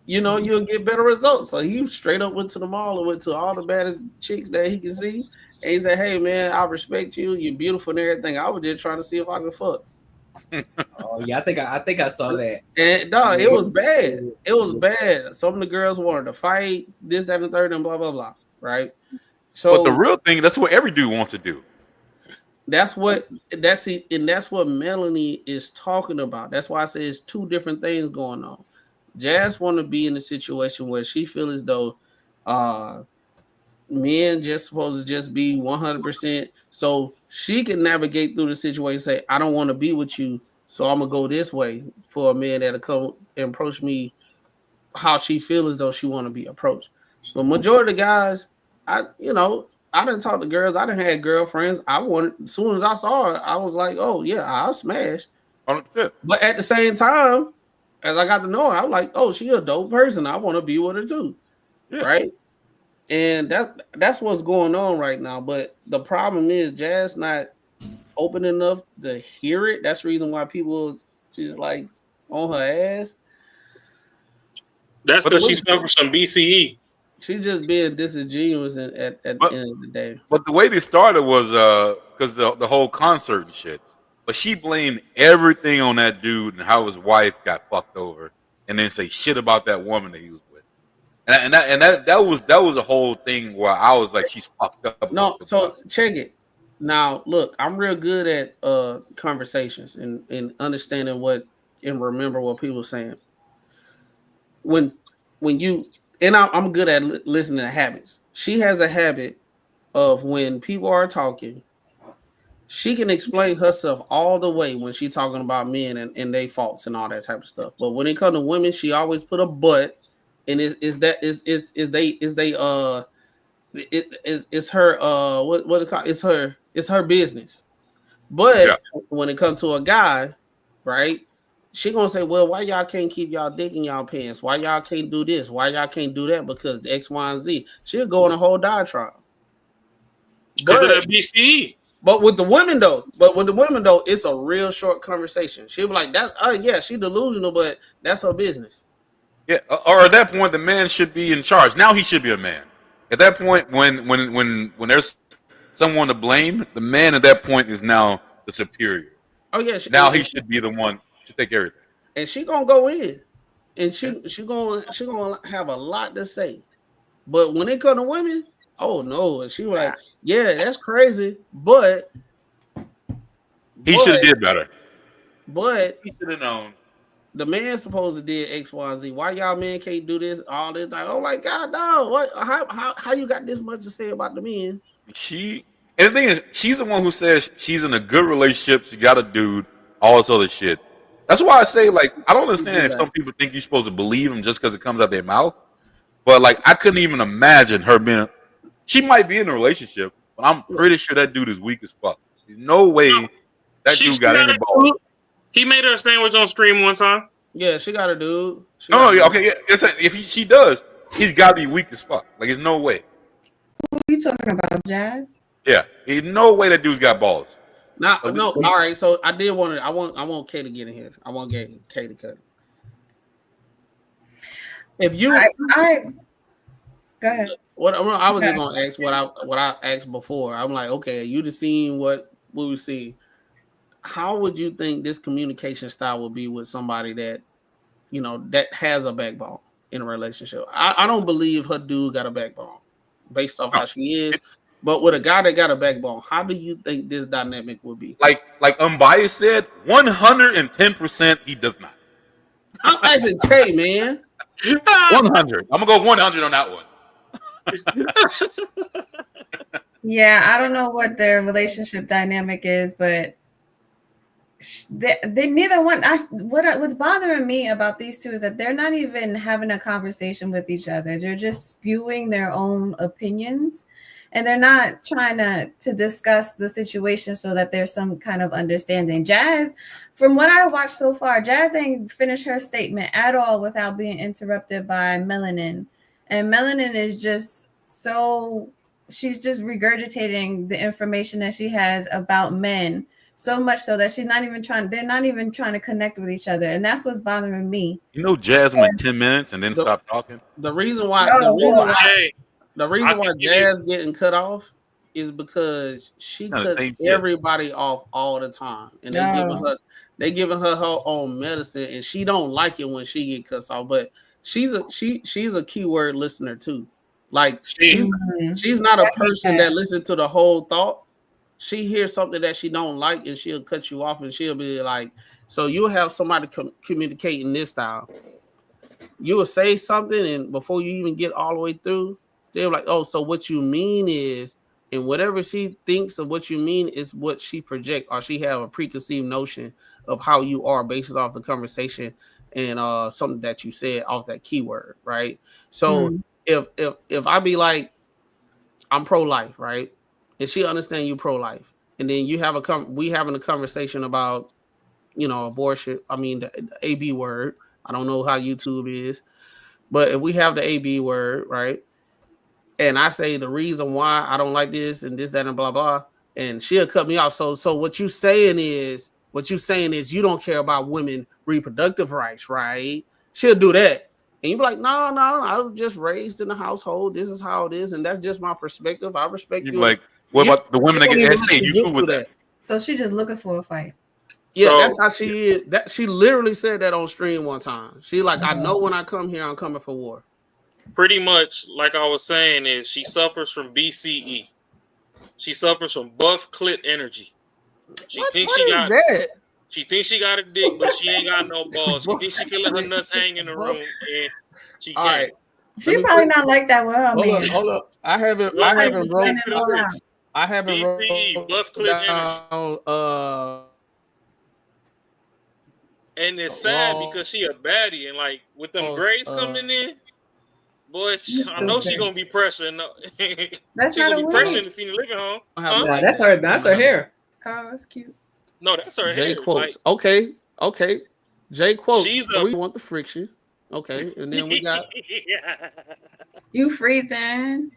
you'll get better results. So he straight up went to the mall and went to all the baddest chicks that he could see. And he said, hey, man, I respect you. You're beautiful and everything. I was just trying to see if I could fuck. Oh, yeah, I think I saw that. And, dog, it was bad. It was bad. Some of the girls wanted to fight, this, that, and the third, and blah, blah, blah, right? So, but the real thing, that's what every dude wants to do. That's what Melanie is talking about. That's why I say it's two different things going on. Jazz want to be in a situation where she feels as though men just supposed to just be 100%, so she can navigate through the situation and say, I don't want to be with you, so I'm gonna go this way for a man that'll come and approach me how she feels as though she want to be approached. But majority of the guys, I didn't talk to girls. I didn't have girlfriends. I wanted, as soon as I saw her, I was like, oh yeah, I'll smash. 100%. But at the same time, as I got to know her, I was like, oh, she a dope person. I want to be with her too. Yeah. Right. And that's what's going on right now. But the problem is Jazz not open enough to hear it. That's the reason why people is like on her ass. That's because she suffered some BCE. She just being disingenuous at the end of the day. But the way they started was because the whole concert and shit. But she blamed everything on that dude and how his wife got fucked over, and then say shit about that woman that he was with. And that was a whole thing where I was like, she's fucked up. No, so check it. Now, look, I'm real good at conversations and understanding what and remember what people are saying. When you and I'm good at listening to habits. She has a habit of when people are talking, she can explain herself all the way when she's talking about men and their faults and all that type of stuff. But when it comes to women, she always put a but, and it's her business. But when it comes to a guy, right? She gonna say, well, why y'all can't keep y'all dick in y'all pants? Why y'all can't do this? Why y'all can't do that? Because the X, Y, and Z. She'll go on a whole diatribe. Because of that BCE. But with the women though, it's a real short conversation. She'll be like, "That, yeah, she delusional, but that's her business." Yeah, or at that point, the man should be in charge. Now he should be a man. At that point, when there's someone to blame, the man at that point is now the superior. Oh yeah, now he should be the one to take everything. And she gonna go in, and she gonna have a lot to say. But when it comes to women, oh no, and she was like, yeah, that's crazy, but he should have did better. But he should have known. The man supposed to did X, Y, and Z. Why y'all men can't do this? All this, like, oh my God, no! What? How you got this much to say about the men? And the thing is, she's the one who says she's in a good relationship. She got a dude, all this other shit. That's why I say, like, I don't understand if some people think you're supposed to believe them just because it comes out their mouth. But like, I couldn't even imagine her being. She might be in a relationship, but I'm pretty sure that dude is weak as fuck. There's no way that dude got any balls. He made her a sandwich on stream one time. Yeah, she got a dude. If she does, he's got to be weak as fuck. Like, there's no way. Who are you talking about, Jazz? Yeah, there's no way that dude's got balls. No. All right. So I did want to. I want Kay to get in here. I want Kay to cut. If you, go ahead. What I was just gonna ask what I asked before. I'm like, okay, you just seen what we see. How would you think this communication style would be with somebody that, that has a backbone in a relationship? I don't believe her dude got a backbone based off how she is. But with a guy that got a backbone, how do you think this dynamic would be? Like Unbiased said, 110% he does not. I'm asking Kay, man. 100. I'm gonna go 100 on that one. Yeah, I don't know what their relationship dynamic is, but they neither one. What's bothering me about these two is that they're not even having a conversation with each other. They're just spewing their own opinions. And they're not trying to discuss the situation so that there's some kind of understanding. Jazz, from what I watched so far, Jazz ain't finished her statement at all without being interrupted by Melanin. And Melanin is just she's just regurgitating the information that she has about men, so much so that they're not even trying to connect with each other. And that's what's bothering me. Jazz went 10 minutes and then stopped talking. The reason why Jazz getting cut off is because she cuts everybody off all the time, and they giving her her own medicine, and she don't like it when she get cut off. But she's a keyword listener too. Like she's not a person that listens to the whole thought. She hears something that she don't like, and she'll cut you off, and she'll be like, so you'll have somebody communicate in this style. You will say something, and before you even get all the way through, they're like, oh, so what you mean is, and whatever she thinks of what you mean is what she project, or she have a preconceived notion of how you are based off the conversation and something that you said off that keyword, right? So if I be like, I'm pro-life, right? And she understand you pro-life, and then you have we having a conversation about, you know, abortion. I mean, the AB word. I don't know how YouTube is, but if we have the AB word, right? And I say the reason why I don't like this and this, that, and blah, blah, and she'll cut me off. So what you saying is you don't care about women reproductive rights, right? She'll do that. And you be like, no, I was just raised in a household. This is how it is, and that's just my perspective. I respect you. Like, what about the women that get SC? You cool with that? So she just looking for a fight. Yeah, that's how she is. That she literally said that on stream one time. She like, I know when I come here, I'm coming for war. Pretty much, like I was saying, is she suffers from BCE. She suffers from buff clit energy. She thinks she got a dick, but she ain't got no balls. She thinks she can let her nuts hang in the room, and she can't. Right. She probably not like that with her man. Hold up. I haven't wrote BCE, buff clit energy. And it's sad because she a baddie, and like with them grades coming in, boy, I know she gonna be pressuring. That's she not gonna a be wig. pressuring to see the living home. Nah, that's her hair. Oh, that's cute. No, that's her Jay hair. quotes. Okay. Jay quotes. She's we want the friction. Okay, and then we got you freezing.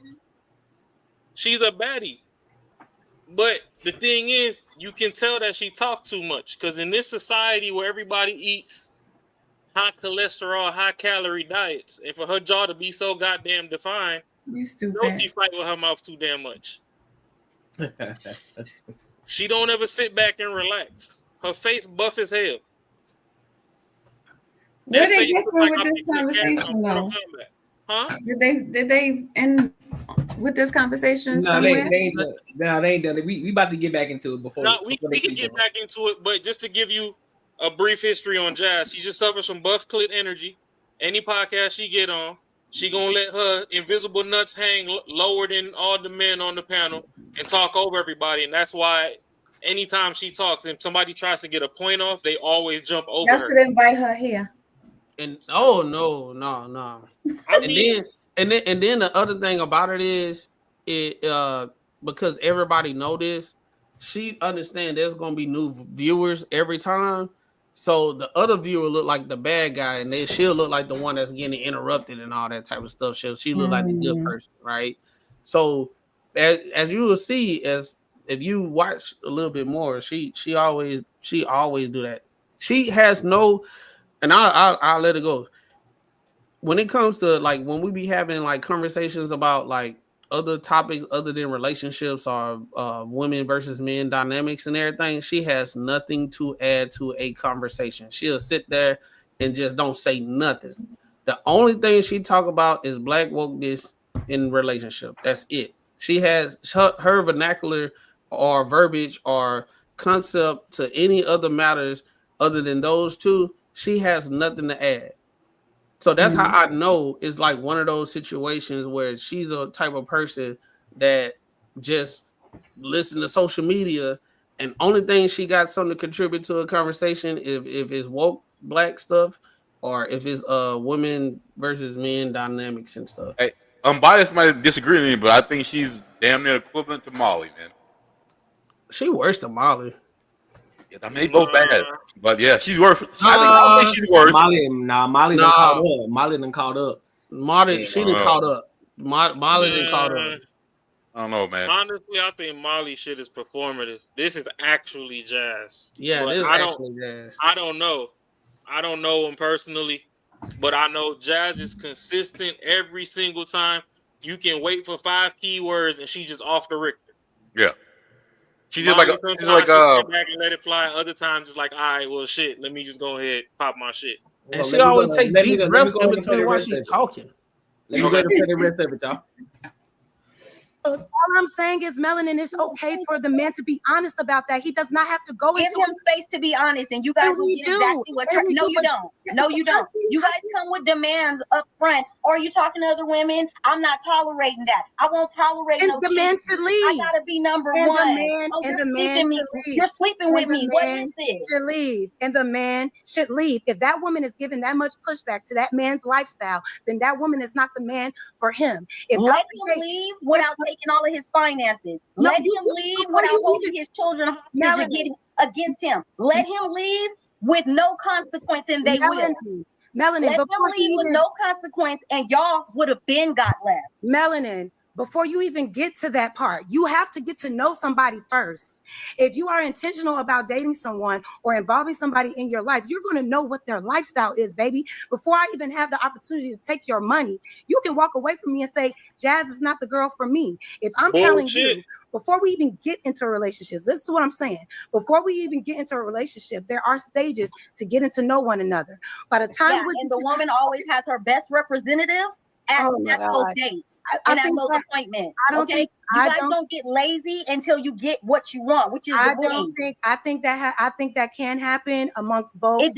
She's a baddie. But the thing is, you can tell that she talks too much, because in this society where everybody eats high cholesterol, high calorie diets, and for her jaw to be so goddamn defined, you stupid. Don't she fight with her mouth too damn much? She don't ever sit back and relax. Her face buff as hell. Where they get from with this conversation though? Huh? Did they end with this conversation No, somewhere? they ain't done it. We about to get back into it before. No, we can get back into it, but just to give you a brief history on Jazz, she just suffers from buff clit energy. Any podcast she get on, she gonna let her invisible nuts hang lower than all the men on the panel and talk over everybody, and that's why anytime she talks and somebody tries to get a point off, they always jump over Y'all her. should invite her here. and no. And then the other thing about it is because everybody know this, she understands there's gonna be new viewers every time. So the other viewer look like the bad guy, and she'll look like the one that's getting interrupted and all that type of stuff. She look like the good person, right? So as you will see, if you watch a little bit more, she always do that. She has no, and I'll let it go. When it comes to like when we be having like conversations about like other topics other than relationships or women versus men dynamics and everything, she has nothing to add to a conversation. She'll sit there and just don't say nothing. The only thing she talk about is black wokeness in relationship. That's it. She has her vernacular or verbiage or concept to any other matters other than those two. She has nothing to add. So that's how I know it's like one of those situations where she's a type of person that just listen to social media and only thing she got something to contribute to a conversation if it's woke black stuff or if it's women versus men dynamics and stuff. Hey, Unbiased might disagree with me, but I think she's damn near equivalent to Molly, man. She worse than Molly. Yeah, I mean, they both bad, but yeah, she's worse. I think she's worse. Molly done caught up. Molly done caught up. She done caught up. Molly done caught up. I don't know, man. Honestly, I think Molly shit is performative. This is actually Jazz. Yeah, this is actually Jazz. I don't know. I don't know him personally, but I know Jazz is consistent every single time. You can wait for 5 keywords and she's just off the Richter. Yeah. She's Molly, just like sit back and let it fly. Other times it's like, all right, well, shit. Let me just go ahead pop my shit. And she always take deep breaths in between while she's talking. Let me go ahead and play the rest of it, y'all. All I'm saying is, Melanin, it's okay for the man to be honest about that. He does not have to go Give into him space to be honest, and you guys will get exactly what you're. No, you don't. No, you don't. You guys come with demands up front. Or are you talking to other women? I'm not tolerating that. I won't tolerate and no the man cheating. should leave. I gotta be number and one. The man, oh, and you're the man sleeping me. should leave. You're sleeping And with the me. What man is this? should leave, and the man should leave. If that woman is giving that much pushback to that man's lifestyle, then that woman is not the man for him. If Let him leave without taking all of his finances. Let him leave without holding his children hostage against him. Let him leave with no consequence, and they will. Melanin, let him leave with no consequence, and y'all would have been got left. Melanin, before you even get to that part, you have to get to know somebody first. If you are intentional about dating someone or involving somebody in your life, you're going to know what their lifestyle is, baby. Before I even have the opportunity to take your money, you can walk away from me and say, Jazz is not the girl for me. If I'm telling you, before we even get into a relationship, listen to what I'm saying. Before we even get into a relationship, there are stages to getting to know one another. By the time and the woman always has her best representative at those dates and at those appointments. Okay, you guys don't get lazy until you get what you want, which is the ring. I think that can happen amongst both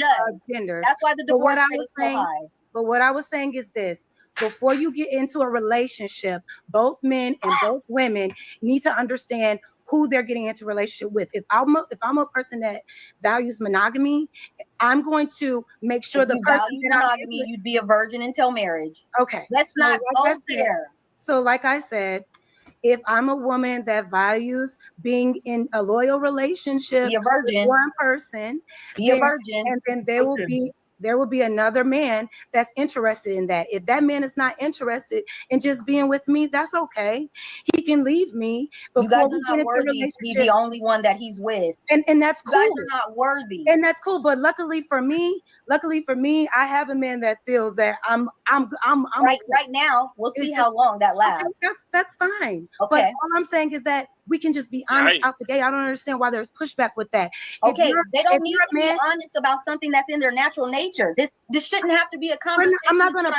genders. That's why the divorce rate is so high. But what I was saying is this: before you get into a relationship, both men and both women need to understand who they're getting into a relationship with. If I'm a person that values monogamy, I'm going to make sure if the you person value monogamy, you'd be a virgin until marriage. Okay, let's not go there. So, like I said, if I'm a woman that values being in a loyal relationship be a virgin. with one person, be a virgin, and then there will be another man that's interested in that. If that man is not interested in just being with me, that's okay. He can leave me. You guys are not worthy to be the only one that he's with. And that's cool. You guys are not worthy. And that's cool. But luckily for me, I have a man that feels that I'm right now. We'll see how long that lasts. Okay, that's fine. Okay. But all I'm saying is that we can just be honest out the gate. I don't understand why there's pushback with that. Okay, they don't need to be honest about something that's in their natural nature. This shouldn't have to be a conversation. I'm not gonna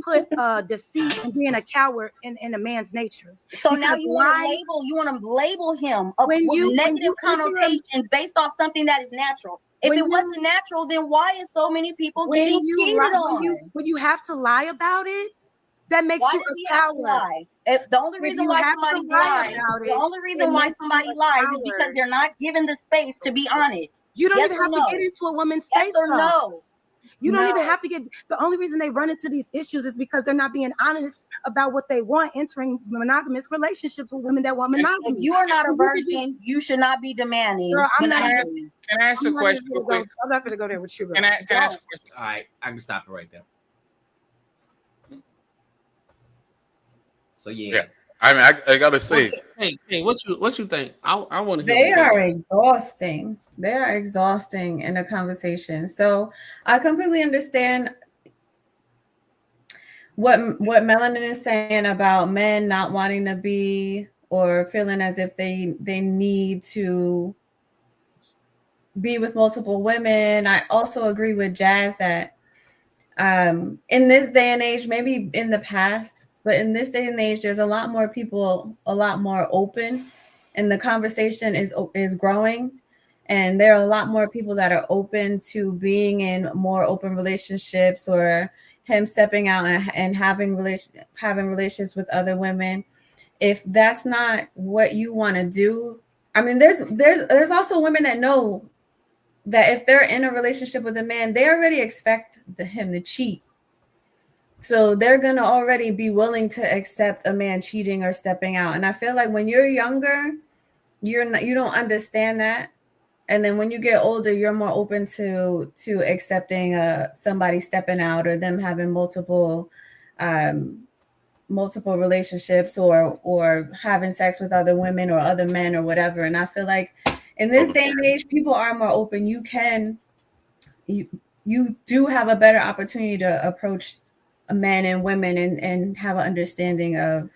put deceit and being a coward in a man's nature. So now you want to label him with negative connotations based off something that is natural. If it wasn't natural, then why is so many people getting cheated on? When you have to lie about it, that makes you a coward. If the only reason why somebody lies, the only reason why somebody lies is because they're not given the space to be honest. You don't even have to get into a woman's face. Yes or no? You don't even have to get. The only reason they run into these issues is because they're not being honest about what they want, entering monogamous relationships with women that want monogamy. If you are not a virgin, you should not be demanding. Girl, Can I ask a question? I'm not gonna go there with you. Can I ask a question? All right, I can stop it right there. So yeah. I mean, I gotta say, hey, what you think? I want to. They are exhausting. They are exhausting in a conversation. So I completely understand what Melanin is saying about men not wanting to be or feeling as if they need to be with multiple women. I also agree with Jazz that in this day and age, maybe in the past, but in this day and age, there's a lot more people, a lot more open, and the conversation is growing. And there are a lot more people that are open to being in more open relationships, or him stepping out and having relations with other women. If that's not what you want to do, I mean, there's also women that know that if they're in a relationship with a man, they already expect him to cheat. So they're going to already be willing to accept a man cheating or stepping out. And I feel like when you're younger, you don't understand that. And then when you get older, you're more open to accepting somebody stepping out or them having multiple relationships or having sex with other women or other men or whatever. And I feel like in this day and age, people are more open. You do have a better opportunity to approach men and women and have an understanding of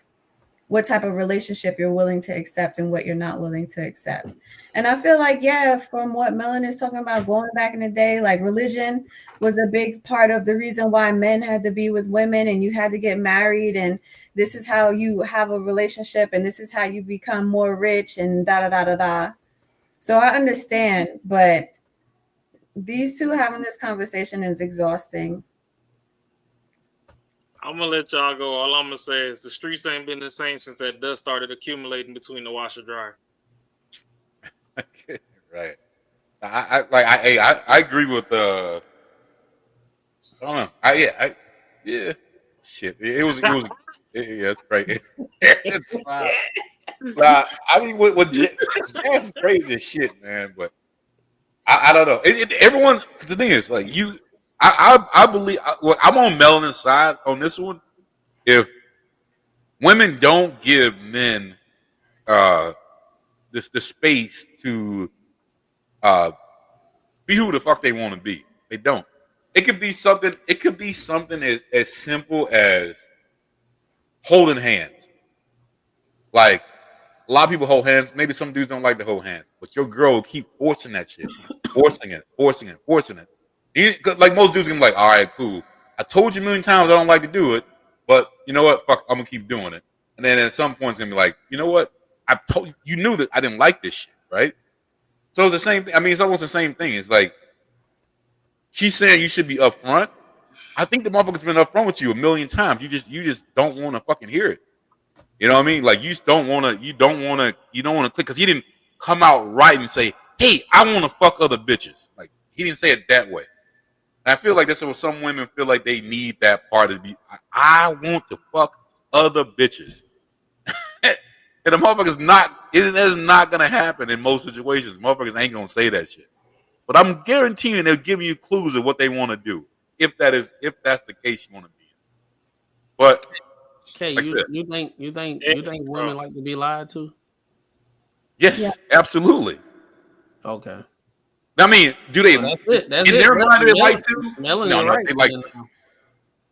what type of relationship you're willing to accept and what you're not willing to accept. And I feel like, yeah, from what Melanie is talking about, going back in the day, like religion was a big part of the reason why men had to be with women and you had to get married, and this is how you have a relationship and this is how you become more rich and da-da-da-da-da. So I understand, but these two having this conversation is exhausting. I'm gonna let y'all go. All I'm gonna say is the streets ain't been the same since that dust started accumulating between the washer dryer. Right. I agree with I don't know. Yeah. Shit. It was yeah, it's crazy. It's I mean, with that's crazy as shit, man. But I don't know. Everyone's the thing is like you. I believe I'm on Melanin's side on this one. If women don't give men the space to be who the fuck they want to be, they don't. It could be something. It could be something as simple as holding hands. Like a lot of people hold hands. Maybe some dudes don't like to hold hands, but your girl will keep forcing that shit, forcing it. Like most dudes can be like, all right, cool. I told you a million times I don't like to do it, but you know what? Fuck, I'm gonna keep doing it. And then at some point it's gonna be like, you know what? I've told you knew that I didn't like this shit, right? So it's the same thing. I mean, it's almost the same thing. It's like she's saying you should be upfront. I think the motherfucker's been upfront with you a million times. You just don't want to fucking hear it. You know what I mean? Like you don't want to click because he didn't come out right and say, hey, I want to fuck other bitches. Like he didn't say it that way. And I feel like that's what some women feel like they need that part to be. I want to fuck other bitches. And the motherfucker's not. It is not gonna happen in most situations. Motherfuckers ain't gonna say that shit. But I'm guaranteeing they're giving you clues of what they want to do. If that's the case you want to be in. But okay, like you think women like to be lied to? Yes, absolutely. Okay. I mean, do they? Well, that's in it. their mind, they like to? Melanie, No, right. they like.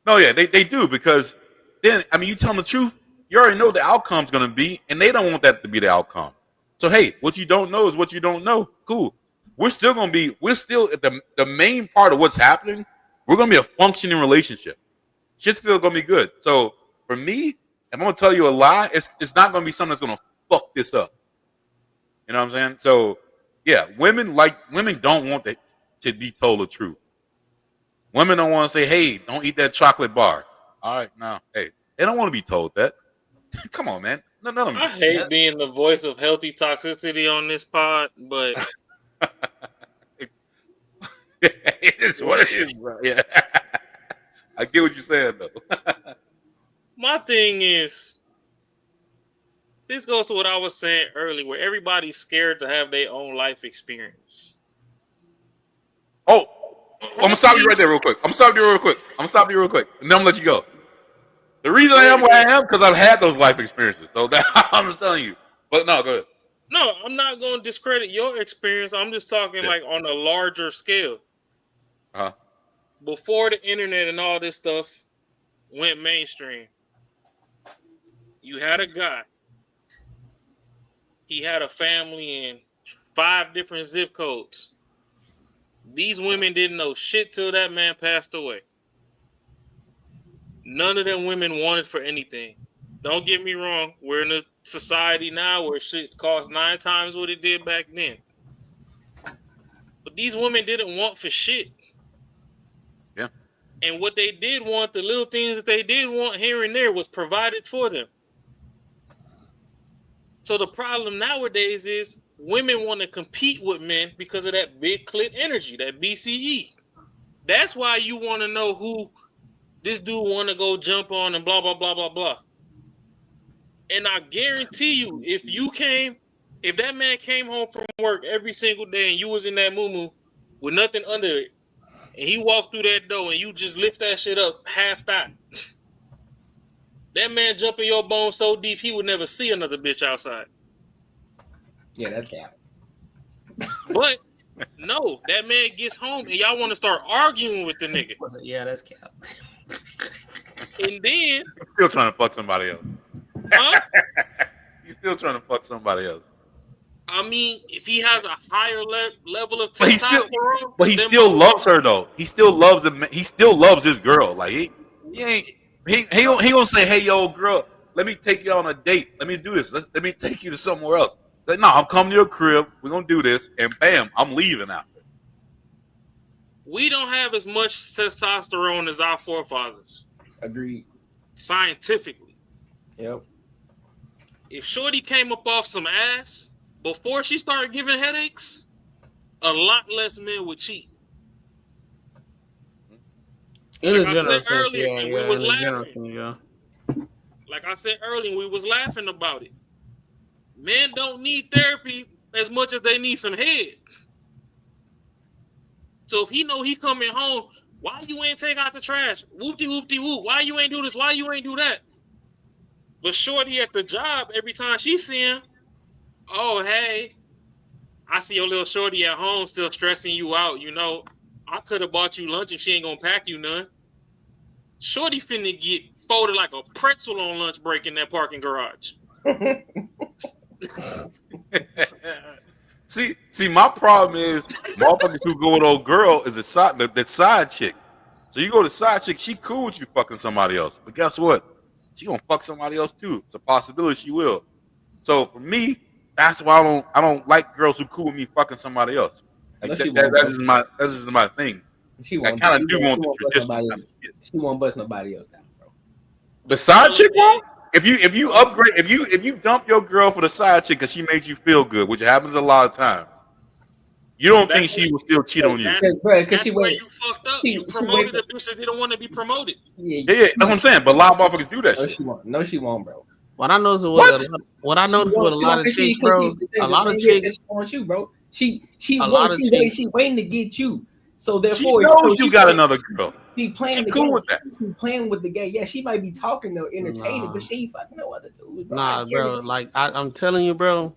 No, yeah, they do because then I mean, you tell them the truth, you already know the outcome's gonna be, and they don't want that to be the outcome. So hey, what you don't know is what you don't know. Cool. We're still at the main part of what's happening. We're gonna be a functioning relationship. Shit's still gonna be good. So for me, if I'm gonna tell you a lie, it's not gonna be something that's gonna fuck this up. You know what I'm saying? So yeah, women don't want to be told the truth. Women don't want to say, hey, don't eat that chocolate bar. All right, no, hey, they don't want to be told that. Come on, man. None of them. I hate being the voice of healthy toxicity on this pod, but it is what it is, bro. Yeah. I get what you're saying, though. My thing is, this goes to what I was saying earlier, where everybody's scared to have their own life experience. Oh, I'm gonna stop you right there real quick. And then I'm gonna let you go. The reason I am where I am because I've had those life experiences. So I'm just telling you. But no, go ahead. No, I'm not going to discredit your experience. I'm just talking like on a larger scale. Uh-huh. Before the internet and all this stuff went mainstream, you had a guy. He had a family in 5 different zip codes. These women didn't know shit till that man passed away. None of them women wanted for anything. Don't get me wrong. We're in a society now where shit costs 9 times what it did back then. But these women didn't want for shit. Yeah. And what they did want, the little things that they did want here and there was provided for them. So the problem nowadays is women want to compete with men because of that big clit energy, that BCE. That's why you want to know who this dude want to go jump on and blah, blah, blah, blah, blah. And I guarantee you, if that man came home from work every single day and you was in that moo-moo with nothing under it, and he walked through that door and you just lift that shit up half-thigh, that man jumping your bones so deep he would never see another bitch outside. Yeah, that's cap. But no, that man gets home and y'all want to start arguing with the nigga. Yeah, that's cap. And then still trying to fuck somebody else. Huh? still trying to fuck somebody else. I mean, if he has a higher level of But he still loves her though. He still loves the. He still loves his girl. Like he gonna say, "Hey, yo, girl, let me take you on a date. Let me do this. Let me take you to somewhere else." Like, no, I'm coming to your crib. We're gonna do this, and bam, I'm leaving out. We don't have as much testosterone as our forefathers. Agreed. Scientifically. Yep. If Shorty came up off some ass before she started giving headaches, a lot less men would cheat. In Like a I general said sense, earlier, yeah, and yeah, we was in a general laughing. sense, yeah. Like I said earlier, we was laughing about it. Men don't need therapy as much as they need some head. So if he know he coming home, why you ain't take out the trash? Whoopty whoopty whoop. Why you ain't do this? Why you ain't do that? But Shorty at the job, every time she see him, oh hey, I see your little Shorty at home still stressing you out. You know, I could have bought you lunch if she ain't gonna pack you none. Shorty finna get folded like a pretzel on lunch break in that parking garage. See, my problem is motherfuckers who go with old girl is that side chick. So you go to side chick, she cool with you fucking somebody else. But guess what? She gonna fuck somebody else too. It's a possibility she will. So for me, that's why I don't like girls who cool with me fucking somebody else. Like that is my thing. I kind of do want the traditional kind of shit. She won't bust nobody else down, bro. The side chick one? If you upgrade, if you dump your girl for the side chick because she made you feel good, which happens a lot of times, you don't think she will still cheat on you? Because That's where you fucked up. You promoted a bitch that didn't want to be promoted. Yeah, that's what I'm saying. But a lot of motherfuckers do that shit. No, she won't, bro. What I noticed with a lot of chicks, bro, a lot of chicks want you, bro. She waiting to get you. So therefore, she knows you got another girl. She playing the cool game. with that. She playing with the game. Yeah, she might be talking though, entertaining, but she ain't fucking no other dude. Bro. Nah, bro. Like I'm telling you, bro.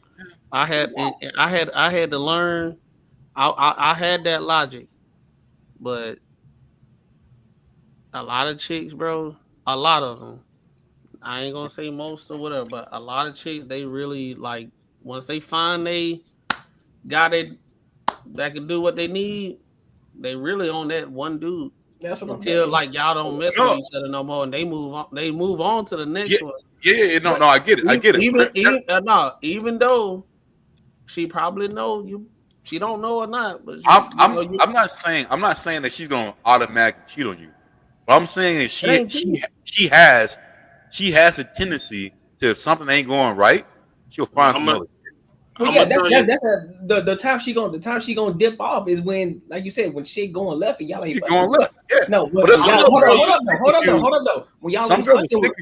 I had to learn. I had that logic, but a lot of chicks, bro. A lot of them. I ain't gonna say most or whatever, but a lot of chicks, they really like once they find they got it that can do what they need, they really on that one dude. That's what until I'm like y'all don't mess with each other no more, and they move on. They move on to the next one. Yeah, no, I get it. Even though she probably know you, she don't know or not. But I'm not saying that she's gonna automatically cheat on you. What I'm saying is she has a tendency to, if something ain't going right, she'll find some other. Well, yeah, the time she gonna dip off is when, like you said, when shit going left and y'all ain't going left. Yeah. No, but hold up though. When y'all ain't fucking,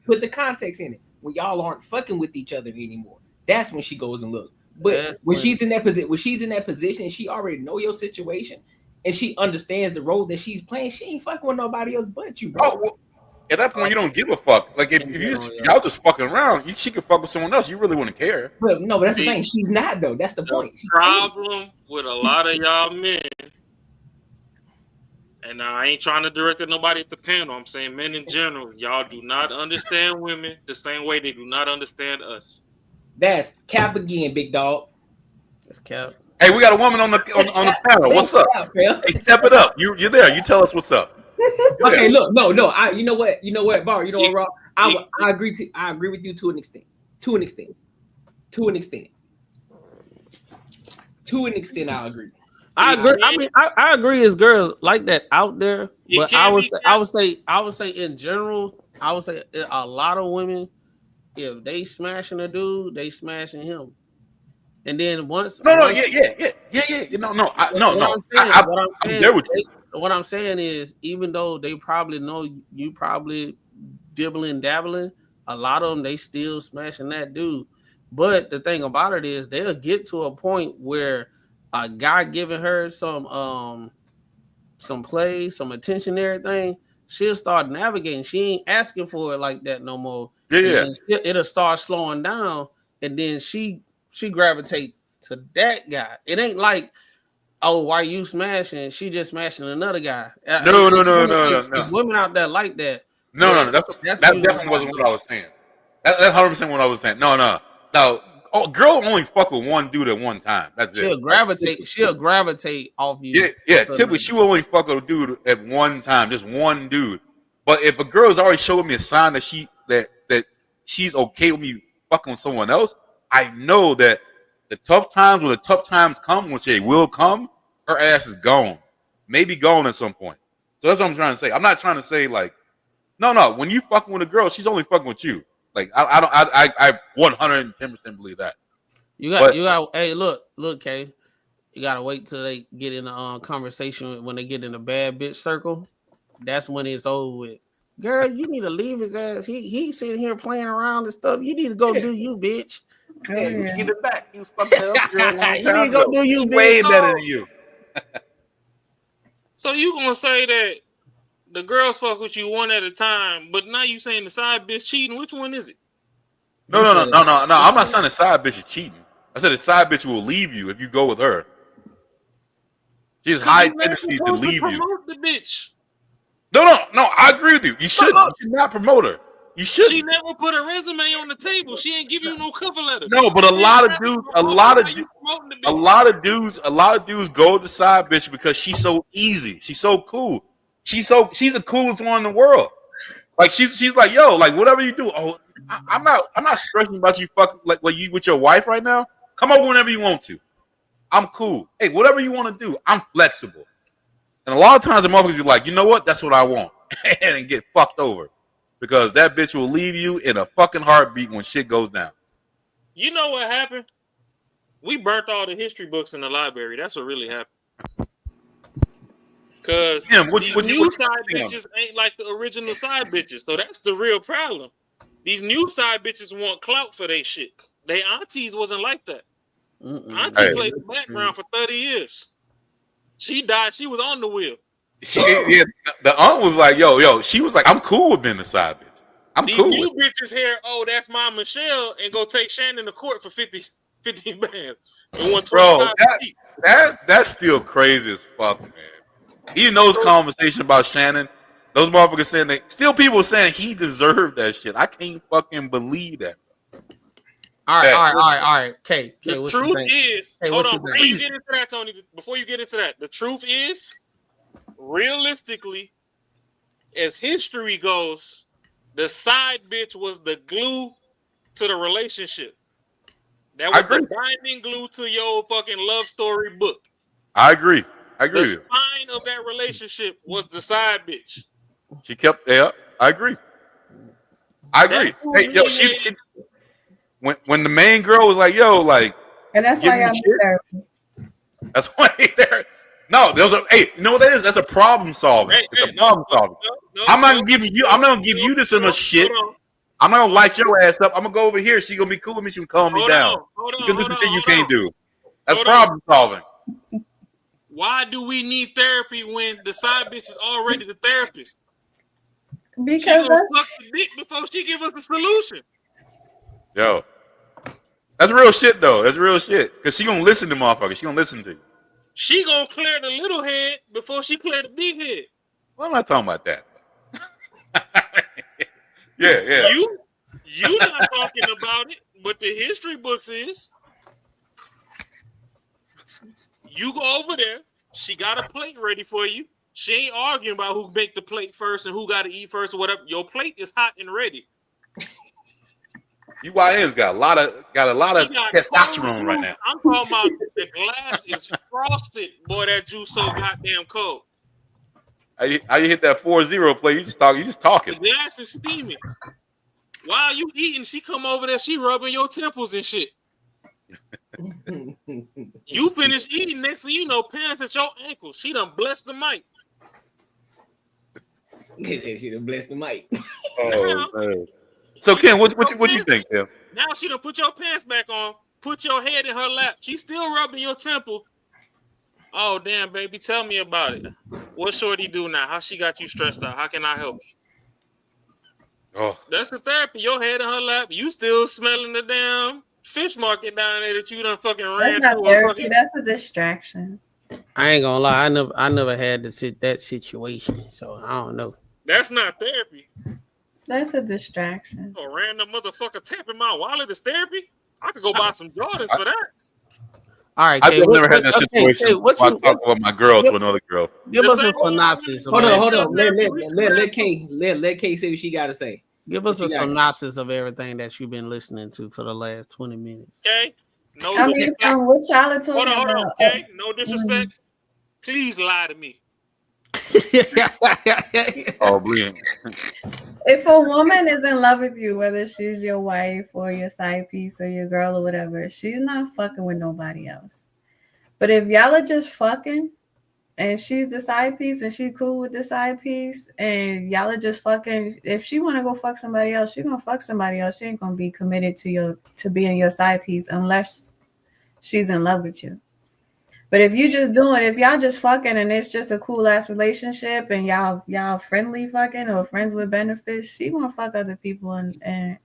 put the context in it. When y'all aren't fucking with each other anymore, that's when she goes and looks. But when she's in that position, and she already know your situation, and she understands the role that she's playing, she ain't fucking with nobody else but you, bro. Oh, well, at that point, you don't give a fuck. Like if y'all just fucking around, she can fuck with someone else. You really wouldn't care. But that's the thing. She's not though. That's the point. The problem with a lot of y'all men, and I ain't trying to direct at nobody at the panel. I'm saying men in general. Y'all do not understand women the same way they do not understand us. That's cap again, big dog. That's cap. Hey, we got a woman on the panel. What's up? Hey, step it up. You're there. You tell us what's up. Okay, look, no. You know what, Bar? You know what, Rob? I agree with you to an extent. To an extent, I agree. I agree. I mean, I agree. As girls like that out there, but I would say in general, I would say a lot of women, if they smashing a dude, they smashing him. And then once, I'm there with you. What I'm saying is, even though they probably know you probably dibbling dabbling, a lot of them they still smashing that dude. But the thing about it is, they'll get to a point where a guy giving her some play, some attention, everything, she'll start navigating. She ain't asking for it like that no more. Yeah. It'll start slowing down, and then she gravitate to that guy. It ain't like, oh, why you smashing? She just smashing another guy. No. There's women out there like that. No. That definitely wasn't what I was saying. That's 100% what I was saying. No. girl only fuck with one dude at one time. That's She'll it. She'll gravitate off you. Yeah. Typically, she will only fuck with a dude at one time, just one dude. But if a girl's already showing me a sign that she's okay with me fucking with someone else, I know that when the tough times come, which they will come, her ass is gone. Maybe gone at some point. So that's what I'm trying to say. I'm not trying to say like, no. When you fucking with a girl, she's only fucking with you. Like I 110% believe that. You got. Hey, look, Kay. You gotta wait till they get in the conversation. When they get in the bad bitch circle, that's when it's over with. Girl, you need to leave his ass. He's sitting here playing around and stuff. You need to go do you, bitch. Yeah, you get it back. You fucking up. You need to go do you, bitch. Way better than you. So you gonna say that the girls fuck with you one at a time, but now you saying the side bitch cheating? Which one is it? No. I'm not saying the side bitch is cheating. I said the side bitch will leave you if you go with her. She has high tendencies to leave you. The bitch. No. I agree with you. You should not promote her. You should. She never put a resume on the table. She ain't give you no cover letter. No, but a lot of dudes go with the side bitch because she's so easy. She's so cool. She's the coolest one in the world. Like she's like, yo, like whatever you do. Oh, I'm not stressing about you fucking like you with your wife right now. Come over whenever you want to. I'm cool. Hey, whatever you want to do, I'm flexible. And a lot of times the motherfuckers be like, you know what? That's what I want. And get fucked over. Because that bitch will leave you in a fucking heartbeat when shit goes down. You know what happened? We burnt all the history books in the library. That's what really happened. Because these new side bitches ain't like the original side bitches. So that's the real problem. These new side bitches want clout for their shit. They aunties wasn't like that. Auntie played the background for 30 years. She died. She was on the wheel. The aunt was like, yo. She was like, I'm cool with being a side bitch. I'm cool. These new bitches here, that's my Michelle, and go take Shannon to court for 50 bands. Bro, that's still crazy as fuck, man. Even those conversations about Shannon, those motherfuckers saying people saying he deserved that shit. I can't fucking believe that. All right. Okay. The truth is, hold on. Before you get into that, Tony, before you get into that, the truth is, realistically, as history goes, the side bitch was the glue to the relationship. That was the binding glue to your fucking love story book. I agree. The spine of that relationship was the side bitch. She kept. Yeah, I agree. Hey, yo, she when the main girl was like, yo, like, and that's why y'all there. That's why there. No, there's you know what that is? That's a problem solving. It's a problem solving. I'm not gonna give you this much shit. I'm not gonna light your ass up. I'm gonna go over here. She gonna be cool with me. She can calm me down. She can do some shit you can't do. That's problem solving. Why do we need therapy when the side bitch is already the therapist? Because she's gonna suck the dick before she give us the solution. Yo, that's real shit though. That's real shit. Cause she gonna listen to motherfuckers. She gonna listen to you. She gonna clear the little head before she clear the big head. Well, I'm not talking about that. Yeah. You not talking about it, but the history books is. You go over there. She got a plate ready for you. She ain't arguing about who make the plate first and who got to eat first or whatever. Your plate is hot and ready. UYN's got a lot of testosterone right now. I'm talking about the glass is frosted. Boy, that juice so goddamn cold. How you hit that 4-0 play? You just talking. The glass is steaming. While you eating, she come over there. She rubbing your temples and shit. You finish eating, next thing you know, pants at your ankles. She done blessed the mic. She done blessed the mic. Oh man. So Ken, what you think, Ken? Now she done put your pants back on, put your head in her lap. She's still rubbing your temple. Oh damn, baby, tell me about it. What shorty do now? How she got you stressed out? How can I help you? Oh, that's the therapy. Your head in her lap. You still smelling the damn fish market down there that you done fucking ran that's through. Not therapy. That's a distraction. I ain't gonna lie. I never had that situation, so I don't know. That's not therapy. That's a distraction. A random motherfucker tapping my wallet is therapy. I could go buy some Jordans for that. All right, I've Kay, never had that situation. what where I you talk about my girl to another girl. give us a synopsis? Hold on. Let Kay say what she got to say. Give us a synopsis of everything that you've been listening to for the last 20 minutes. Okay. No I mean, disrespect. what y'all are talking Hold on. about? Okay. No disrespect. Please lie to me. Oh, brilliant. If a woman is in love with you, whether she's your wife or your side piece or your girl or whatever, she's not fucking with nobody else. But if y'all are just fucking and she's the side piece and she cool with the side piece and y'all are just fucking, if she want to go fuck somebody else, she gonna fuck somebody else. She ain't gonna be committed to being your side piece unless she's in love with you. But if y'all just fucking and it's just a cool ass relationship and y'all friendly fucking or friends with benefits, she gonna fuck other people and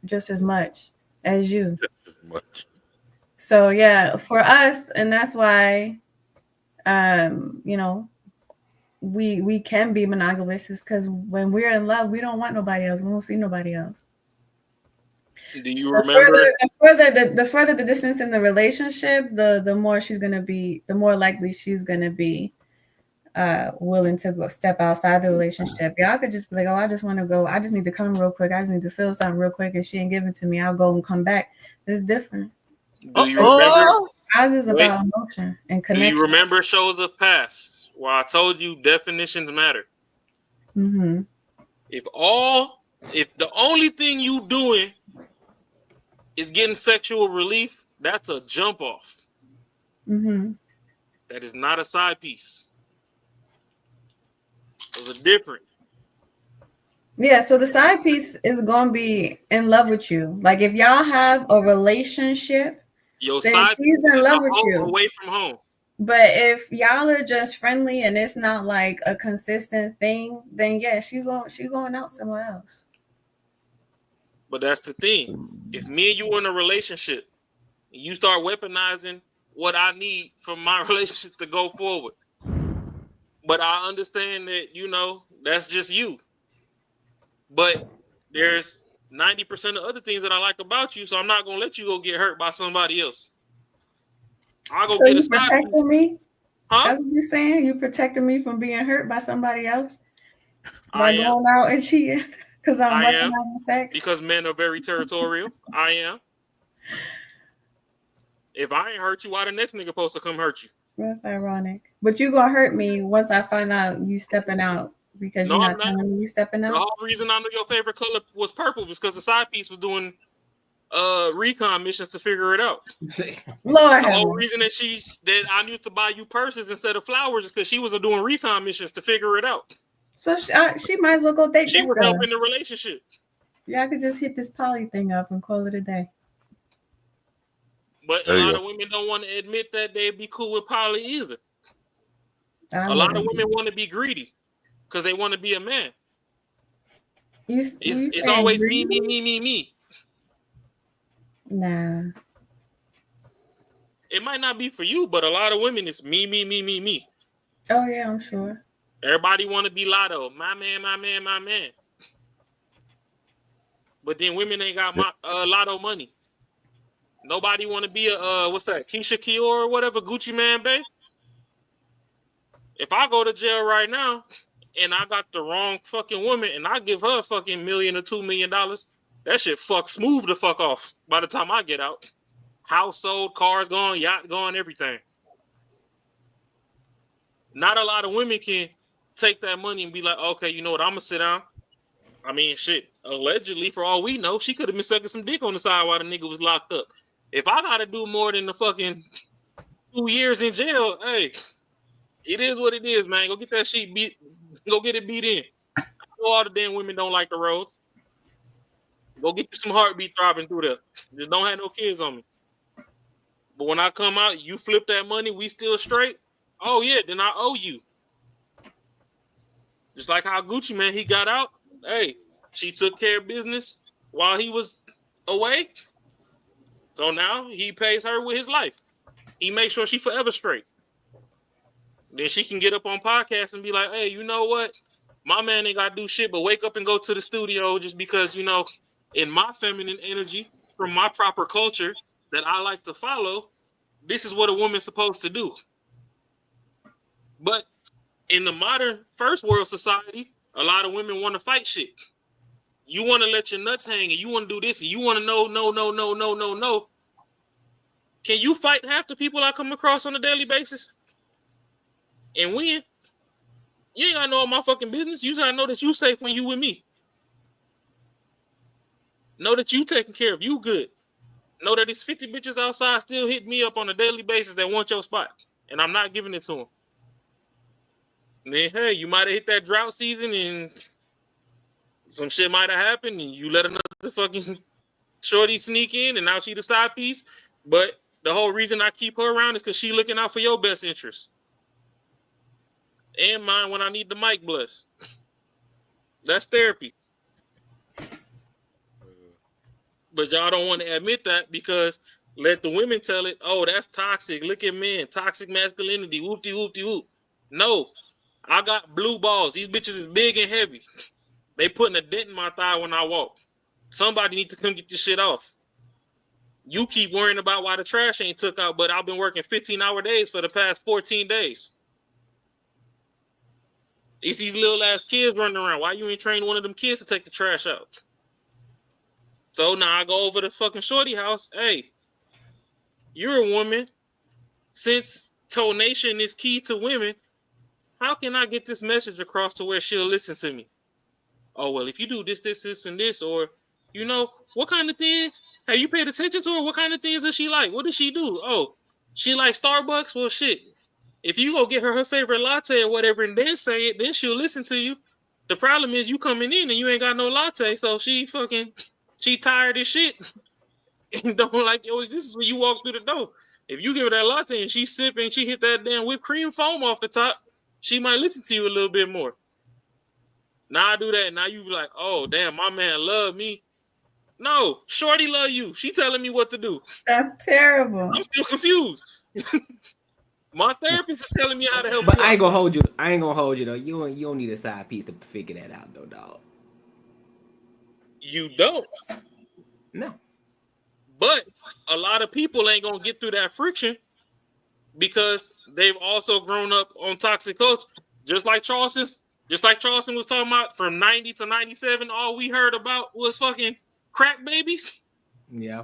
just as much as you. Just as much. So yeah, for us, and that's why, we can be monogamous is because when we're in love, we don't want nobody else. We won't see nobody else. Do you remember? The further the distance in the relationship, the more she's gonna be, the more likely she's gonna be willing to go step outside the relationship. Y'all could just be like, oh, I just want to go. I just need to come real quick. I just need to feel something real quick, and she ain't giving it to me. I'll go and come back. It's different. Do you remember? Ours is about emotion and connection. Do you remember shows of past where I told you definitions matter? Mm-hmm. If the only thing you doing is getting sexual relief, that's a jump off. Mm-hmm. That is not a side piece. Those are different. Yeah, so the side piece is gonna be in love with you. Like if y'all have a relationship, Your then side she's in piece love is with you. away from home. But if y'all are just friendly and it's not like a consistent thing, then yeah, she going out somewhere else. But that's the thing. If me and you in a relationship, and you start weaponizing what I need from my relationship to go forward, but I understand that, that's just you. But there's 90% of other things that I like about you, so I'm not going to let you go get hurt by somebody else. I'll go get a side piece. Protecting me? Huh? That's what you're saying? You protecting me from being hurt by somebody else? I am. Going out and cheating? Because I'm I am. weaponizing sex? Because men are very territorial. I am. If I ain't hurt you, why the next nigga supposed to come hurt you? That's ironic. But you gonna hurt me once I find out you stepping out because you're not telling me you stepping out? The whole reason I knew your favorite color was purple was because the side piece was doing recon missions to figure it out. Lord, the whole reason that I knew to buy you purses instead of flowers is because she was doing recon missions to figure it out. So she might as well go date She this was guy. helping the relationship. Yeah, I could just hit this poly thing up and call it a day. But a lot of women don't want to admit that they'd be cool with poly either. A lot of women want to be greedy because they want to be a man. It's always me. Nah. It might not be for you, but a lot of women, it's me. Oh, yeah, I'm sure. Everybody want to be Lotto. My man. But then women ain't got Lotto money. Nobody want to be a, what's that, Keisha Kior or whatever, Gucci Man, babe. If I go to jail right now and I got the wrong fucking woman and I give her a fucking $1 million or $2 million, that shit smooth the fuck off by the time I get out. House sold, cars gone, yacht gone, everything. Not a lot of women can take that money and be like, okay, you know what, I'm going to sit down. I mean, shit, allegedly, for all we know, she could have been sucking some dick on the side while the nigga was locked up. If I got to do more than the fucking 2 years in jail, hey, it is what it is, man. Go get that shit beat. Go get it beat in. I know all the damn women don't like the roads. Go get you some heartbeat throbbing through there. Just don't have no kids on me. But when I come out, you flip that money, we still straight. Oh, yeah, then I owe you. Just like how Gucci, man, he got out. Hey, she took care of business while he was away. So now he pays her with his life. He makes sure she forever straight. Then she can get up on podcasts and be like, hey, you know what? My man ain't got to do shit but wake up and go to the studio just because, in my feminine energy, from my proper culture that I like to follow, this is what a woman's supposed to do. But in the modern first world society, a lot of women want to fight shit. You want to let your nuts hang and you want to do this and you want to no. Can you fight half the people I come across on a daily basis? And win? You ain't gotta know all my fucking business. You just gotta know that you safe when you with me. Know that you taking care of you good. Know that these 50 bitches outside still hit me up on a daily basis that want your spot. And I'm not giving it to them. And then, hey, you might have hit that drought season and some shit might have happened and you let another fucking shorty sneak in and now she the side piece. But the whole reason I keep her around is because she looking out for your best interest. And mine when I need the mic blessed. That's therapy. But y'all don't want to admit that because let the women tell it, oh, that's toxic. Look at men. Toxic masculinity. Whoop-de-whoop-de-whoop. No. I got blue balls. These bitches is big and heavy. They putting a dent in my thigh when I walk. Somebody need to come get this shit off. You keep worrying about why the trash ain't took out, but I've been working 15-hour days for the past 14 days. It's these little ass kids running around. Why you ain't trained one of them kids to take the trash out? So now I go over to fucking shorty house. Hey, you're a woman. Since tonation is key to women, how can I get this message across to where she'll listen to me? Oh, well, if you do this, and this, or, you know, what kind of things? Have you paid attention to her? What kind of things does she like? What does she do? Oh, she likes Starbucks? Well, shit. If you go get her favorite latte or whatever and then say it, then she'll listen to you. The problem is you coming in and you ain't got no latte, so she tired as shit and don't like your existence when you walk through the door. If you give her that latte and she sipping, she hit that damn whipped cream foam off the top, she might listen to you a little bit more. Now I do that, now you be like, oh, damn, my man love me. No, shorty love you. She telling me what to do. That's terrible. I'm still confused. My therapist is telling me how to help but you. I ain't gonna hold you. I ain't gonna hold you though. You don't need a side piece to figure that out though, dog. You don't. No. But a lot of people ain't gonna get through that friction because they've also grown up on toxic culture. Just like Charleston was talking about from 90 to 97, all we heard about was fucking crack babies. Yeah.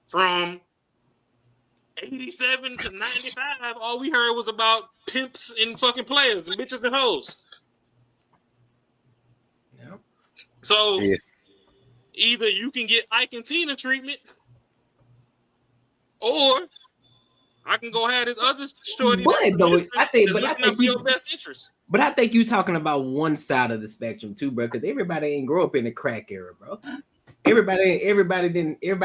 From 87 to 95, all we heard was about pimps and fucking players and bitches and hoes. Yeah. So either you can get Ike and Tina treatment, or I can go have this other shorty. I think your best interest. But I think you talking about one side of the spectrum too, bro. Because everybody ain't grow up in the crack era, bro. Everybody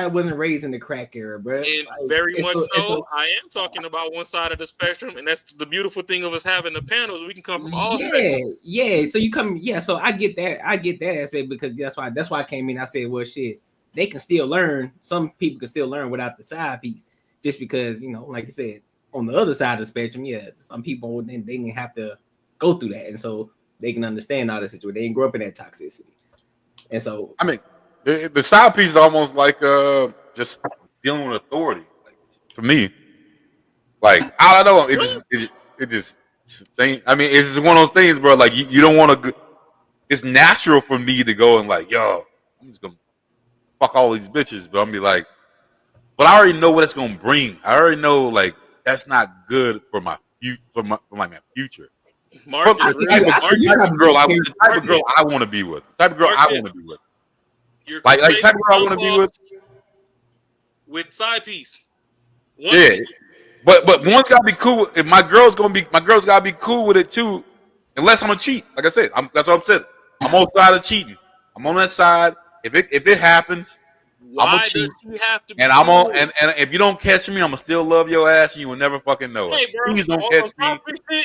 wasn't raised in the crack era, bro. And very much so. I am talking about one side of the spectrum, and that's the beautiful thing of us having the panels. We can come from all spectrums. Yeah. So you come, So I get that. I get that aspect because that's why I came in. I said, well, shit, they can still learn. Some people can still learn without the side piece, just because like you said, on the other side of the spectrum, some people they didn't have to go through that, and so they can understand all the situation. They didn't grow up in that toxicity, and so I mean. The side piece is almost like just dealing with authority. Like, for me, like I don't know, it just I mean, it's just one of those things, bro. Like you don't want to. It's natural for me to go and like, yo, I'm just gonna fuck all these bitches, but I'm be like, but I already know what it's gonna bring. I already know like that's not good for my future. For my future. The type of girl I want to be with. The type of girl I want to be with. Like type of girl I want to be with side piece. But one's gotta be cool. If my girl's gotta be cool with it too, unless I'm gonna cheat. Like I said, that's what I'm saying. I'm on the side of cheating. I'm on that side. If it happens, I'm gonna cheat. And I'm on. And if you don't catch me, I'm gonna still love your ass, and you will never fucking know it. Hey, bro, please don't catch me.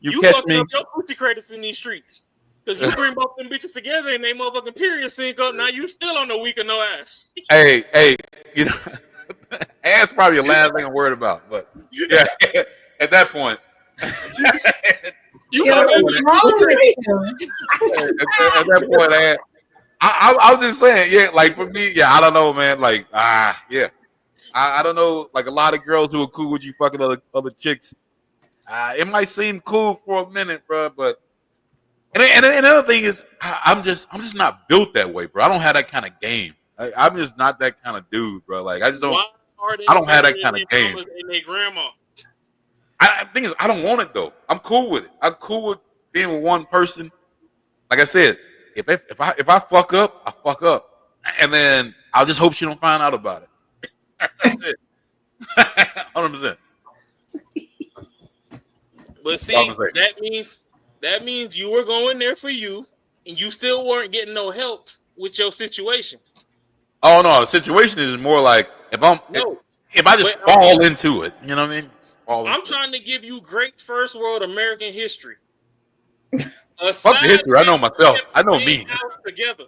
You catch me. Up your coochie credits in these streets. Because you bring both them bitches together and they motherfucking period sync up. Now you still on the week of no ass. Hey, ass probably the last thing I'm worried about. But yeah, at that point, at that point, I was just saying, yeah, like for me, yeah, I don't know, man. Like, yeah. I don't know, like a lot of girls who are cool with you fucking other chicks. It might seem cool for a minute, bro, but and another thing is I'm just not built that way, bro. I don't have that kind of game. I'm just not that kind of dude, bro. Like I just don't. I don't have that kind of game. And their grandma. The thing is, I don't want it though. I'm cool with it. I'm cool with being with one person. Like I said, if I fuck up, I fuck up, and then I'll just hope she don't find out about it. That's it. 100%. But see, that means you were going there for you, and you still weren't getting no help with your situation. Oh no, the situation is more like if I just fall into it, you know what I mean? I'm trying to give you great first world American history. Fuck the history. I know myself. I know me. Together.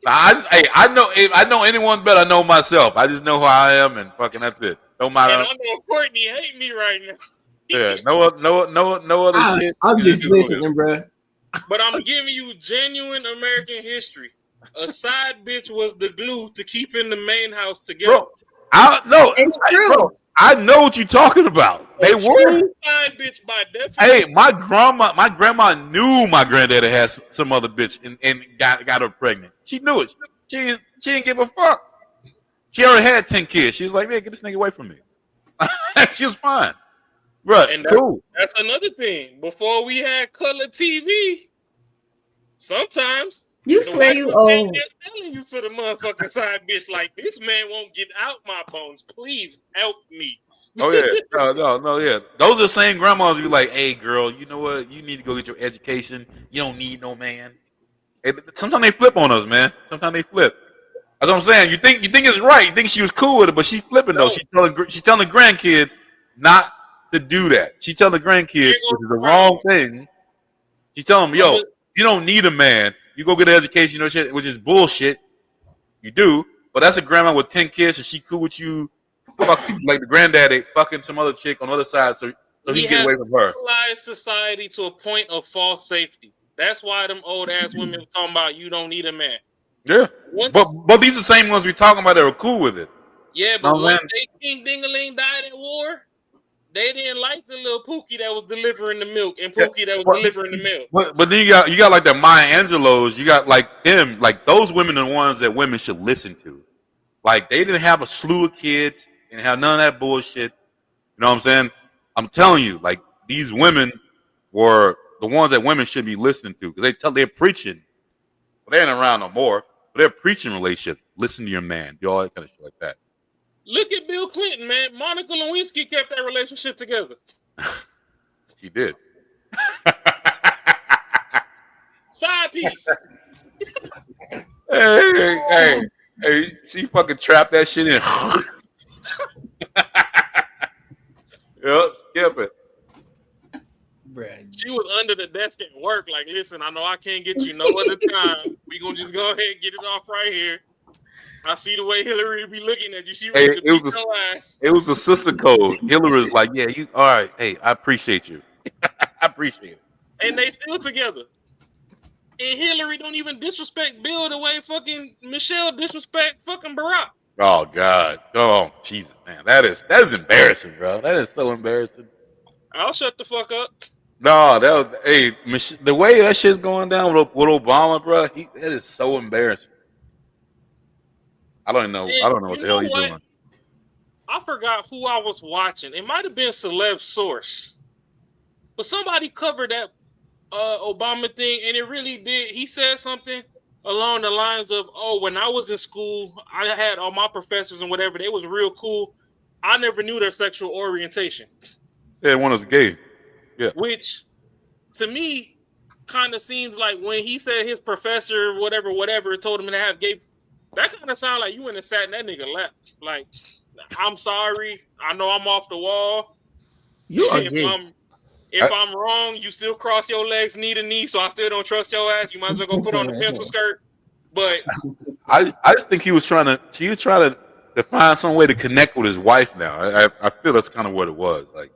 I know anyone better. I know myself. I just know who I am, and fucking that's it. No matter. And I know Courtney hate me right now. Yeah, no other shit. I'm just listening, bro. But I'm giving you genuine American history. A side bitch was the glue to keeping the main house together. Bro, it's true. Bro, I know what you're talking about. They were side bitch by definition. Hey, my grandma knew my granddaddy had some other bitch and got her pregnant. She knew it. She didn't give a fuck. She already had 10 kids. She was like, man, get this nigga away from me. She was fine. Right. And cool. That's another thing. Before we had color TV, sometimes you swear you old. They're selling you to the motherfucking side bitch like this man won't get out my bones. Please help me. Oh yeah, no, yeah. Those are the same grandmas who be like, "Hey, girl, you know what? You need to go get your education. You don't need no man." And sometimes they flip on us, man. Sometimes they flip. That's what I'm saying. You think it's right. You think she was cool with it, but she's flipping though. She's telling the grandkids not to do that. She's telling the grandkids which is the wrong thing. She's telling them, "Yo, you don't need a man. You go get an education, you know, shit, which is bullshit. You do, but that's a grandma with 10 kids, and she cool with you, like the granddaddy fucking some other chick on the other side, so he get away with her." Civilized society to a point of false safety. That's why them old ass women talking about you don't need a man. Yeah, but these are the same ones we talking about that are cool with it. Yeah, but once they King Ding-a-ling died in war, they didn't like the little Pookie that was delivering the milk and Pookie that was delivering the milk. But then you got like the Maya Angelos. You got like them, like those women are the ones that women should listen to. Like they didn't have a slew of kids, didn't have none of that bullshit. You know what I'm saying? I'm telling you, like these women were the ones that women should be listening to because they're preaching. Well, they ain't around no more, but they're preaching relationships. Listen to your man, do all that kind of shit like that. Look at Bill Clinton, man. Monica Lewinsky kept that relationship together. She did. Side piece. Hey, she fucking trapped that shit in. Yep, skip it. She was under the desk at work, like, listen, I know I can't get you no other time. We gonna just go ahead and get it off right here. I see the way Hillary be looking at you. She ready to beat your ass. It was a sister code. Hillary's like, yeah, you all right. Hey, I appreciate you. I appreciate it. And they still together. And Hillary don't even disrespect Bill the way fucking Michelle disrespect fucking Barack. Oh God. Oh Jesus, man. That is embarrassing, bro. That is so embarrassing. I'll shut the fuck up. No, the way that shit's going down with Obama, bro, that is so embarrassing. I don't know. I don't know what the hell he's doing. I forgot who I was watching. It might have been Celeb Source, but somebody covered that Obama thing, and it really did. He said something along the lines of, "Oh, when I was in school, I had all my professors and whatever. They was real cool. I never knew their sexual orientation." Yeah, one was gay. Yeah, which to me kind of seems like when he said his professor, whatever, told him to have gay. That kind of sound like you went and sat in that nigga lap. Like, I'm sorry. I know I'm off the wall. If I'm wrong, you still cross your legs knee to knee, so I still don't trust your ass. You might as well go put on the pencil skirt. But I just think he was trying to find some way to connect with his wife now. I feel that's kind of what it was. Like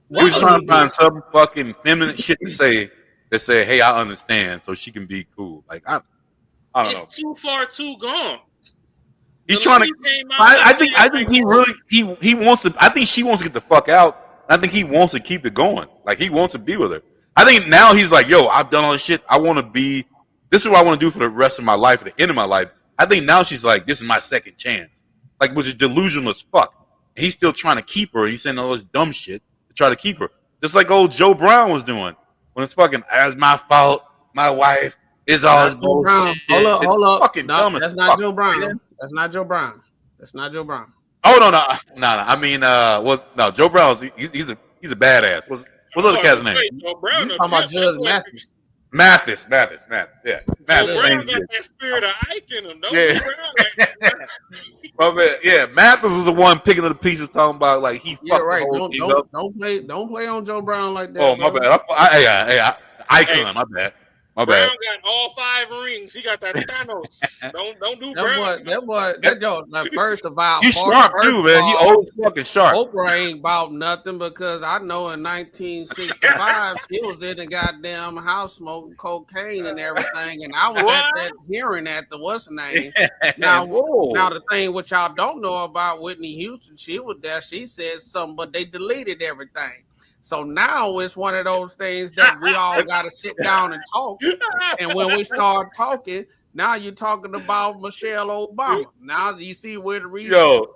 he was trying to find some fucking feminine shit to say, hey, I understand, so she can be cool. Like I It's too far too gone. He's trying to. I think he really he wants to. I think she wants to get the fuck out. I think he wants to keep it going. Like he wants to be with her. I think now he's like, yo, I've done all this shit. I want to be. This is what I want to do for the rest of my life, at the end of my life. I think now she's like, this is my second chance. Like, which is delusional as fuck. And he's still trying to keep her. He's saying all this dumb shit to try to keep her. Just like old Joe Brown was doing when it's fucking, it's my fault. My wife is all this bullshit. Hold up. Fucking No, dumb that's as not fuck, Joe Brown. man. That's not Joe Brown. That's not Joe Brown. Oh no. I mean, Joe Brown's he's a badass. What's other cat's name? Joe Brown. You talking about Judge Mathis? Mathis. Yeah. Joe Brown got that spirit of Ike in him. Don't Yeah. My man, yeah, Mathis was the one picking up the pieces, talking about like he fucked right. the whole thing up. Don't play on Joe Brown like that. Oh my bad. Icon. My bad. Brown got all 5 rings. He got that Thanos. Don't do Brown. That Joe. Like, first of all, He's sharp too, man. He old fucking sharp. Oprah ain't about nothing because I know in 1965 she was in the goddamn house smoking cocaine and everything, and I was at that hearing at the what's her name. Now the thing which y'all don't know about Whitney Houston, she was there. She said something, but they deleted everything. So now it's one of those things that we all got to sit down and talk. And when we start talking, now you're talking about Michelle Obama. Now you see where the reason. Yo,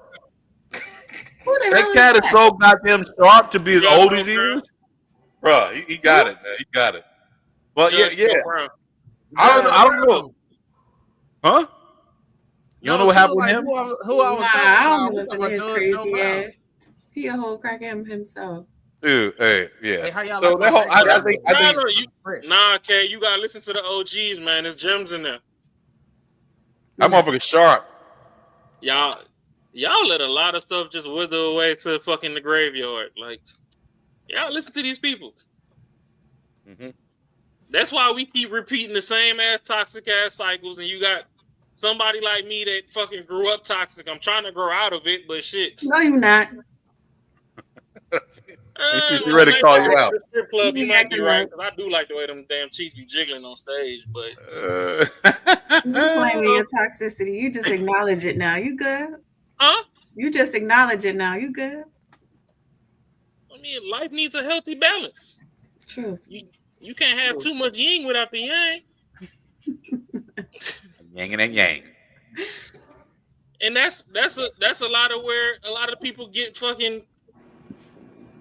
that cat is so goddamn sharp to be as old as he is. Bro, he got it, man. He got it. But yeah. I don't know. Huh? You don't know what happened with him? Who I was I don't talking listen about? to his crazy ass. He a whole crackhead himself. Dude, hey, yeah. Hey, how y'all So like that whole, my I think Nah, Kay, you gotta listen to the OGs, man. There's gems in there. that motherfucker sharp. Y'all let a lot of stuff just wither away to fucking the graveyard. Like, y'all listen to these people. Mm-hmm. That's why we keep repeating the same ass toxic ass cycles, and you got somebody like me that fucking grew up toxic. I'm trying to grow out of it, but shit. No, you're not. You ready to call you out? Strip club, you might be right, because I do like the way them damn cheeks be jiggling on stage, but You claiming your toxicity. You just acknowledge it now. You good? Huh? You just acknowledge it now. You good? I mean, life needs a healthy balance. True. You can't have too much yin without the yang. Yang and yang. And that's a lot of where a lot of people get fucking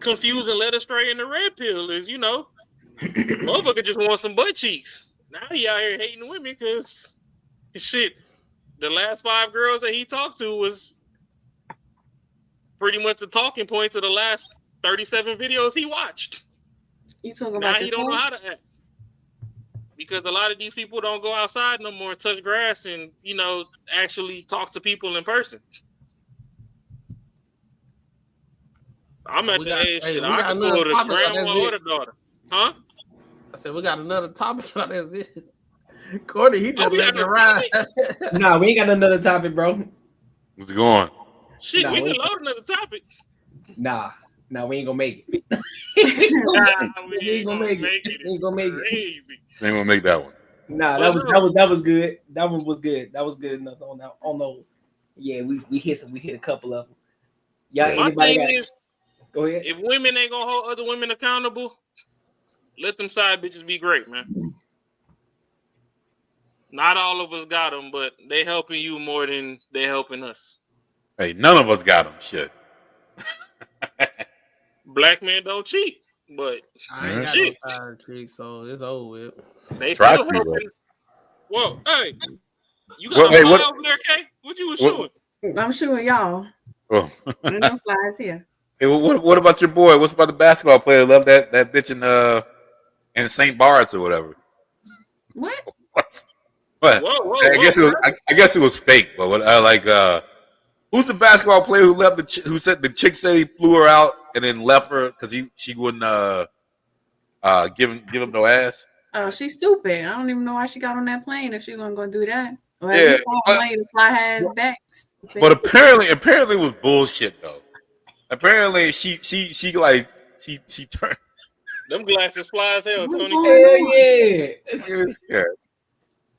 confused and led astray in the red pill is, motherfucker just want some butt cheeks. Now he out here hating women because shit, the last 5 girls that he talked to was pretty much the talking points of the last 37 videos he watched. You talking now about he don't know how to act. Because a lot of these people don't go outside no more and touch grass and, actually talk to people in person. I'm at the age shit. I can go to the grandma or the daughter. Huh? I said, we got another topic about this. Courtney, he just let me ride. Nah, we ain't got another topic, bro. What's going? Shit, we can load another topic. Nah, we ain't gonna make it. We ain't gonna make it. We ain't gonna make it. Crazy. They ain't gonna make that one. Nah, that was good. That one was good. That was good enough on those. Yeah, we hit a couple of them. Y'all, My anybody thing got? is, Go ahead. if women ain't gonna hold other women accountable, let them side bitches be great, man. Not all of us got them, but they helping you more than they helping us. Hey, none of us got them. Shit. Black men don't cheat, but I ain't got shit, no fire trick, so it's over with. they Try still to, helping. Whoa, hey, you got a fly over there, Kay? What you was shooting? I'm shooting y'all. Oh. Ain't no flies here. Hey, what about your boy? What's about the basketball player? Love that bitch in St. Bart's or whatever. What? What? Whoa, I guess it was fake. But who's the basketball player who left who said the chick said he flew her out and then left her because she wouldn't give him no ass? Oh, she's stupid. I don't even know why she got on that plane if she wasn't gonna do that. Or Yeah, money to fly her ass back. Stupid. But apparently it was bullshit though. Apparently she turned. Them glasses fly as hell, Tony. Hell yeah. Yeah.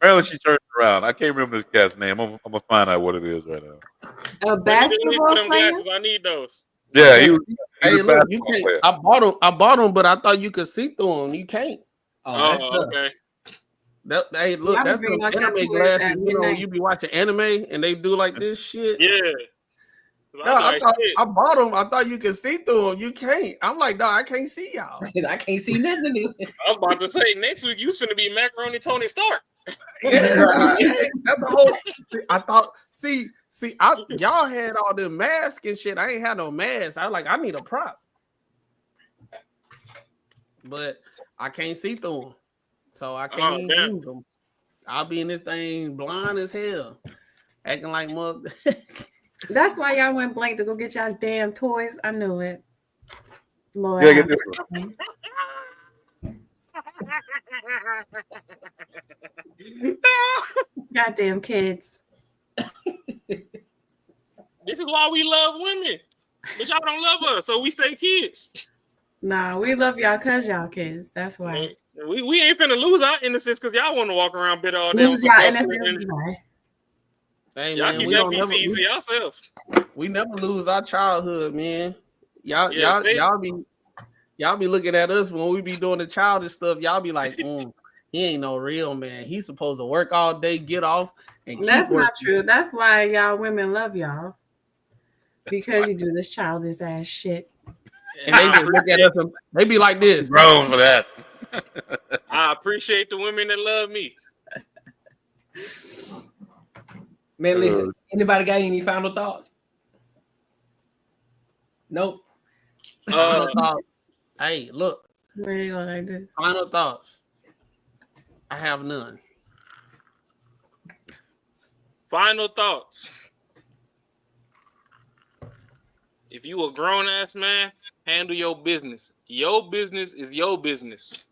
Apparently, she turned around. I can't remember this cat's name. I'm gonna find out what it is right now. A basketball player. I need those. Yeah, he was. Hey, look, you can't. I bought them, but I thought you could see through them. You can't. Oh, okay. Hey, look, Y'all that's bring the out your anime toys glasses. at You know, midnight. you be watching anime and they do like this shit. Yeah. No, I bought them. I thought you could see through them. You can't. I'm like, no, I can't see y'all. I can't see nothing. I was about to say next week you was finna be Macaroni Tony Stark. That's the whole. I thought. See, y'all had all the masks and shit. I ain't had no mask. I was like, I need a prop, but I can't see through them, so I can't even use them. I'll be in this thing blind as hell, acting like mother. That's why y'all went blank to go get y'all damn toys. I knew it. Lord, Yeah, get goddamn kids. This is why we love women, but y'all don't love us, so we stay kids. Nah, we love y'all cause y'all kids. That's why. We ain't finna lose our innocence because y'all want to walk around bitter all day. Lose y'all innocence. Hey, Y'all man, keep we that don't PC to yourself. We never lose our childhood, man. Y'all be looking at us when we be doing the childish stuff. Y'all be like, he ain't no real man. He's supposed to work all day, get off, and keep That's working. not true. That's why y'all women love y'all. Because you do this childish ass shit. And they just look at us and they be like this. Grown for that. I appreciate the women that love me. Man, listen. Anybody got any final thoughts? Nope. Hey, look. Where you going like this? Final thoughts. I have none. Final thoughts. If you a grown ass man, handle your business. Your business is your business.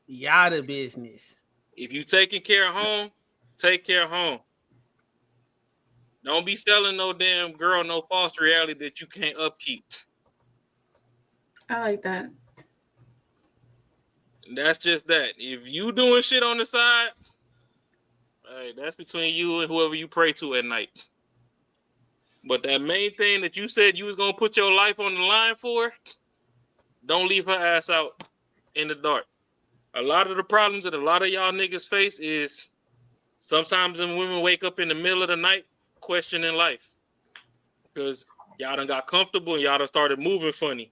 Y'all the business. If you taking care of home, take care of home. Don't be selling no damn girl no false reality that you can't upkeep. I like that. That's just that. If you doing shit on the side, hey, that's between you and whoever you pray to at night. But that main thing that you said you was gonna put your life on the line for, don't leave her ass out in the dark. A lot of the problems that a lot of y'all niggas face is sometimes when women wake up in the middle of the night questioning life. Because y'all done got comfortable and y'all done started moving funny.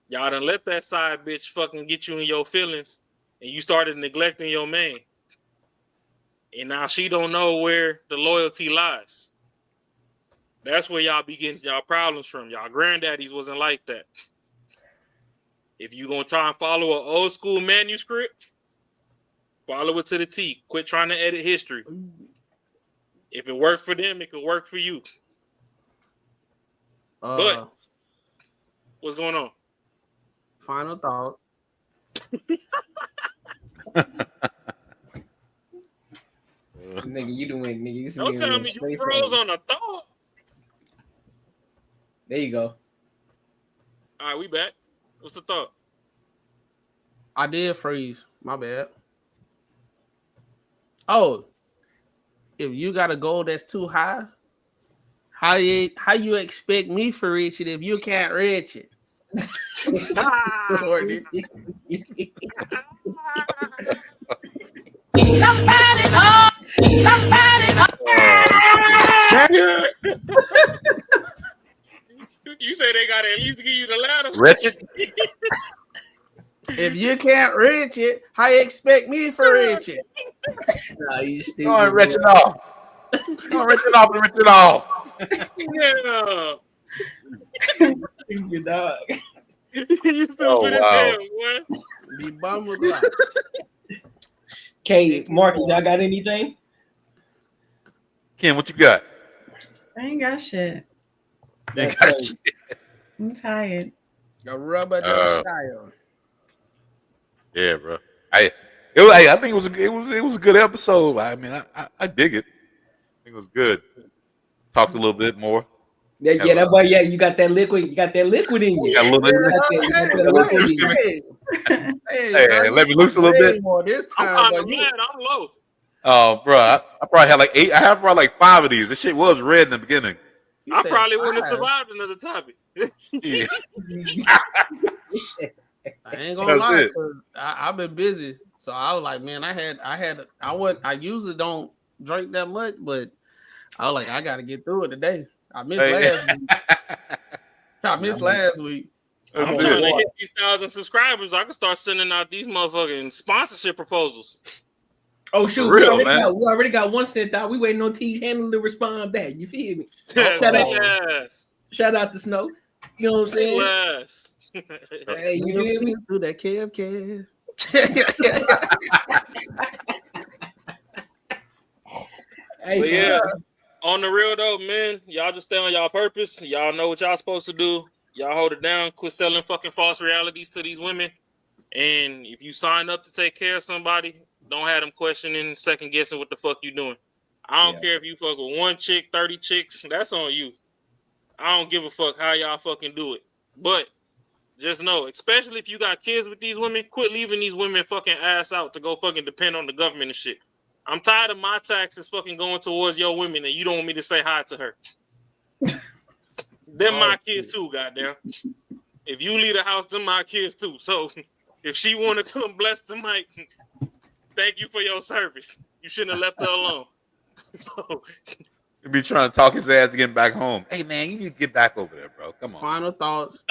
Y'all done let that side bitch fucking get you in your feelings and you started neglecting your man. And now she don't know where the loyalty lies. That's where y'all be getting y'all problems from. Y'all granddaddies wasn't like that. If you gonna try and follow an old school manuscript, follow it to the T. Quit trying to edit history. If it worked for them, it could work for you. But what's going on? Final thought. Nigga, you doing, nigga. You Don't tell me you froze on a thought. There you go. All right, we back. What's the thought? I did freeze. My bad. Oh, if you got a goal that's too high, how you expect me to reach it if you can't reach it? You say they gotta at least give you the ladder. Wretched. If you can't reach it, how you expect me to reach it? Nah, you stupid. Go and wretch it off. Go and wretch it off and wretch it off. Yeah. Stupid dog. You stupid as hell, boy. Be bummed with life. Okay, Marcus, y'all got anything? Ken, what you got? I ain't got shit. You got shit. I'm tired. The rubber style. Yeah, bro. I think it was a good episode. I mean, I dig it. I think it was good. Talked a little bit more. Yeah, that boy. Yeah, you got that liquid. You got that liquid in you. You got a little bit. Hey, let me loose a little bit. This time, I'm glad I'm low. Oh, bro, I probably had like 8. I have probably like 5 of these. This shit was red in the beginning. I probably wouldn't have survived another topic. Yeah. I ain't gonna lie, I've been busy, so I was like, man, I usually don't drink that much, but I was like, I got to get through it today. I missed last week. I'm trying to hit these 1,000 subscribers. I can start sending out these motherfucking sponsorship proposals. Oh shoot, we already got one sent out. We waiting on Tiege Hanley to respond back. You feel me? Shout out to Snow. You know what I'm saying? Hey, you feel me? Do that Kev. But yeah, on the real though, man, y'all just stay on y'all purpose. Y'all know what y'all supposed to do. Y'all hold it down. Quit selling fucking false realities to these women. And if you sign up to take care of somebody, don't have them questioning, second guessing what the fuck you doing. I don't care if you fuck with 1 chick, 30 chicks. That's on you. I don't give a fuck how y'all fucking do it. But just know, especially if you got kids with these women, quit leaving these women fucking ass out to go fucking depend on the government and shit. I'm tired of my taxes fucking going towards your women and you don't want me to say hi to her. Them my kids too, goddamn. If you leave the house, them my kids too. So if she want to come bless the mic, thank you for your service. You shouldn't have left her alone. So you be trying to talk his ass to get back home. Hey man, you need to get back over there, bro. Come on. Final thoughts.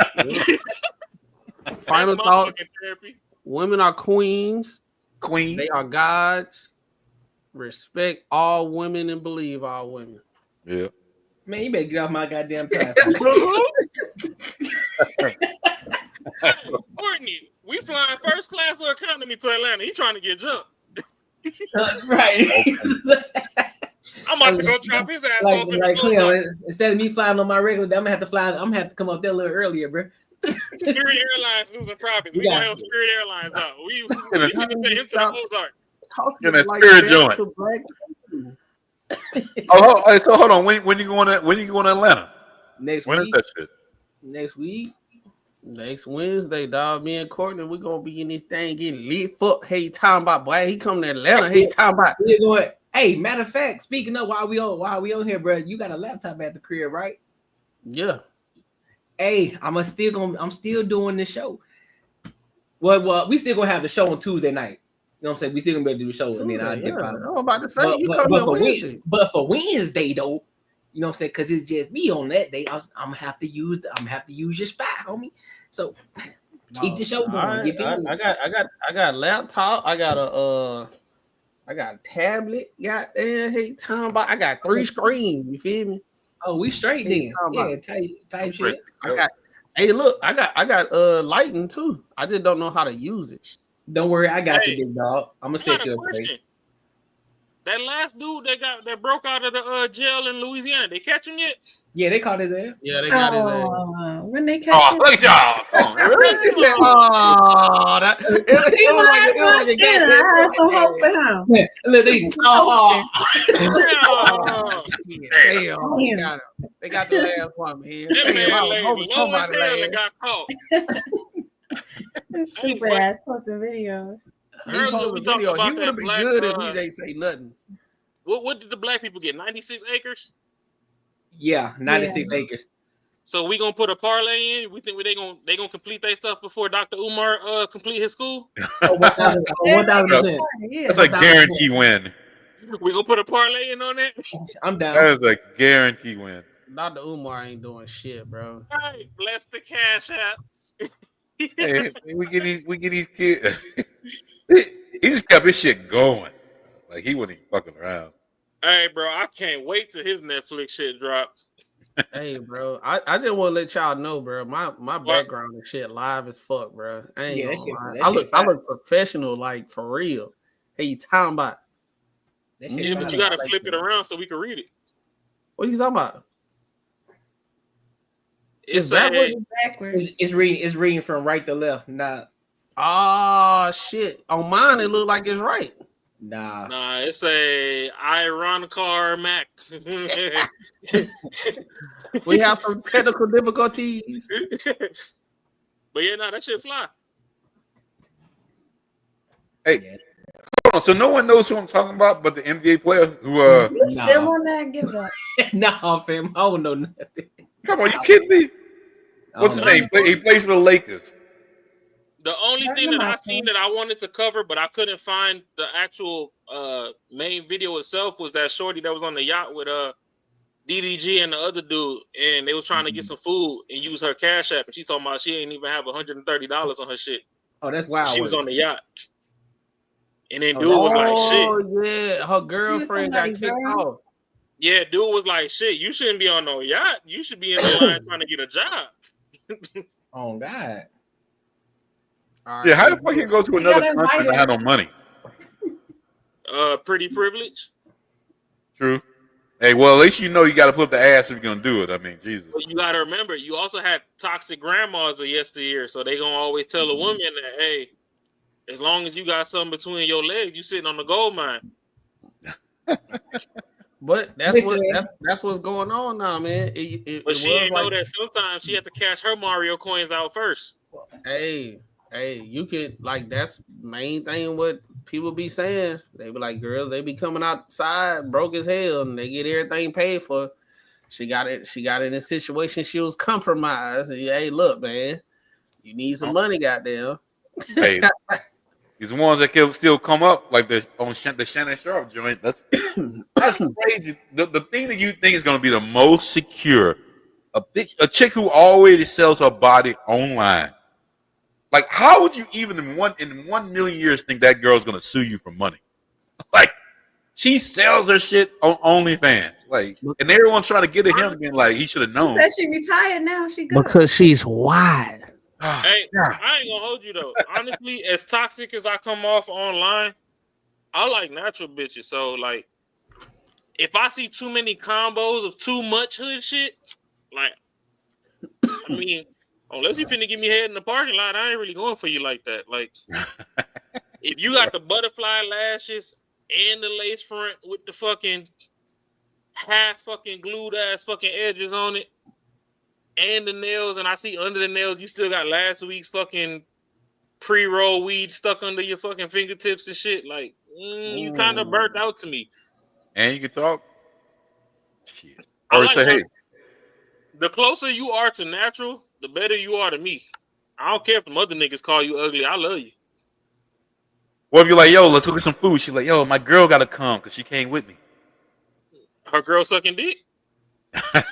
Final thoughts. Women are queens. They are gods. Respect all women and believe all women. Yeah. Man, you better get off my goddamn path. Courtney, we flying first class or economy to Atlanta. He trying to get jumped. Right. I'm about to go drop his ass off. Instead of me flying on my regular, I'm gonna have to fly. I'm gonna have to come up there a little earlier, bro. Spirit Airlines losing profits. We gonna help Spirit Airlines out. We should take him to the Ozark. In that Spirit joint. So hold on. When you going to Atlanta? Next when week. Is that shit? Next week. Next Wednesday, dog. Me and Courtney, we gonna be in this thing getting lit. Fuck, hey, talking about boy. He coming to Atlanta. Hey, talking about. Hey, matter of fact, speaking of while we on here, bro, you got a laptop at the crib, right? Yeah. Hey, I'm still doing the show. Well, we still gonna have the show on Tuesday night. You know what I'm saying? We still gonna be able to do the show. I mean, I'm about to say you come Wednesday. But for Wednesday though, you know what I'm saying? Because it's just me on that day. I'm gonna have to use your spot, homie. So keep the show going. I got a laptop. I got a tablet. Goddamn, hey, time about. I got 3 screens. You feel me? Oh, we straight then. Yeah, type shit. Hey, look, I got lighting too. I just don't know how to use it. Don't worry, I got you, big dog. I'm gonna set you up. That last dude that broke out of the jail in Louisiana, they catch him yet? Yeah, they caught his ass. Yeah, they got his ass. When they catch him? Look at y'all. Come on. She said, "Oh, that it was like a game." I had some hope for him. Yeah, look, they got the last one, man. That got caught. Stupid ass posting videos. Earlier we talked about he would have been good if he ain't say nothing. What did the black people get? 96 acres? Yeah, 96 acres. So we gonna put a parlay in. We think they gonna complete their stuff before Dr. Umar complete his school. 1,000%. That's a guarantee win. We gonna put a parlay in on that. I'm down. That is a guarantee win. Dr. Umar ain't doing shit, bro. Hey, bless the cash app. Hey, we get these kids. He just kept his shit going. Like he wasn't even fucking around. Hey, bro, I can't wait till his Netflix shit drops. Hey, bro, I just want to let y'all know, bro. My background and shit live as fuck, bro. I ain't gonna lie. I look professional, like for real. Hey, you talking about? Yeah, but you gotta flip it around so we can read it. What are you talking about? It's backwards. It's reading from right to left. Oh shit! On mine, it look like it's right. Nah, it's a Ironcar Mac. We have some technical difficulties. But yeah, that shit fly. Hey, hold on. So no one knows who I'm talking about, but the NBA player who You still on that? Give it up. Nah, fam. I don't know nothing. Come on, you kidding me? What's his name? He plays for the Lakers. The only thing that I seen that I wanted to cover, but I couldn't find the actual main video itself, was that shorty that was on the yacht with DDG and the other dude, and they was trying to get some food and use her Cash App, and she talking about she ain't even have $130 on her shit. Oh, that's wild. She was on the yacht, and then dude was like, "Shit." Oh yeah, her girlfriend got kicked off. Yeah, dude was like, "Shit, you shouldn't be on no yacht. You should be in the line trying to get a job." Oh God. Yeah, how the fuck you go to another country and not have no money? Pretty privilege. True. Hey, well, at least you know you got to put up the ass if you're gonna do it. I mean, Jesus. But you got to remember, you also had toxic grandmas of yesteryear, so they gonna always tell a woman that, hey, as long as you got something between your legs, you sitting on the gold mine. But that's what's going on now, man. But she didn't know that sometimes she had to cash her Mario coins out first. Hey, you could, like, that's main thing what people be saying. They be like, girls, they be coming outside broke as hell and they get everything paid for. She got in a situation, she was compromised. And, hey, look, man, you need some money, goddamn. Hey, these ones that can still come up like the Shannon Sharp joint. That's crazy. The thing that you think is going to be the most secure, a chick who already sells her body online. Like, how would you even in 1 million years think that girl's going to sue you for money? Like, she sells her shit on OnlyFans. Like, and everyone's trying to get at him, being like, he should have known. Said she retired now. She good. Because she's wide. Hey, I ain't gonna hold you though. Honestly, as toxic as I come off online, I like natural bitches. So, like, if I see too many combos of too much hood shit, like, I mean, unless you finna give me head in the parking lot, I ain't really going for you like that. Like, if you got the butterfly lashes and the lace front with the fucking half fucking glued ass fucking edges on it, and the nails, and I see under the nails you still got last week's fucking pre-roll weed stuck under your fucking fingertips and shit, like, you kind of burnt out to me. And you can talk. Shit. Or say, hey. The closer you are to natural, the better you are to me. I don't care if the other niggas call you ugly. I love you. Well, if you're like, yo, let's go get some food. She's like, yo, my girl got to come because she came with me. Her girl sucking dick? At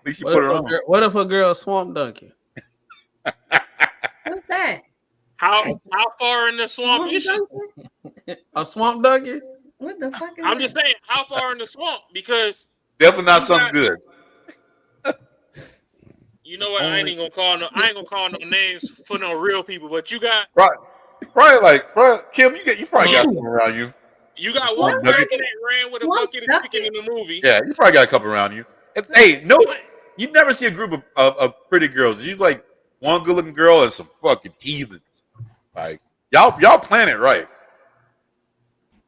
least you put her on. What if a girl swamp dunking? What's that? How far in the swamp is she? A swamp dunking? What the fuck is I'm just saying, how far in the swamp? Because definitely not something good. You know what? I ain't gonna call no names for no real people, but you got probably Kim, you probably got some around you. You got one girl that ran with a bucket of chicken in the movie. Yeah, you probably got a couple around you. Hey, no, you never see a group of pretty girls. You like one good looking girl and some fucking heathens. Like y'all plan it right.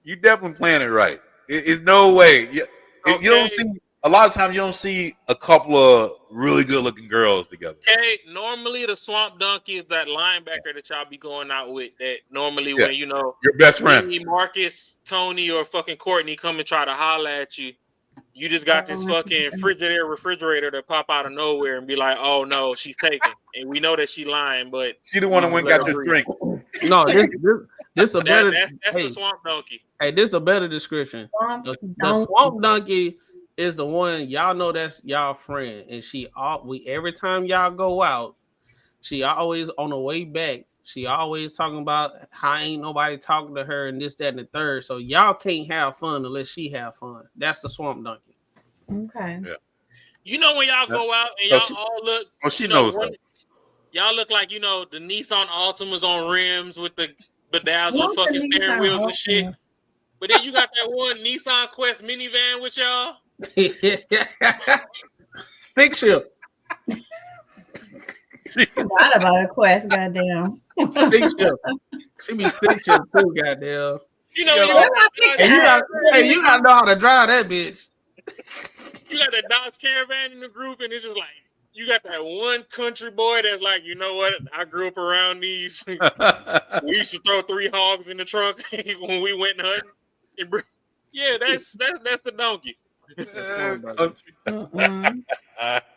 You definitely plan it right. It's no way. You don't see a lot of times. You don't see a couple of really good looking girls together. Okay, normally the swamp donkey is that linebacker that y'all be going out with. That normally when your best friend, Marcus, Tony, or fucking Courtney come and try to holler at you. You just got this fucking refrigerator that pop out of nowhere and be like, "Oh no, she's taken," and we know that she lying, but she the one that went got your drink. No, this a better. That's the swamp donkey. Hey, this a better description. The swamp donkey is the one y'all know that's y'all friend, and every time y'all go out, she always on the way back. She always talking about how ain't nobody talking to her and this, that, and the third. So y'all can't have fun unless she have fun. That's the swamp donkey. Okay. Yeah. You know when y'all go out and y'all all look. Oh, she knows. Y'all look like the Nissan Altimas on rims with the bedazzled fucking steering wheels and shit. But then you got that one Nissan Quest minivan with y'all. Stick shift. Forgot about a Quest, goddamn. Stick shift. She be stick shift too, goddamn. You know, you gotta know how to drive that bitch. You got that Dodge Caravan in the group, and it's just like you got that one country boy that's like, you know what? I grew up around these. We used to throw 3 hogs in the trunk when we went hunting. Yeah, that's the donkey.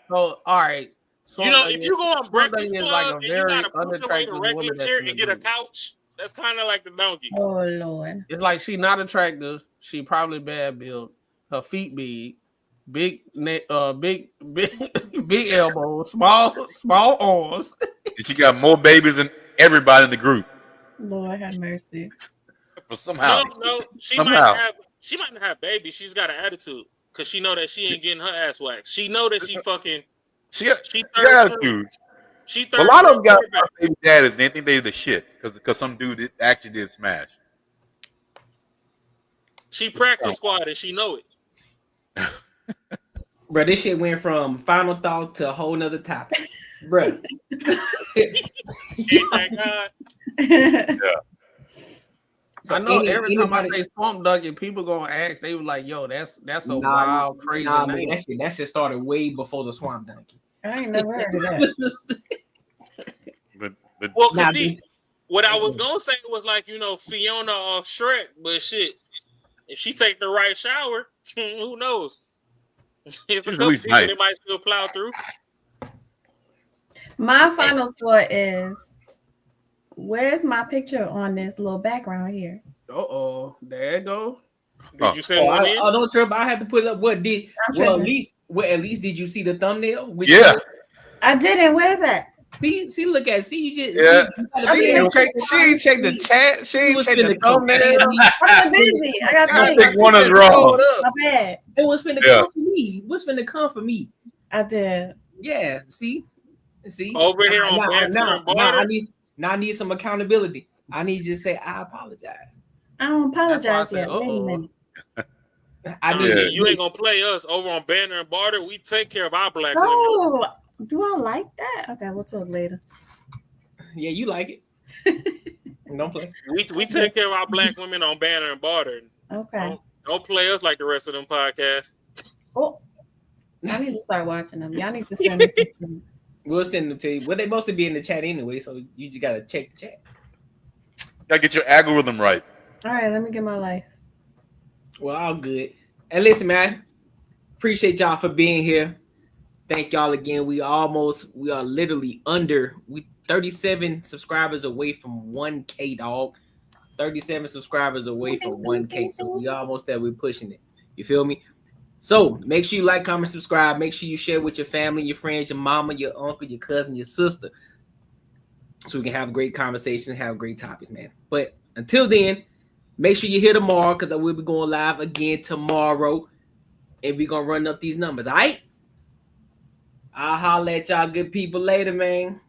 So, all right. You know, if you go on Breakfast Club like and you gotta put away the regular chair and get a couch, that's kind of like the donkey. Oh Lord! It's like she not attractive. She probably bad built. Her feet big elbows, small arms. And she got more babies than everybody in the group. Lord have mercy. But somehow, no, she might not have babies. She's got an attitude because she know that she ain't getting her ass waxed. She know that she fucking. She got attitude. A lot of them got baby daddies and they think they the shit because some dude actually did smash. She practice squad and she know it. Bro, this shit went from final thought to a whole nother topic. Bro. Yeah. So I know every time I say swamp donkey, people gonna ask. They were like, "Yo, that's a wild, crazy name." Man, that shit started way before the swamp donkey. I ain't never heard of that. but well, cause see, what I was gonna say was like, you know, Fiona off Shrek, but shit, if she take the right shower, who knows? If a couple people, they might still plow through. My final thought is, where's my picture on this little background here? There it go. Did you send one in? Oh, don't trip. I had to put it up. At least did you see the thumbnail? Yeah. I didn't. Where is that? See, look at it. See, you just She ain't check the chat. She ain't check the thumbnail. I'm busy. I got I think one is wrong. My bad. It was finna come for me. What's finna come for me? I did. Yeah. See. Over here on Banter and Barter. I need some accountability. I need you to say I apologize. I don't apologize yet. Wait a minute. You ain't gonna play us over on Banter and Barter. We take care of our black women. Oh, do I like that? Okay, we'll talk later. Yeah, you like it. Don't play. We take care of our black women on Banter and Barter. Okay. Don't play us like the rest of them podcasts. Oh, I need to start watching them. Y'all need to send them. We'll send them to you. Well, they mostly be in the chat anyway, so you just gotta check the chat. Gotta get your algorithm right. All right, let me get my life. Well, all good. And listen, man, appreciate y'all for being here. Thank y'all again. We are literally under 37 subscribers away from 1K, dog. 37 subscribers away from 1K. So we almost there. We're pushing it. You feel me? So make sure you like, comment, subscribe. Make sure you share with your family, your friends, your mama, your uncle, your cousin, your sister. So we can have great conversations, have great topics, man. But until then, make sure you're here tomorrow because I will be going live again tomorrow. And we're going to run up these numbers, all right? I'll holler at y'all good people later, man.